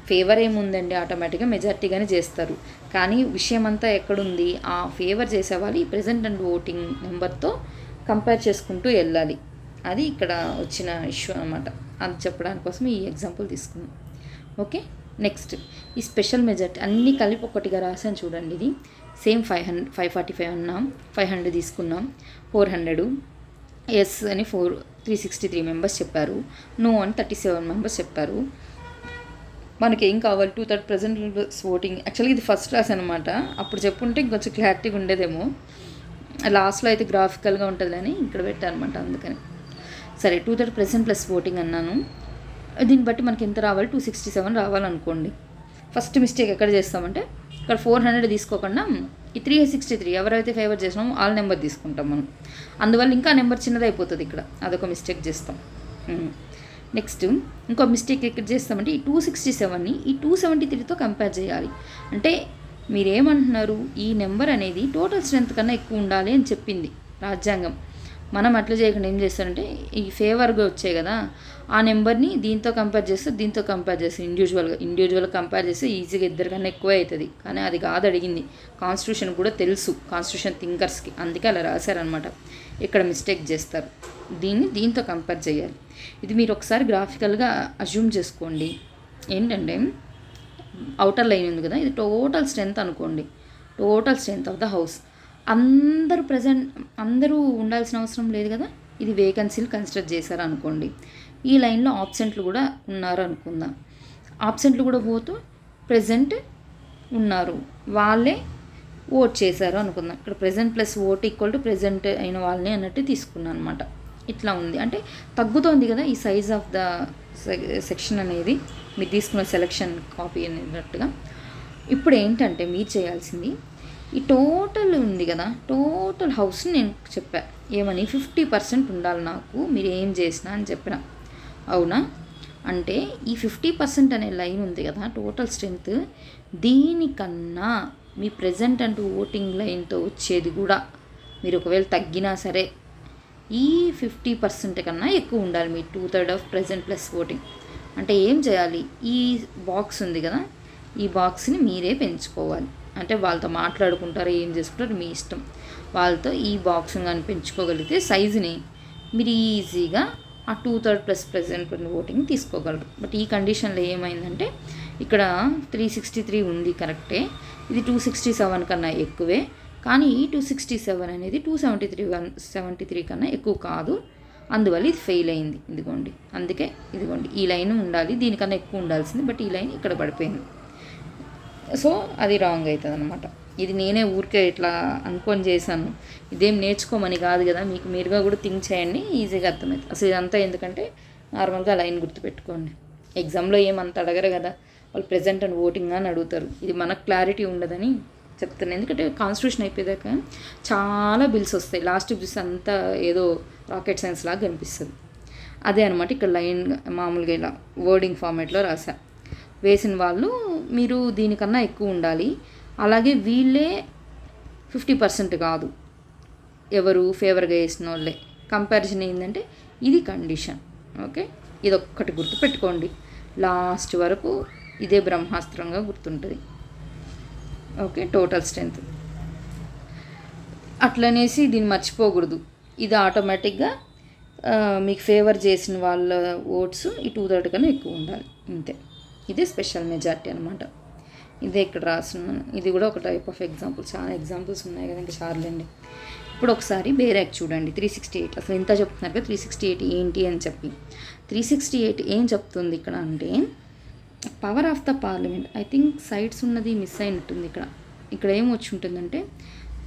Speaker 1: ఫేవర్ ఏముందండి, ఆటోమేటిక్గా మెజారిటీగానే చేస్తారు. కానీ విషయం అంతా ఎక్కడుంది, ఆ ఫేవర్ చేసేవాళ్ళు ఈ ప్రెజెంట్ అండ్ ఓటింగ్ నెంబర్తో కంపేర్ చేసుకుంటూ వెళ్ళాలి. అది ఇక్కడ వచ్చిన ఇష్యూ అనమాట. అది చెప్పడానికి కోసం ఈ ఎగ్జాంపుల్ తీసుకున్నాం. ఓకే, నెక్స్ట్ ఈ స్పెషల్ మెజార్టీ అన్నీ కలిపి ఒకటిగా రాసాను చూడండి. ఇది సేమ్ 545 అన్నాం, 500 తీసుకున్నాం, 400 ఎస్ అని 363 మెంబర్స్ చెప్పారు, నో అని 37 మెంబర్స్ చెప్పారు. మనకి ఏం కావాలి 2/3 ప్రజెంట్ ఓటింగ్. యాక్చువల్గా ఇది ఫస్ట్ క్లాస్ అనమాట, అప్పుడు చెప్పుంటే ఇంకొంచెం క్లారిటీగా ఉండేదేమో. లాస్ట్లో అయితే గ్రాఫికల్గా ఉంటుంది అని ఇక్కడ పెట్టానమాట, అందుకని. సరే 2/3 ప్రజెంట్ ప్లస్ ఓటింగ్ అన్నాను. దీన్ని బట్టి మనకి ఎంత రావాలి, 267 రావాలనుకోండి. ఫస్ట్ మిస్టేక్ ఎక్కడ చేస్తామంటే ఇక్కడ 400 తీసుకోకుండా ఈ 363 ఎవరైతే ఫేవర్ చేసినామో వాళ్ళ నెంబర్ తీసుకుంటాం మనం. అందువల్ల ఇంకా నెంబర్ చిన్నది అయిపోతుంది ఇక్కడ, అదొక మిస్టేక్ చేస్తాం. నెక్స్ట్ ఇంకో మిస్టేక్ ఎక్కడ చేస్తామంటే ఈ 267ని ఈ 273తో కంపేర్ చేయాలి. అంటే మీరేమంటున్నారు, ఈ నెంబర్ అనేది టోటల్ స్ట్రెంత్ కన్నా ఎక్కువ ఉండాలి అని చెప్పింది రాజ్యాంగం. మనం అట్లా చేయకుండా ఏం చేస్తారంటే ఈ ఫేవర్గా వచ్చాయి కదా ఆ నెంబర్ని దీంతో కంపేర్ చేస్తే ఇండివిజువల్గా కంపేర్ చేస్తే ఈజీగా ఇద్దరికన్నా ఎక్కువ అవుతుంది. కానీ అది కాదు అడిగింది. కాన్స్టిట్యూషన్ కూడా తెలుసు కాన్స్టిట్యూషన్ థింకర్స్కి, అందుకే అలా రాశారనమాట. ఇక్కడ మిస్టేక్ చేస్తారు, దీంతో కంపేర్ చేయాలి. ఇది మీరు ఒకసారి గ్రాఫికల్గా అజ్యూమ్ చేసుకోండి. ఏంటంటే అవుటర్ లైన్ ఉంది కదా, ఇది టోటల్ స్ట్రెంత్ అనుకోండి, total strength of the house. అందరూ ఉండాల్సిన అవసరం లేదు కదా, ఇది వేకెన్సీలు కన్సిడర్ చేశారు అనుకోండి. ఈ లైన్లో ఆబ్సెంట్లు కూడా ఉన్నారు అనుకుందాం. ఆబ్సెంట్లు కూడా పోతూ ప్రెజెంట్ ఉన్నారు, వాళ్ళే ఓట్ చేశారు అనుకుందాం. ఇక్కడ present plus vote equal to present అయిన వాళ్ళని అన్నట్టు తీసుకున్నాను అనమాట. ఇట్లా ఉంది అంటే తగ్గుతోంది కదా ఈ సైజ్ ఆఫ్ ద సెక్షన్ అనేది, మీరు తీసుకున్న సెలెక్షన్ కాపీ అనేటట్టుగా. ఇప్పుడు ఏంటంటే మీరు చేయాల్సింది ఈ టోటల్ ఉంది కదా, టోటల్ హౌస్ని నేను చెప్పా ఏమని 50% ఉండాలి నాకు మీరు ఏం చేసినా అని చెప్పిన. అవునా, అంటే ఈ 50% అనే లైన్ ఉంది కదా టోటల్ స్ట్రెంత్, దీనికన్నా మీ ప్రెజెంట్ అంటూ ఓటింగ్ లైన్తో వచ్చేది కూడా మీరు ఒకవేళ తగ్గినా సరే ఈ 50% కన్నా ఎక్కువ ఉండాలి మీ 2/3 ఆఫ్ ప్రెజెంట్ ప్లస్ ఓటింగ్. అంటే ఏం చేయాలి, ఈ బాక్స్ ఉంది కదా ఈ బాక్స్ని మీరే పెంచుకోవాలి. అంటే వాళ్ళతో మాట్లాడుకుంటారు, ఏం చేసుకుంటారు మీ ఇష్టం. వాళ్ళతో ఈ బాక్స్ని కానీ పెంచుకోగలిగితే సైజుని మీరు ఈజీగా ఆ 2/3 ప్లస్ ప్రెజెంట్ ఓటింగ్ తీసుకోగలరు. బట్ ఈ కండిషన్లో ఏమైందంటే ఇక్కడ 363 ఉంది కరెక్టే, ఇది 267 కన్నా ఎక్కువే. కానీ ఈ 267 అనేది 273 కన్నా ఎక్కువ కాదు, అందువల్ల ఇది ఫెయిల్ అయింది. ఇదిగోండి, అందుకే ఇదిగోండి ఈ లైన్ ఉండాలి, దీనికన్నా ఎక్కువ ఉండాల్సింది, బట్ ఈ లైన్ ఇక్కడ పడిపోయింది. సో అది రాంగ్ అవుతుంది అనమాట. ఇది నేనే ఊరికే ఇట్లా అనుకొని చేశాను, ఇదేం నేర్చుకోమని కాదు కదా, మీకు మీరుగా కూడా థింక్ చేయండి, ఈజీగా అర్థమవుతుంది. అసలు ఇదంతా ఎందుకంటే నార్మల్గా లైన్ గుర్తుపెట్టుకోండి. ఎగ్జామ్లో ఏమంత అడగరు కదా, వాళ్ళు ప్రెజెంట్ అండ్ ఓటింగ్ అని అడుగుతారు. ఇది మనకు క్లారిటీ ఉండదని చెప్తాను. ఎందుకంటే కాన్స్టిట్యూషన్ అయిపోయాక చాలా బిల్స్ వస్తాయి, లాస్ట్ బిల్స్ అంతా ఏదో రాకెట్ సైన్స్ లాగా కనిపిస్తుంది. అదే అనమాట ఇక్కడ లైన్ మామూలుగా ఇలా వర్డింగ్ ఫార్మేట్లో రాసా. వేసిన వాళ్ళు మీరు దీనికన్నా ఎక్కువ ఉండాలి, అలాగే వీళ్ళే 50% కాదు, ఎవరు ఫేవర్గా వేసిన వాళ్ళే. కంపారిజన్ ఏంటంటే ఇది కండిషన్. ఓకే, ఇది ఒక్కటి గుర్తుపెట్టుకోండి, లాస్ట్ వరకు ఇదే బ్రహ్మాస్త్రంగా గుర్తుంటుంది. ఓకే, టోటల్ స్ట్రెంత్ అట్లనేసి దీన్ని మర్చిపోకూడదు. ఇది ఆటోమేటిక్గా మీకు ఫేవర్ చేసిన వాళ్ళ ఓట్స్ ఈ 2/3 కన్నా ఎక్కువ ఉండాలి, అంతే. ఇదే స్పెషల్ మెజారిటీ అనమాట. ఇదే ఇక్కడ రాస్తున్నాను. ఇది కూడా ఒక టైప్ ఆఫ్ ఎగ్జాంపుల్, చాలా ఎగ్జాంపుల్స్ ఉన్నాయి కదా ఇంకా చాలండి. ఇప్పుడు ఒకసారి బేర్ యాక్ట్ చూడండి. 368 అసలు ఎంత చెప్తున్నారు కదా, 368 ఏంటి అని చెప్పి. 368 ఏం చెప్తుంది ఇక్కడ అంటే power of the parliament. I think sides ఉన్నది మిస్ అయినట్టుంది. ఇక్కడ ఏం వచ్చి ఉంటుందంటే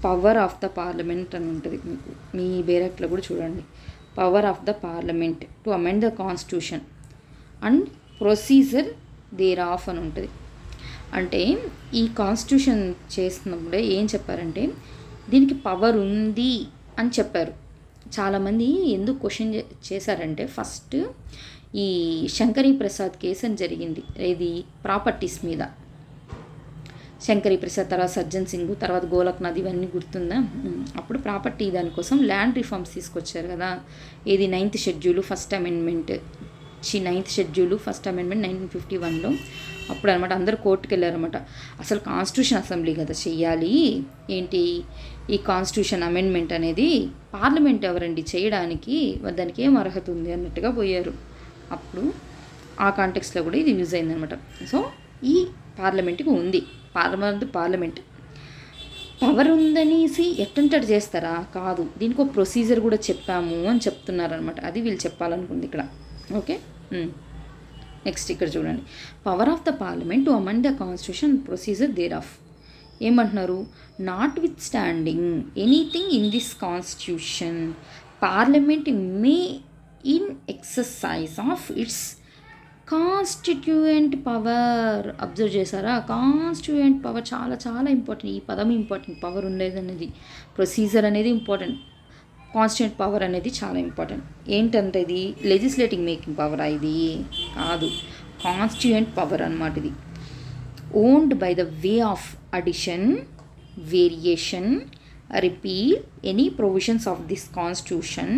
Speaker 1: పవర్ ఆఫ్ ద పార్లమెంట్ అని ఉంటుంది. మీకు మీ బేర్ యాక్ట్లో కూడా చూడండి, power of the parliament to amend the constitution and procedure thereof అని ఉంటుంది. అంటే ఈ కాన్స్టిట్యూషన్ చేస్తున్నప్పుడే ఏం చెప్పారంటే దీనికి పవర్ ఉంది అని చెప్పారు. చాలామంది ఎందుకు క్వశ్చన్ చేశారంటే ఫస్ట్ ఈ శంకరీ ప్రసాద్ కేసు అని జరిగింది, ఇది ప్రాపర్టీస్ మీద. శంకరీ ప్రసాద్, తర్వాత సజ్జన్ సింగ్, తర్వాత గోలక్నాథ్, ఇవన్నీ గుర్తుందా? అప్పుడు ప్రాపర్టీ దానికోసం ల్యాండ్ రిఫార్మ్స్ తీసుకొచ్చారు కదా. ఇది 9th షెడ్యూల్ ఫస్ట్ అమెండ్మెంట్ 1951లో అప్పుడు అనమాట అందరూ కోర్టుకు వెళ్ళారన్నమాట. అసలు కాన్స్టిట్యూషన్ అసెంబ్లీ కదా చెయ్యాలి, ఏంటి ఈ కాన్స్టిట్యూషన్ అమెండ్మెంట్ అనేది పార్లమెంట్ ఎవరండి చేయడానికి, దానికి ఏం అర్హత ఉంది అన్నట్టుగా పోయారు. అప్పుడు ఆ కాంటెక్స్లో కూడా ఇది యూజ్ అయిందనమాట. సో ఈ పార్లమెంట్కి ఉంది. పార్లమెంట్ పవర్ ఉందనేసి ఎట్టంటట్టు చేస్తారా? కాదు, దీనికి ఒక ప్రొసీజర్ కూడా చెప్పాము అని చెప్తున్నారనమాట. అది వీళ్ళు చెప్పాలనుకుంది ఇక్కడ. ఓకే, నెక్స్ట్ ఇక్కడ చూడండి. Power of the parliament to amend the constitution procedure thereof. ఏమంటున్నారు? Notwithstanding anything in this constitution parliament may in exercise of its constituent power. Observe చేశారా? కాన్స్టిట్యూయెంట్ పవర్ చాలా చాలా ఇంపార్టెంట్. ఈ పదం ఇంపార్టెంట్. పవర్ ఉండేది అనేది, ప్రొసీజర్ అనేది ఇంపార్టెంట్, కాన్స్టిట్యూయెంట్ పవర్ అనేది చాలా ఇంపార్టెంట్. ఏంటంటే ఇది లెజిస్లేటింగ్ మేకింగ్ పవర్ ఇది కాదు, కాన్స్టిట్యూయెంట్ పవర్ అన్నమాట. ఇది owned by the way of addition, variation, repeal any provisions of this constitution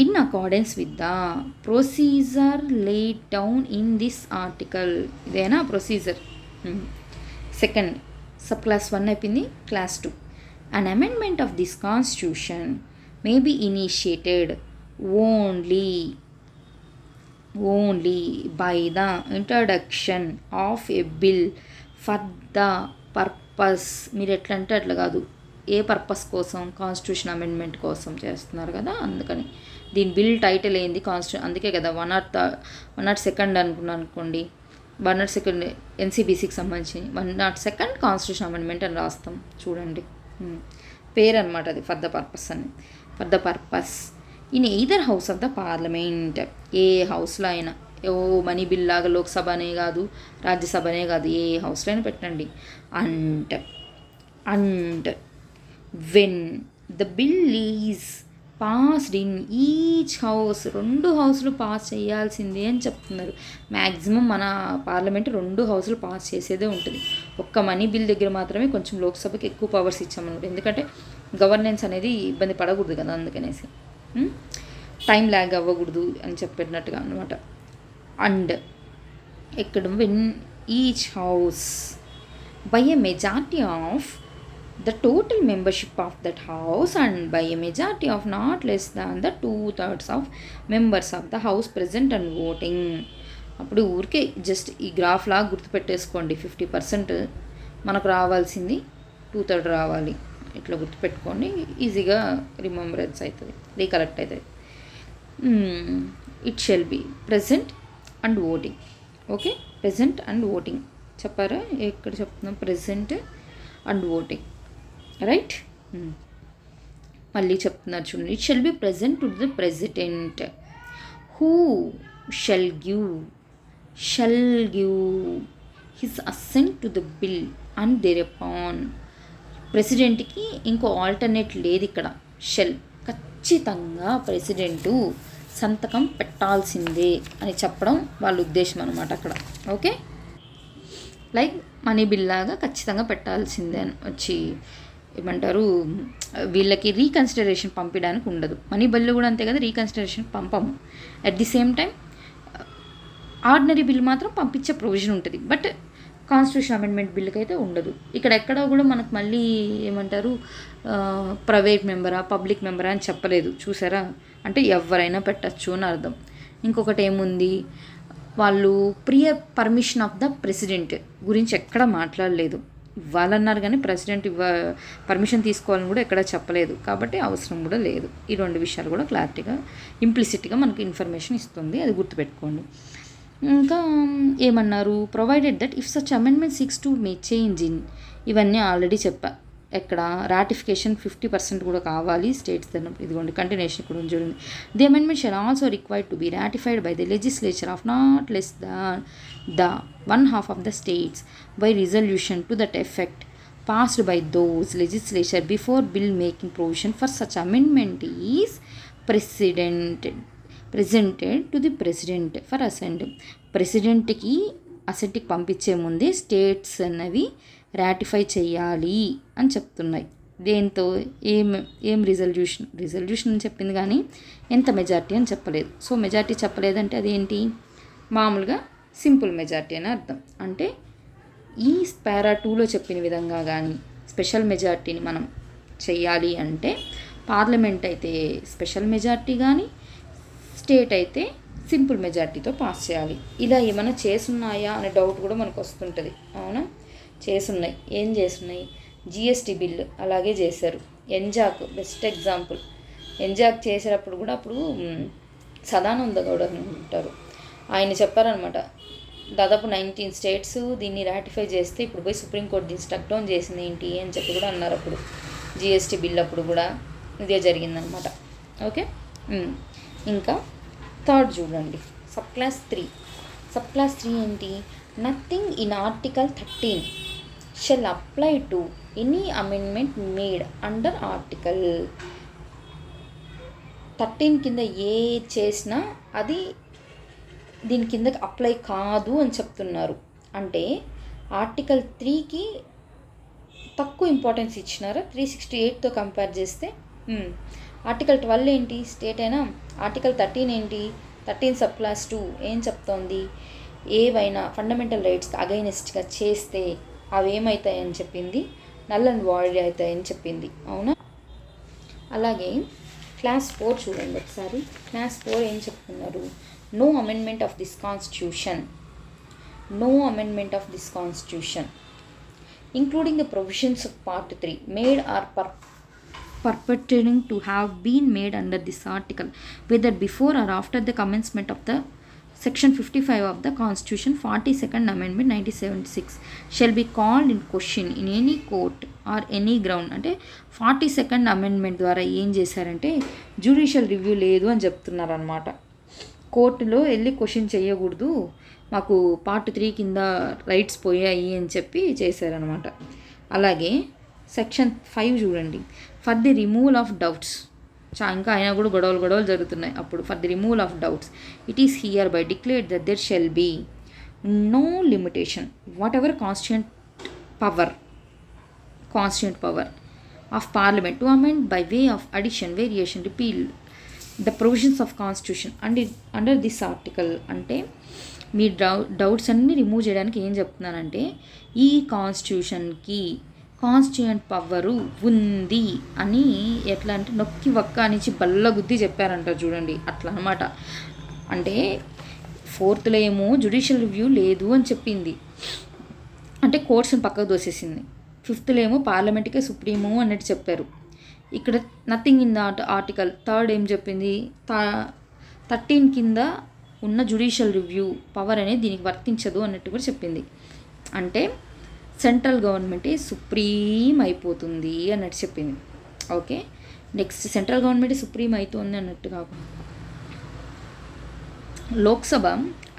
Speaker 1: in accordance with the procedure laid down in this article. ఇదేనా ప్రొసీజర్. సెకండ్ సబ్ క్లాస్ 1 అయిపోయింది. Class 2. An amendment of this constitution may be initiated only by the introduction of a bill for the purpose. మీరు ఎట్లా అంటే అట్లా కాదు, ఏ పర్పస్ కోసం? కాన్స్టిట్యూషన్ అమెండ్మెంట్ కోసం చేస్తున్నారు కదా, అందుకని దీని బిల్ టైటిల్ ఏంది? అందుకే కదా 102 అనుకోండి, 102 ఎన్సీబీసీకి సంబంధించి 102 కాన్స్టిట్యూషన్ అమెండ్మెంట్ అని రాస్తాం చూడండి. పేరు అనమాట అది, ఫర్ ద పర్పస్ అని. For the purpose in either house of the parliament. ఏ హౌస్లో అయినా, మనీ బిల్ లాగా లోక్సభ అనే కాదు, రాజ్యసభనే కాదు, ఏ హౌస్లో అయినా పెట్టండి. And when the bill is passed in each house. 2 హౌస్లు పాస్ చేయాల్సిందే అని చెప్తున్నారు. మ్యాక్సిమం మన పార్లమెంట్ 2 హౌస్లు పాస్ చేసేదే ఉంటుంది. ఒక్క మనీ బిల్ దగ్గర మాత్రమే కొంచెం లోక్సభకి ఎక్కువ పవర్స్ ఇచ్చామన్నమాట. ఎందుకంటే గవర్నెన్స్ అనేది ఇబ్బంది పడకూడదు కదా, అందుకనేసి టైం ల్యాగ్ అవ్వకూడదు అని చెప్పినట్టుగా అనమాట. అండ్ ఇక్కడ when each house by a majority of the total membership of that house and by a majority of not less than the 2/3 of members of the house present and voting. అప్పుడు ఊరికే జస్ట్ ఈ గ్రాఫ్ లాగా గుర్తుపెట్టేసుకోండి. 50% మనకు రావాల్సింది 2/3 రావాలి. ఇట్లా గుర్తుపెట్టుకోండి, ఈజీగా రిమెంబరెన్స్ అవుతుంది, రీకలెక్ట్ అవుతుంది. It shall be present and voting. Okay, present and voting చెప్పారా? ఎక్కడ చెప్తున్నాం? Present and voting, right. మళ్ళీ చెప్తున్నారు చూడండి. It shall be present to the president who shall give his assent to the bill and thereupon. ప్రెసిడెంట్కి ఇంకో ఆల్టర్నేట్ లేదు ఇక్కడ. షెల్, ఖచ్చితంగా ప్రెసిడెంటు సంతకం పెట్టాల్సిందే అని చెప్పడం వాళ్ళ ఉద్దేశం అనమాట అక్కడ. ఓకే, లైక్ మనీ బిల్ లాగా ఖచ్చితంగా పెట్టాల్సిందే అని వచ్చి ఏమంటారు, వీళ్ళకి రీకన్సిడరేషన్ పంపించడానికి ఉండదు. మనీ బిల్లు కూడా అంతే కదా, రీకన్సిడరేషన్ పంపము. At the same time ordinary bill మాత్రం పంపించే ప్రొవిజన్ ఉంటుంది, బట్ కాన్స్టిట్యూషన్ అమెండ్మెంట్ బిల్లుకి అయితే ఉండదు. ఇక్కడ ఎక్కడ కూడా మనకు మళ్ళీ ఏమంటారు, ప్రైవేట్ మెంబరా పబ్లిక్ మెంబరా అని చెప్పలేదు చూసారా, అంటే ఎవరైనా పెట్టచ్చు అని అర్థం. ఇంకొకటి ఏముంది, వాళ్ళు prior permission of the president గురించి ఎక్కడ మాట్లాడలేదు. ఇవ్వాలన్నారు కానీ ప్రెసిడెంట్ పర్మిషన్ తీసుకోవాలని కూడా ఎక్కడ చెప్పలేదు, కాబట్టి అవసరం కూడా లేదు. ఈ 2 విషయాలు కూడా క్లారిటీగా ఇంప్లిసిట్గా మనకు ఇన్ఫర్మేషన్ ఇస్తుంది, అది గుర్తుపెట్టుకోండి. ఇంకా ఏమన్నారు, provided that if such amendment seeks to May change in. ఇవన్నీ ఆల్రెడీ చెప్పా. ఎక్కడ రాటిఫికేషన్ 50% కూడా కావాలి స్టేట్స్ దగ్గర. ఇదిగోండి కంటిన్యూషన్ ఇక్కడ చూడండి. The amendment shall also required to be ratified by the legislature of not less than the 1/2 of the states by resolution to that effect passed by those legislature before bill making provision for such amendment is presented to the president for assent. ప్రెసిడెంట్కి అసెంట్కి పంపించే ముందే స్టేట్స్ అన్నవి రాటిఫై చేయాలి అని చెప్తున్నాయి. దేంతో ఏం రిజల్యూషన్ అని చెప్పింది కానీ ఎంత మెజారిటీ అని చెప్పలేదు. సో మెజారిటీ చెప్పలేదంటే అదేంటి, మామూలుగా సింపుల్ మెజారిటీ అని అర్థం. అంటే ఈ పారా 2లో చెప్పిన విధంగా కానీ స్పెషల్ మెజారిటీని మనం చెయ్యాలి అంటే పార్లమెంట్ అయితే స్పెషల్ మెజారిటీ కానీ స్టేట్ అయితే సింపుల్ మెజారిటీతో పాస్ చేయాలి. ఇలా ఏమైనా చేసున్నాయా అనే డౌట్ కూడా మనకు వస్తుంటుంది. అవునా, చేసున్నాయి. ఏం చేస్తున్నాయి? జిఎస్టీ బిల్లు అలాగే చేశారు. ఎంజాక్ బెస్ట్ ఎగ్జాంపుల్. ఎంజాక్ చేసేటప్పుడు కూడా అప్పుడు సదానంద గౌడ ఉంటారు, ఆయన చెప్పారనమాట, దాదాపు 19 స్టేట్స్ దీన్ని రాటిఫై చేస్తే ఇప్పుడు పోయి సుప్రీంకోర్టు దీన్ని స్టక్ డౌన్ చేసింది ఏంటి అని చెప్పి కూడా అన్నారు. అప్పుడు జిఎస్టీ బిల్ అప్పుడు కూడా ఇదే జరిగిందనమాట. ఓకే, ఇంకా థర్డ్ చూడండి, సబ్ క్లాస్ 3. సబ్ క్లాస్ 3 ఏంటి? Nothing in article 13 shall apply to any amendment made under article 13 కింద ఏ చేసినా అది దీని కిందకి అప్లై కాదు అని చెప్తున్నారు. అంటే ఆర్టికల్ 3కి తక్కువ ఇంపార్టెన్స్ ఇచ్చినారా 368తో కంపేర్ చేస్తే? ఆర్టికల్ 12 ఏంటి? స్టేట్ అయినా. ఆర్టికల్ 13 ఏంటి? 13 సబ్ క్లాస్ 2 ఏం చెప్తోంది? ఏవైనా ఫండమెంటల్ రైట్స్కి అగైనెస్ట్గా చేస్తే అవి ఏమవుతాయని చెప్పింది? నల్ అండ్ వాయిడ్ అవుతాయని చెప్పింది. అవునా? అలాగే క్లాస్ 4 చూడండి ఒకసారి. క్లాస్ 4 ఏం చెప్తున్నారు? No amendment of this constitution, no amendment of this constitution including the provisions of part 3 made or perpetrating to have been made under this article, whether before or after the commencement of the section 55 of the constitution 42nd amendment 1976 shall be called in question in any court or any ground. అంటే 42nd amendment ద్వారా ఏం చేశారంటే జ్యుడిషియల్ రివ్యూ లేదు అని చెప్తున్నారు అనమాట. కోర్టులో వెళ్ళి క్వశ్చన్ చేయకూడదు, మాకు పార్ట్ 3 కింద రైట్స్ పోయాయి అని చెప్పి చేశారనమాట. అలాగే సెక్షన్ 5 చూడండి, for the removal of doubts. ఇంకా అయినా కూడా గొడవలు జరుగుతున్నాయి అప్పుడు. For the removal of doubts it is hereby declared that there shall be no limitation whatever constituent power of parliament to amend by way of addition, variation, repeal the provisions of constitution under this article. అంటే మీ డౌట్స్ అన్నీ రిమూవ్ చేయడానికి ఏం చెప్తున్నానంటే ఈ కాన్స్టిట్యూషన్కి కాన్స్టిట్యూయెంట్ పవరు ఉంది అని ఎట్లా అంటే నొక్కి వక్క నుంచి బల్లగుద్ది చెప్పారంటారు చూడండి, అట్లా అనమాట. అంటే 4th ఏమో జ్యుడిషియల్ రివ్యూ లేదు అని చెప్పింది, అంటే కోర్ట్స్ని పక్కకు దోసేసింది. 5th ఏమో పార్లమెంట్కే సుప్రీము అన్నట్టు చెప్పారు. ఇక్కడ నథింగ్ ఇన్ ద ఆర్టికల్ 3 ఏం చెప్పింది? 13 కింద ఉన్న జ్యుడిషియల్ రివ్యూ పవర్ అనేది దీనికి వర్తించదు అన్నట్టు కూడా చెప్పింది. అంటే సెంట్రల్ గవర్నమెంటే సుప్రీం అయిపోతుంది అన్నట్టు చెప్పింది. ఓకే, నెక్స్ట్ సెంట్రల్ గవర్నమెంటే సుప్రీం అవుతుంది అన్నట్టు కాకుండా లోక్సభ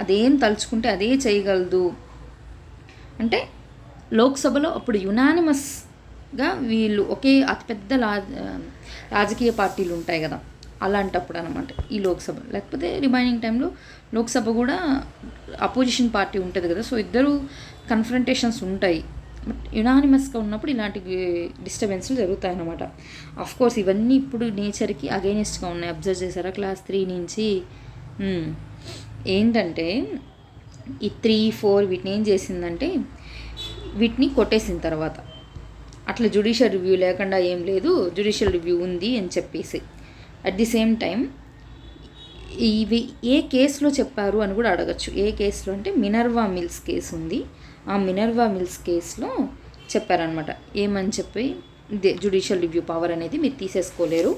Speaker 1: అదేం తలుచుకుంటే అదే చేయగలదు. అంటే లోక్సభలో అప్పుడు యునానిమస్గా వీళ్ళు ఒకే అతిపెద్ద రాజకీయ పార్టీలు ఉంటాయి కదా, అలాంటప్పుడు అనమాట ఈ లోక్సభ. లేకపోతే రిమైనింగ్ టైంలో లోక్సభ కూడా అపోజిషన్ పార్టీ ఉంటుంది కదా, సో ఇద్దరు కన్ఫ్రంటేషన్స్ ఉంటాయి. బట్ యునానిమస్గా ఉన్నప్పుడు ఇలాంటి డిస్టర్బెన్స్లు జరుగుతాయన్నమాట. కోర్స్ ఇవన్నీ ఇప్పుడు నేచర్కి అగైనెస్ట్గా ఉన్నాయి. అబ్జర్వ్ చేశారా క్లాస్ 3 నుంచి? ఏంటంటే ఈ 3, 4 వీటిని ఏం చేసిందంటే వీటిని కొట్టేసిన తర్వాత అట్లా జ్యుడిషియల్ రివ్యూ లేకుండా ఏం లేదు, జ్యుడిషియల్ రివ్యూ ఉంది అని చెప్పేసి అట్ ది సేమ్ టైం ఇవి ఏ కేసులో చెప్పారు అని కూడా అడగచ్చు. ఏ కేసులో అంటే మినర్వా మిల్స్ కేసు ఉంది, ఆ మినర్వా మిల్స్ కేసులో చెప్పారనమాట. ఏమని చెప్పి ఇదే జ్యుడిషియల్ రివ్యూ పవర్ అనేది మీరు తీసేసుకోలేరు,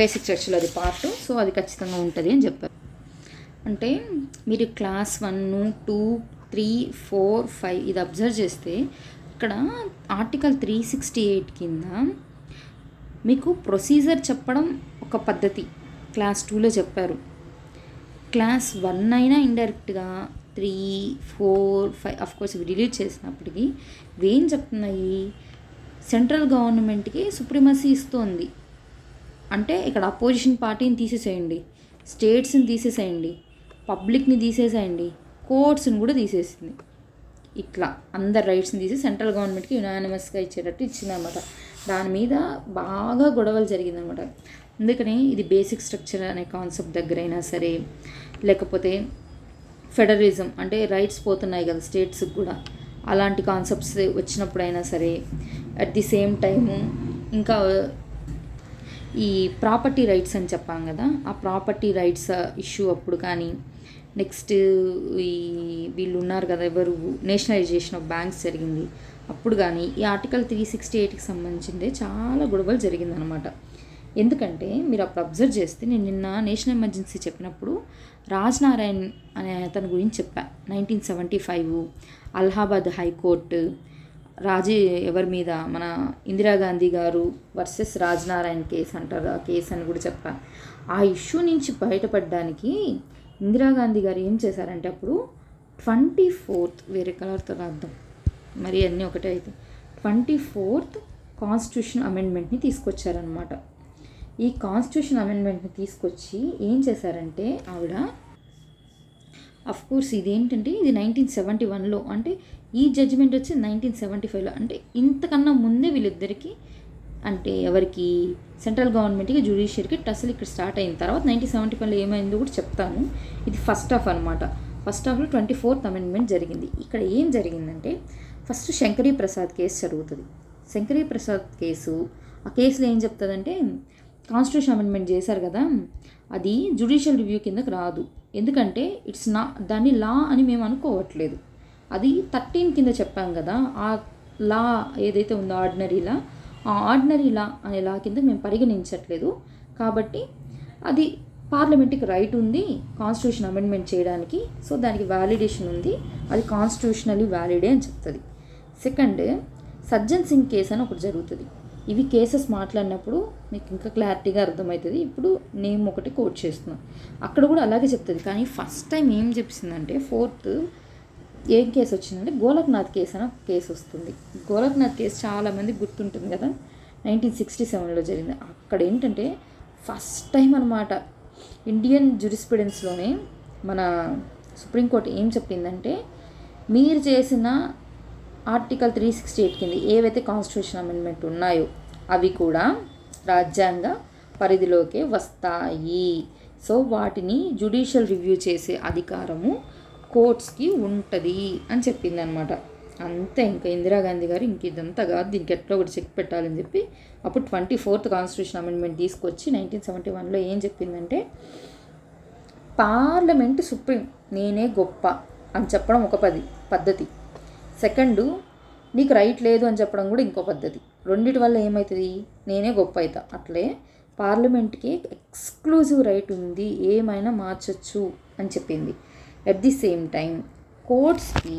Speaker 1: బేసిక్ చర్చలో అది పార్ట్, సో అది ఖచ్చితంగా ఉంటుంది అని చెప్పారు. అంటే మీరు క్లాస్ 1, 2, 3, 4, 5 ఇది అబ్జర్వ్ చేస్తే ఇక్కడ ఆర్టికల్ 368 కింద మీకు ప్రొసీజర్ చెప్పడం ఒక పద్ధతి క్లాస్ 2లో చెప్పారు. క్లాస్ 1 అయినా ఇండైరెక్ట్గా 3, 4, 5 అఫ్కోర్స్ ఇవి డిలీట్ చేసినప్పటికీ ఇవేం చెప్తున్నాయి? సెంట్రల్ గవర్నమెంట్కి సుప్రీమసీ ఇస్తోంది. అంటే ఇక్కడ అపోజిషన్ పార్టీని తీసేసేయండి, స్టేట్స్ని తీసేసేయండి, పబ్లిక్ని తీసేసేయండి, కోర్ట్స్ని కూడా తీసేసింది. ఇట్లా అందరు రైట్స్ని తీసి సెంట్రల్ గవర్నమెంట్కి యునానిమస్గా ఇచ్చేటట్టు ఇచ్చిందనమాట. దాని మీద బాగా గొడవలు జరిగిందనమాట. అందుకని ఇది బేసిక్ స్ట్రక్చర్ అనే కాన్సెప్ట్ దగ్గరైనా సరే, లేకపోతే ఫెడరలిజం అంటే రైట్స్ పోతున్నాయి కదా స్టేట్స్కి కూడా, అలాంటి కాన్సెప్ట్స్ వచ్చినప్పుడైనా సరే, అట్ ది సేమ్ టైము ఇంకా ఈ ప్రాపర్టీ రైట్స్ అని చెప్పాం కదా, ఆ ప్రాపర్టీ రైట్స్ ఇష్యూ అప్పుడు కానీ, నెక్స్ట్ ఈ వీళ్ళు ఉన్నారు కదా ఎవరు, నేషనలైజేషన్ ఆఫ్ బ్యాంక్స్ జరిగింది అప్పుడు కానీ ఈ ఆర్టికల్ 368కి సంబంధించిందే చాలా గొడవలు జరిగిందనమాట. ఎందుకంటే మీరు అప్పుడు అబ్జర్వ్ చేస్తే, నేను నిన్న నేషనల్ ఎమర్జెన్సీ చెప్పినప్పుడు రాజ్నారాయణ్ అనే అతని గురించి చెప్పా. 1975 అలహాబాద్ హైకోర్టు ఎవరి మీద, మన ఇందిరాగాంధీ గారు వర్సెస్ రాజ్నారాయణ్ కేసు అంటారు, ఆ కేసు అని కూడా చెప్పా. ఆ ఇష్యూ నుంచి బయటపడడానికి ఇందిరాగాంధీ గారు ఏం చేశారంటే, అప్పుడు 24th వేరే కలర్తో రాద్దాం మరి అన్నీ ఒకటే అయితే, 24th కాన్స్టిట్యూషన్ అమెండ్మెంట్ని తీసుకొచ్చారనమాట. ఈ కాన్స్టిట్యూషన్ అమెండ్మెంట్ని తీసుకొచ్చి ఏం చేశారంటే ఆవిడ, కోర్స్ ఇదేంటంటే ఇది 1971లో, అంటే ఈ జడ్జిమెంట్ వచ్చి 1975లో, అంటే ఇంతకన్నా ముందే వీళ్ళిద్దరికీ, అంటే ఎవరికి, సెంట్రల్ గవర్నమెంట్కి జ్యుడిషియరీకి అసలు ఇక్కడ స్టార్ట్ అయిన తర్వాత 1975లో ఏమైందో కూడా చెప్తాను. ఇది ఫస్ట్ హాఫ్ అనమాట. ఫస్ట్ హాఫ్లో 24th అమెండ్మెంట్ జరిగింది. ఇక్కడ ఏం జరిగిందంటే, ఫస్ట్ శంకరీ ప్రసాద్ కేసు జరుగుతుంది. శంకరీ ప్రసాద్ కేసు, ఆ కేసులో ఏం చెప్తుందంటే, కాన్స్టిట్యూషన్ అమెండ్మెంట్ చేశారు కదా, అది జ్యుడిషియల్ రివ్యూ కిందకి రాదు. ఎందుకంటే దాన్ని లా అని మేము అనుకోవట్లేదు, అది 13 కింద చెప్పాం కదా, ఆ లా ఏదైతే ఉందో ఆర్డినరీ లా, ఆ ఆర్డినరీ లా అనే లా కింద మేము పరిగణించట్లేదు. కాబట్టి అది పార్లమెంట్కి రైట్ ఉంది కాన్స్టిట్యూషన్ అమెండ్మెంట్ చేయడానికి, సో దానికి వ్యాలిడేషన్ ఉంది, అది కాన్స్టిట్యూషనల్లీ వ్యాలిడే అని చెప్తుంది. సెకండ్, సజ్జన్ సింగ్ కేసు అని ఒకటి జరుగుతుంది. ఇవి కేసెస్ మాట్లాడినప్పుడు మీకు ఇంకా క్లారిటీగా అర్థమవుతుంది. ఇప్పుడు నేమ్ ఒకటి కోట్ చేస్తున్నాను, అక్కడ కూడా అలాగే చెప్తుంది. కానీ ఫస్ట్ టైం ఏం చెప్పిందంటే, 4th ఏం కేసు వచ్చిందంటే గోలక్నాథ్ కేసు అని ఒక కేసు వస్తుంది. గోలక్నాథ్ కేసు చాలామంది గుర్తుంటుంది కదా, 1967లో జరిగింది. అక్కడ ఏంటంటే ఫస్ట్ టైం అనమాట ఇండియన్ జ్యూరిస్ప్రుడెన్స్లోనే మన సుప్రీంకోర్టు ఏం చెప్పిందంటే, మీరు చేసిన ఆర్టికల్ 368 కింద ఏవైతే కాన్స్టిట్యూషన్ అమెండ్మెంట్ ఉన్నాయో అవి కూడా రాజ్యాంగ పరిధిలోకే వస్తాయి. సో వాటిని జ్యుడిషియల్ రివ్యూ చేసే అధికారము కోర్ట్స్కి ఉంటుంది అని చెప్పింది అనమాట. అంతే, ఇంకా ఇందిరాగాంధీ గారు ఇంక ఇదంతా కాదు, దీనికి ఎట్లా ఒకటి చెక్ పెట్టాలని చెప్పి అప్పుడు 24th కాన్స్టిట్యూషన్ అమెండ్మెంట్ తీసుకొచ్చి 1971లో ఏం చెప్పిందంటే, పార్లమెంట్ సుప్రీం నేనే గొప్ప అని చెప్పడం ఒక పద్ధతి, సెకండు నీకు రైట్ లేదు అని చెప్పడం కూడా ఇంకో పద్ధతి. రెండిటి వల్ల ఏమవుతుంది, నేనే గొప్ప అవుతా. అట్లే పార్లమెంట్కి ఎక్స్క్లూజివ్ రైట్ ఉంది, ఏమైనా మార్చచ్చు అని చెప్పింది. ఎట్ ది సేమ్ టైం కోర్ట్స్కి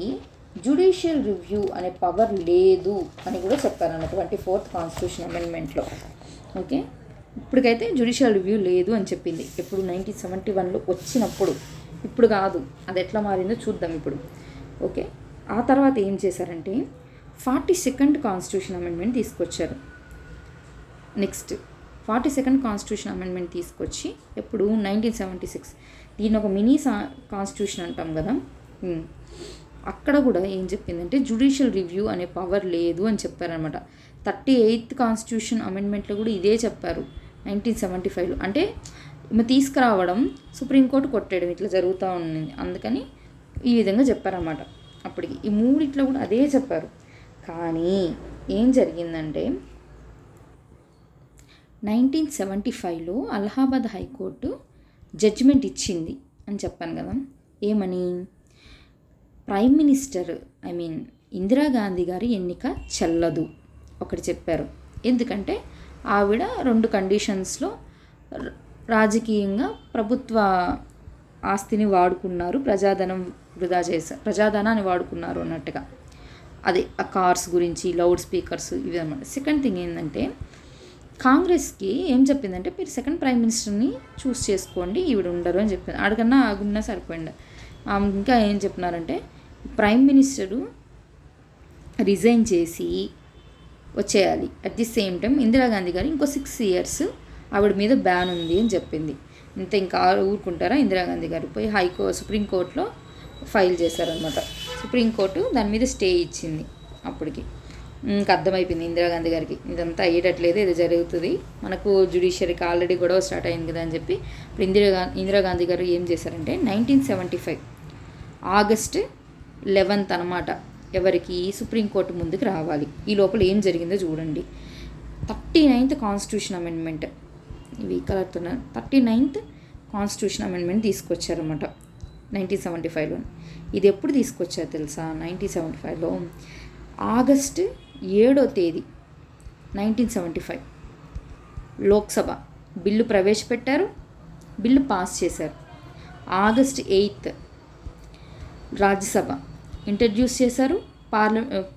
Speaker 1: జ్యుడిషియల్ రివ్యూ అనే పవర్ లేదు అని కూడా చెప్పారన్న 24th కాన్స్టిట్యూషన్ అమెండ్మెంట్లో. ఓకే, ఇప్పటికైతే జ్యుడిషియల్ రివ్యూ లేదు అని చెప్పింది. ఎప్పుడు 1971లో వచ్చినప్పుడు, ఇప్పుడు కాదు. అది ఎట్లా మారిందో చూద్దాం ఇప్పుడు. ఓకే, ఆ తర్వాత ఏం చేశారంటే 42nd కాన్స్టిట్యూషన్ అమెండ్మెంట్ తీసుకొచ్చారు. నెక్స్ట్ 42nd కాన్స్టిట్యూషన్ అమెండ్మెంట్ తీసుకొచ్చి ఎప్పుడు 1976, దీన్ని ఒక మినీ కాన్స్టిట్యూషన్ అంటాం కదా, అక్కడ కూడా ఏం చెప్పిందంటే జ్యుడిషియల్ రివ్యూ అనే పవర్ లేదు అని చెప్పారనమాట. 38th కాన్స్టిట్యూషన్ అమెండ్మెంట్లో కూడా ఇదే చెప్పారు 1975లో. అంటే ఈమె తీసుకురావడం, సుప్రీంకోర్టు కొట్టేయడం ఇట్లా జరుగుతూ ఉంది, అందుకని ఈ విధంగా చెప్పారన్నమాట. అప్పటికి ఈ మూడిట్లో కూడా అదే చెప్పారు. కానీ ఏం జరిగిందంటే 1975లో అలహాబాద్ హైకోర్టు జడ్జిమెంట్ ఇచ్చింది అని చెప్పాను కదా. ఏమని, ప్రైమ్ మినిస్టర్ ఇందిరాగాంధీ గారి ఎన్నిక చెల్లదు ఒకటి చెప్పారు. ఎందుకంటే ఆవిడ 2 కండిషన్స్లో రాజకీయంగా ప్రభుత్వ ఆస్తిని వాడుకున్నారు, ప్రజాధనాన్ని వాడుకున్నారు అన్నట్టుగా. అదే ఆ కార్స్ గురించి, లౌడ్ స్పీకర్స్, ఇవి అన్నమాట. సెకండ్ థింగ్ ఏంటంటే, కాంగ్రెస్కి ఏం చెప్పిందంటే, మీరు సెకండ్ ప్రైమ్ మినిస్టర్ని చూస్ చేసుకోండి, ఈవిడ ఉండరు అని చెప్పింది. ఆడికన్నా ఆగున్నా సరిపోయింది. ఇంకా ఏం చెప్పినారంటే, ప్రైమ్ మినిస్టరు రిజైన్ చేసి వచ్చేయాలి. At the same time Indira Gandhi గారు ఇంకో 6 years ఆవిడ మీద బ్యాన్ ఉంది అని చెప్పింది. ఇంత ఇంకా ఊరుకుంటారా, ఇందిరాగాంధీ గారు పోయి సుప్రీంకోర్టులో ఫైల్ చేశారనమాట. సుప్రీంకోర్టు దాని మీద స్టే ఇచ్చింది. అప్పటికి ఇంకా అర్థమైపోయింది ఇందిరాగాంధీ గారికి, ఇదంతా అయ్యేటట్లేదు, ఇది జరుగుతుంది, మనకు జ్యుడిషియరీకి ఆల్రెడీ గొడవ స్టార్ట్ అయింది కదా అని చెప్పి ఇప్పుడు ఇందిరాగాంధీ గారు ఏం చేశారంటే 1975 August 11th అనమాట, ఎవరికి, సుప్రీంకోర్టు ముందుకు రావాలి. ఈ లోపల ఏం జరిగిందో చూడండి. 39th కాన్స్టిట్యూషన్ అమెండ్మెంట్ ఇవి కలర్తో 39th కాన్స్టిట్యూషన్ అమెండ్మెంట్ తీసుకొచ్చారన్నమాట 1975లో. ఇది ఎప్పుడు తీసుకొచ్చారు తెలుసా? 1975లో ఆగస్టు 7వ తేదీ 1975 లోక్సభ బిల్లు ప్రవేశపెట్టారు, బిల్లు పాస్ చేశారు. ఆగస్ట్ 8th రాజ్యసభ ఇంట్రడ్యూస్ చేశారు,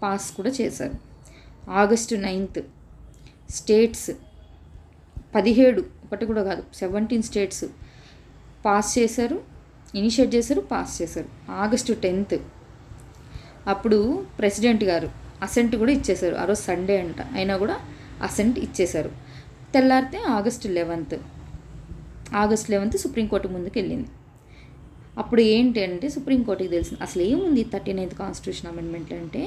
Speaker 1: పాస్ కూడా చేశారు. ఆగస్టు 9th స్టేట్స్ 17, ఒకటి కూడా కాదు 17 స్టేట్స్ పాస్ చేశారు, ఇనిషియేట్ చేశారు, పాస్ చేశారు. ఆగస్టు 10th అప్పుడు ప్రెసిడెంట్ గారు అసెంట్ కూడా ఇచ్చేశారు. ఆ రోజు సండే అంట, అయినా కూడా అసెంట్ ఇచ్చేశారు. తెల్లారితే ఆగస్టు 11th సుప్రీంకోర్టు ముందుకు వెళ్ళింది. అప్పుడు ఏంటి అంటే సుప్రీంకోర్టుకి తెలిసింది అసలు ఏముంది 39th కాన్స్టిట్యూషన్ అమెండ్మెంట్ అంటే.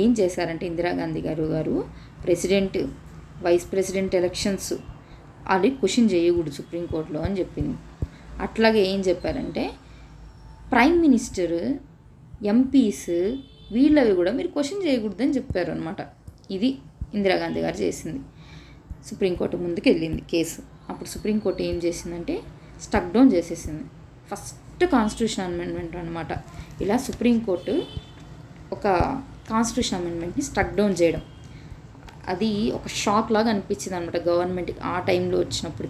Speaker 1: ఏం చేశారంటే ఇందిరాగాంధీ గారు ప్రెసిడెంట్ వైస్ ప్రెసిడెంట్ ఎలక్షన్స్ అది క్వశ్చన్ చేయకూడదు సుప్రీంకోర్టులో అని చెప్పింది. అట్లాగే ఏం చెప్పారంటే ప్రైమ్ మినిస్టర్, ఎంపీస్ వీళ్ళవి కూడా మీరు క్వశ్చన్ చేయకూడదని చెప్పారు అనమాట. ఇది ఇందిరాగాంధీ గారు చేసింది. సుప్రీంకోర్టు ముందుకు వెళ్ళింది కేసు. అప్పుడు సుప్రీంకోర్టు ఏం చేసిందంటే స్టక్ డౌన్ చేసేసింది. ఫస్ట్ కాన్స్టిట్యూషన్ అమెండ్మెంట్ అనమాట. ఇలా సుప్రీంకోర్టు ఒక కాన్స్టిట్యూషన్ అమెండ్మెంట్ని స్టక్ డౌన్ చేయడం, అది ఒక షాక్ లాగా అనిపించింది అనమాట గవర్నమెంట్కి ఆ టైంలో వచ్చినప్పుడు.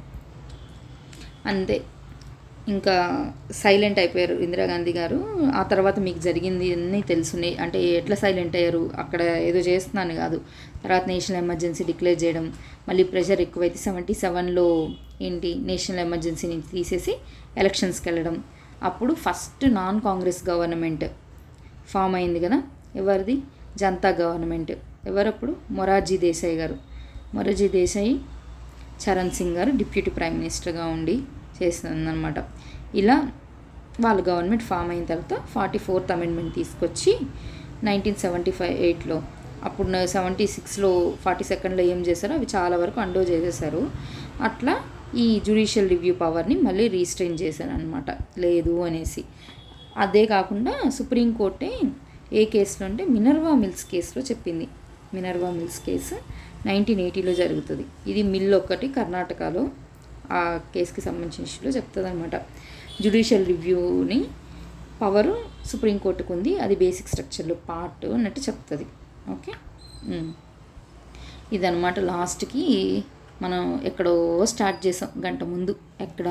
Speaker 1: అంతే, ఇంకా సైలెంట్ అయిపోయారు ఇందిరాగాంధీ గారు. ఆ తర్వాత మీకు జరిగింది అన్నీ తెలుసున్నాయి. అంటే ఎట్లా సైలెంట్ అయ్యారు, అక్కడ ఏదో చేస్తున్నాను కాదు. తర్వాత నేషనల్ ఎమర్జెన్సీ డిక్లేర్ చేయడం, మళ్ళీ ప్రెషర్ ఎక్కువైతే 77లో ఏంటి నేషనల్ ఎమర్జెన్సీని తీసేసి ఎలక్షన్స్కి వెళ్ళడం. అప్పుడు first non Congress government form అయింది కదా, ఎవరిది? జనతా గవర్నమెంట్. ఎవరప్పుడు? మొరార్జీ దేశాయ్ గారు. మొరార్జీ దేశాయ్, చరణ్ సింగ్ గారు డిప్యూటీ ప్రైమ్ మినిస్టర్గా ఉండి చేస్తుందన్నమాట. ఇలా వాళ్ళ గవర్నమెంట్ ఫామ్ అయిన తర్వాత 44th అమెండ్మెంట్ తీసుకొచ్చి 1978లో, అప్పుడు 76లో 42ndలో ఏం చేశారో అవి చాలా వరకు అండో చేసేసారు. అట్లా ఈ జ్యుడిషియల్ రివ్యూ పవర్ని మళ్ళీ రీస్ట్రెయిన్ చేశారు అనమాట, లేదు అనేసి. అదే కాకుండా సుప్రీంకోర్టే ఏ కేసులో అంటే మినర్వా మిల్స్ కేసులో చెప్పింది. మినర్వా మిల్స్ కేసు 1980లో జరుగుతుంది. ఇది మిల్ ఒకటి కర్ణాటకలో ఆ కేసుకి సంబంధించిన ఇష్యూలో చెప్తుంది అనమాట. జ్యుడిషియల్ రివ్యూని పవరు సుప్రీంకోర్టుకు ఉంది, అది బేసిక్ స్ట్రక్చర్లో పార్ట్ అన్నట్టు చెప్తుంది. ఓకే, ఇదనమాట. లాస్ట్కి మనం ఎక్కడో స్టార్ట్ చేసాం గంట ముందు, ఎక్కడ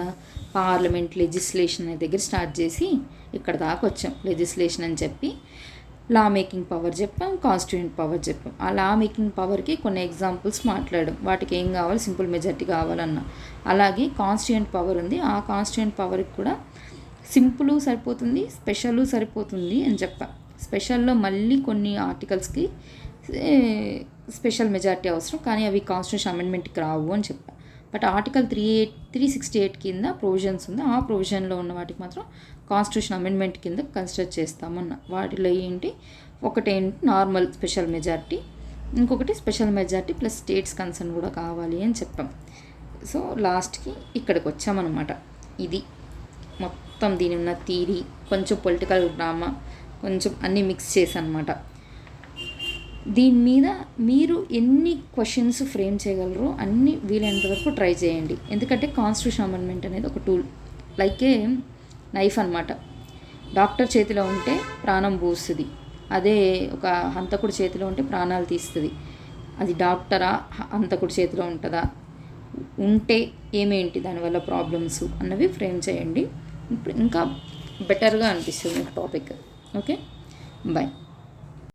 Speaker 1: పార్లమెంట్ లెజిస్లేషన్ అనే దగ్గర స్టార్ట్ చేసి ఇక్కడ దాకా వచ్చాం. లెజిస్లేషన్ అని చెప్పి లా మేకింగ్ పవర్ చెప్పాం, కాన్స్టిట్యూయెంట్ పవర్ చెప్పాం. ఆ లా మేకింగ్ పవర్కి కొన్ని ఎగ్జాంపుల్స్ మాట్లాడాం, వాటికి ఏం కావాలి, సింపుల్ మెజారిటీ కావాలన్నా. అలాగే కాన్స్టిట్యూయెంట్ పవర్ ఉంది, ఆ కాన్స్టిట్యూయెంట్ పవర్కి కూడా సింపుల్ సరిపోతుంది, స్పెషల్ సరిపోతుంది అని చెప్పా. స్పెషల్లో మళ్ళీ కొన్ని ఆర్టికల్స్కి స్పెషల్ మెజారిటీ అవసరం, కానీ అవి కాన్స్టిట్యూషన్ అమెండ్మెంట్కి రావు అని చెప్పా. బట్ ఆర్టికల్ 368 కింద ప్రొవిజన్స్ ఉంది, ఆ ప్రొవిజన్లో ఉన్న వాటికి మాత్రం కాన్స్టిట్యూషన్ అమెండ్మెంట్ కింద కన్సిడర్ చేస్తామన్న. వాటిలో ఏంటి, ఒకటేంటి నార్మల్ స్పెషల్ మెజారిటీ, ఇంకొకటి special majority plus states concern కూడా కావాలి అని చెప్పాం. సో లాస్ట్కి ఇక్కడికి వచ్చామన్నమాట. ఇది మొత్తం దీని ఉన్న థీరీ, కొంచెం పొలిటికల్ డ్రామా, కొంచెం అన్నీ మిక్స్ చేశానమాట. దీని మీద మీరు ఎన్ని క్వశ్చన్స్ ఫ్రేమ్ చేయగలరో అన్నీ వీలైనంత వరకు ట్రై చేయండి. ఎందుకంటే కాన్స్టిట్యూషన్ అమెండ్మెంట్ అనేది ఒక టూల్, లైక్ ఏ నైఫ్ అనమాట. డాక్టర్ చేతిలో ఉంటే ప్రాణం పోస్తుంది, అదే ఒక హంతకుడి చేతిలో ఉంటే ప్రాణాలు తీస్తుంది. అది డాక్టరా హంతకుడి చేతిలో ఉంటుందా, ఉంటే ఏమేంటి దానివల్ల ప్రాబ్లమ్స్ అన్నవి ఫ్రేమ్ చేయండి. ఇప్పుడు ఇంకా బెటర్గా అనిపిస్తుంది టాపిక్. Okay, bye.